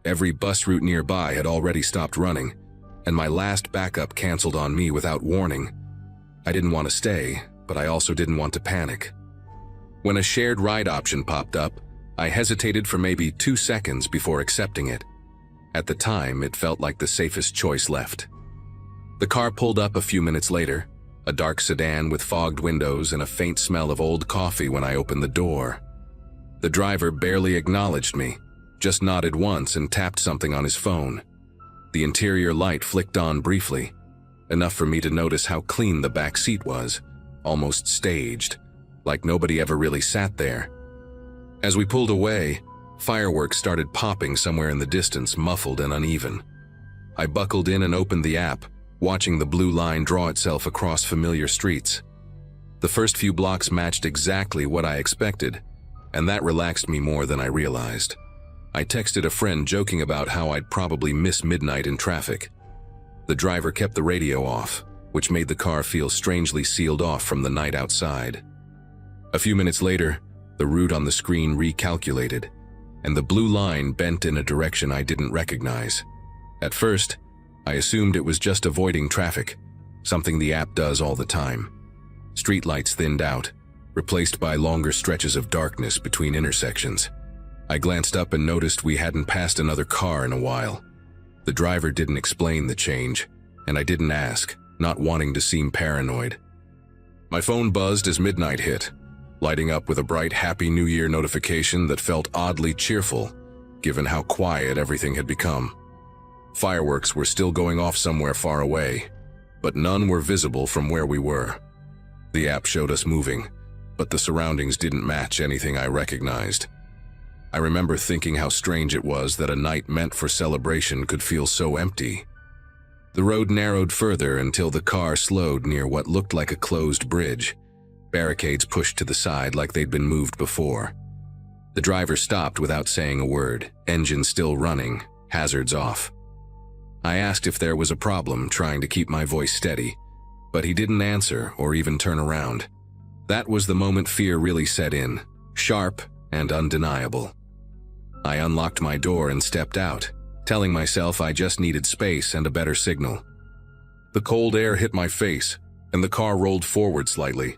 Every bus route nearby had already stopped running, and my last backup canceled on me without warning. I didn't want to stay, but I also didn't want to panic. When a shared ride option popped up, I hesitated for maybe 2 seconds before accepting it. At the time, it felt like the safest choice left. The car pulled up a few minutes later, a dark sedan with fogged windows and a faint smell of old coffee when I opened the door. The driver barely acknowledged me, just nodded once and tapped something on his phone. The interior light flicked on briefly, enough for me to notice how clean the back seat was, almost staged, like nobody ever really sat there. As we pulled away, fireworks started popping somewhere in the distance, muffled and uneven. I buckled in and opened the app, watching the blue line draw itself across familiar streets. The first few blocks matched exactly what I expected, and that relaxed me more than I realized. I texted a friend joking about how I'd probably miss midnight in traffic. The driver kept the radio off, which made the car feel strangely sealed off from the night outside. A few minutes later, the route on the screen recalculated, and the blue line bent in a direction I didn't recognize. At first, I assumed it was just avoiding traffic, something the app does all the time. Streetlights thinned out, replaced by longer stretches of darkness between intersections. I glanced up and noticed we hadn't passed another car in a while. The driver didn't explain the change, and I didn't ask, not wanting to seem paranoid. My phone buzzed as midnight hit, lighting up with a bright Happy New Year notification that felt oddly cheerful, given how quiet everything had become. Fireworks were still going off somewhere far away, but none were visible from where we were. The app showed us moving, but the surroundings didn't match anything I recognized. I remember thinking how strange it was that a night meant for celebration could feel so empty. The road narrowed further until the car slowed near what looked like a closed bridge, barricades pushed to the side like they'd been moved before. The driver stopped without saying a word, engine still running, hazards off. I asked if there was a problem, trying to keep my voice steady, but he didn't answer or even turn around. That was the moment fear really set in, sharp and undeniable. I unlocked my door and stepped out, telling myself I just needed space and a better signal. The cold air hit my face, and the car rolled forward slightly,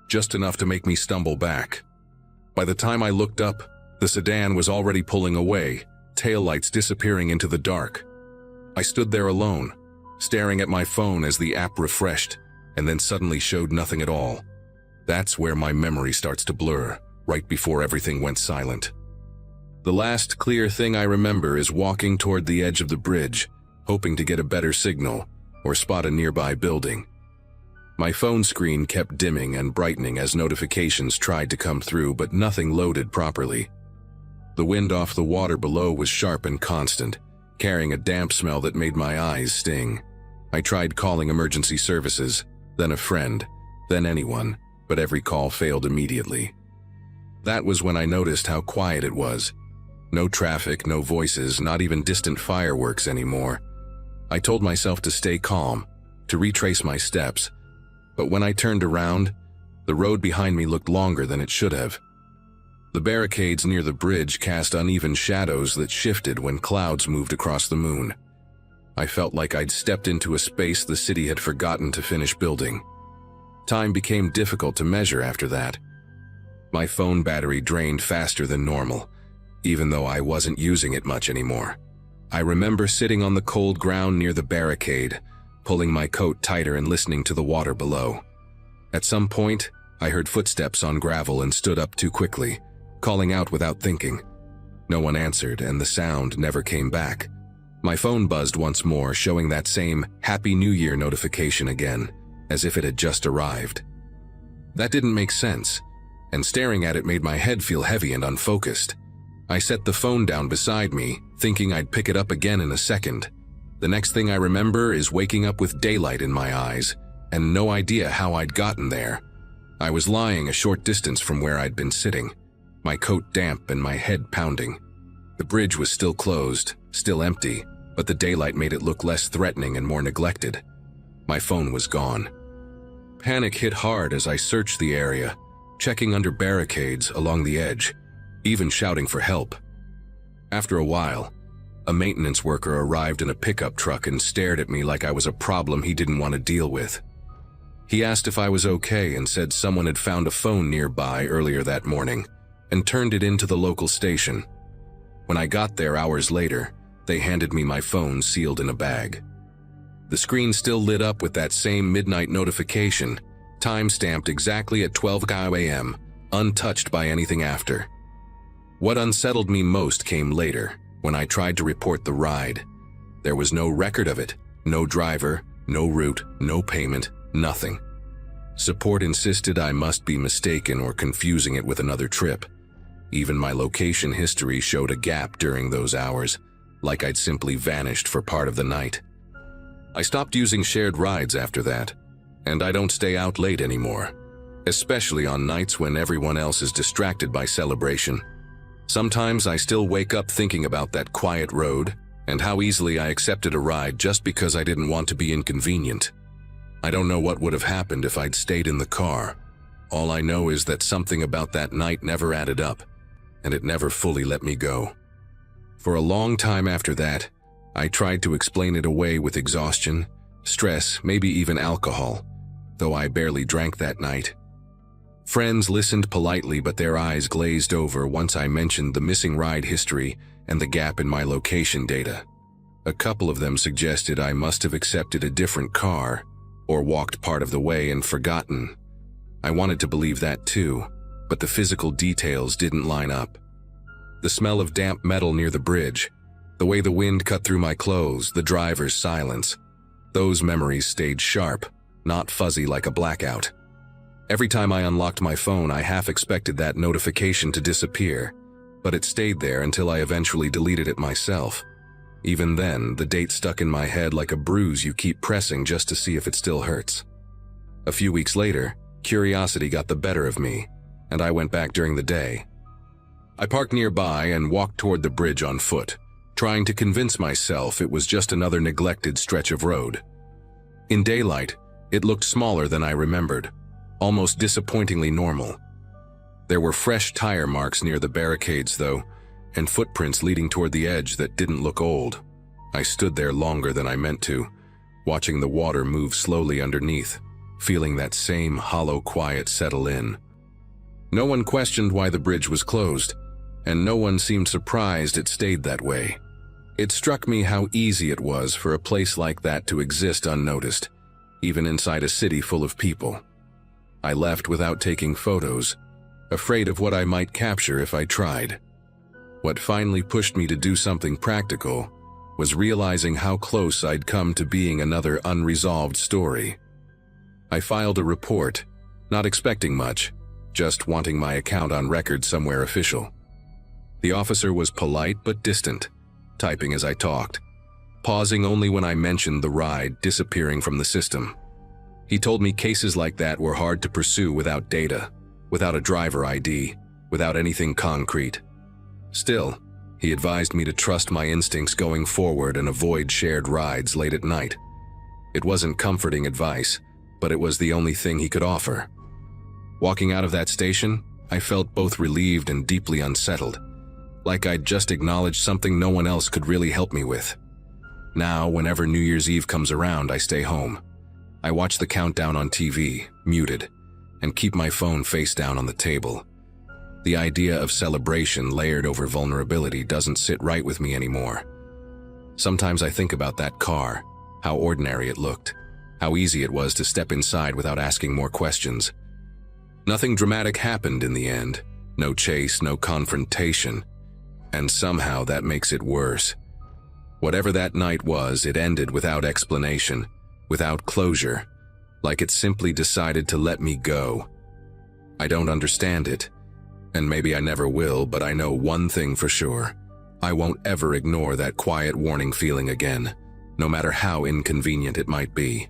just enough to make me stumble back. By the time I looked up, the sedan was already pulling away, taillights disappearing into the dark. I stood there alone, staring at my phone as the app refreshed, and then suddenly showed nothing at all. That's where my memory starts to blur, right before everything went silent. The last clear thing I remember is walking toward the edge of the bridge, hoping to get a better signal or spot a nearby building. My phone screen kept dimming and brightening as notifications tried to come through, but nothing loaded properly. The wind off the water below was sharp and constant, carrying a damp smell that made my eyes sting. I tried calling emergency services, then a friend, then anyone, but every call failed immediately. That was when I noticed how quiet it was. No traffic, no voices, not even distant fireworks anymore. I told myself to stay calm, to retrace my steps, but when I turned around, the road behind me looked longer than it should have. The barricades near the bridge cast uneven shadows that shifted when clouds moved across the moon. I felt like I'd stepped into a space the city had forgotten to finish building. Time became difficult to measure after that. My phone battery drained faster than normal, even though I wasn't using it much anymore. I remember sitting on the cold ground near the barricade, pulling my coat tighter and listening to the water below. At some point, I heard footsteps on gravel and stood up too quickly, calling out without thinking. No one answered, and the sound never came back. My phone buzzed once more, showing that same Happy New Year notification again, as if it had just arrived. That didn't make sense, and staring at it made my head feel heavy and unfocused. I set the phone down beside me, thinking I'd pick it up again in a second. The next thing I remember is waking up with daylight in my eyes, and no idea how I'd gotten there. I was lying a short distance from where I'd been sitting, my coat damp and my head pounding. The bridge was still closed, still empty, but the daylight made it look less threatening and more neglected. My phone was gone. Panic hit hard as I searched the area, checking under barricades along the edge, even shouting for help. After a while, a maintenance worker arrived in a pickup truck and stared at me like I was a problem he didn't want to deal with. He asked if I was okay and said someone had found a phone nearby earlier that morning and turned it into the local station. When I got there hours later, they handed me my phone sealed in a bag. The screen still lit up with that same midnight notification, time-stamped exactly at 12 a.m., untouched by anything after. What unsettled me most came later, when I tried to report the ride. There was no record of it, no driver, no route, no payment, nothing. Support insisted I must be mistaken or confusing it with another trip. Even my location history showed a gap during those hours, like I'd simply vanished for part of the night. I stopped using shared rides after that, and I don't stay out late anymore, especially on nights when everyone else is distracted by celebration. Sometimes I still wake up thinking about that quiet road and how easily I accepted a ride just because I didn't want to be inconvenient. I don't know what would have happened if I'd stayed in the car, All I know is that something about that night never added up, and it never fully let me go. For a long time after that, I tried to explain it away with exhaustion, stress, maybe even alcohol, though I barely drank that night. Friends listened politely, but their eyes glazed over once I mentioned the missing ride history and the gap in my location data. A couple of them suggested I must have accepted a different car or walked part of the way and forgotten. I wanted to believe that too, but the physical details didn't line up. The smell of damp metal near the bridge, the way the wind cut through my clothes, the driver's silence. Those memories stayed sharp, not fuzzy like a blackout. Every time I unlocked my phone, I half expected that notification to disappear, but it stayed there until I eventually deleted it myself. Even then, the date stuck in my head like a bruise you keep pressing just to see if it still hurts. A few weeks later, curiosity got the better of me, and I went back during the day. I parked nearby and walked toward the bridge on foot, trying to convince myself it was just another neglected stretch of road. In daylight, it looked smaller than I remembered, almost disappointingly normal. There were fresh tire marks near the barricades, though, and footprints leading toward the edge that didn't look old. I stood there longer than I meant to, watching the water move slowly underneath, feeling that same hollow quiet settle in. No one questioned why the bridge was closed, and no one seemed surprised it stayed that way. It struck me how easy it was for a place like that to exist unnoticed, even inside a city full of people. I left without taking photos, afraid of what I might capture if I tried. What finally pushed me to do something practical was realizing how close I'd come to being another unresolved story. I filed a report, not expecting much, just wanting my account on record somewhere official. The officer was polite but distant, typing as I talked, pausing only when I mentioned the ride disappearing from the system. He told me cases like that were hard to pursue without data, without a driver ID, without anything concrete. Still, he advised me to trust my instincts going forward and avoid shared rides late at night. It wasn't comforting advice, but it was the only thing he could offer. Walking out of that station, I felt both relieved and deeply unsettled, like I'd just acknowledged something no one else could really help me with. Now, whenever New Year's Eve comes around, I stay home. I watch the countdown on TV, muted, and keep my phone face down on the table. The idea of celebration layered over vulnerability doesn't sit right with me anymore. Sometimes I think about that car, how ordinary it looked, how easy it was to step inside without asking more questions. Nothing dramatic happened in the end, no chase, no confrontation, and somehow that makes it worse. Whatever that night was, it ended without explanation, without closure, like it simply decided to let me go. I don't understand it, and maybe I never will, but I know one thing for sure. I won't ever ignore that quiet warning feeling again, no matter how inconvenient it might be.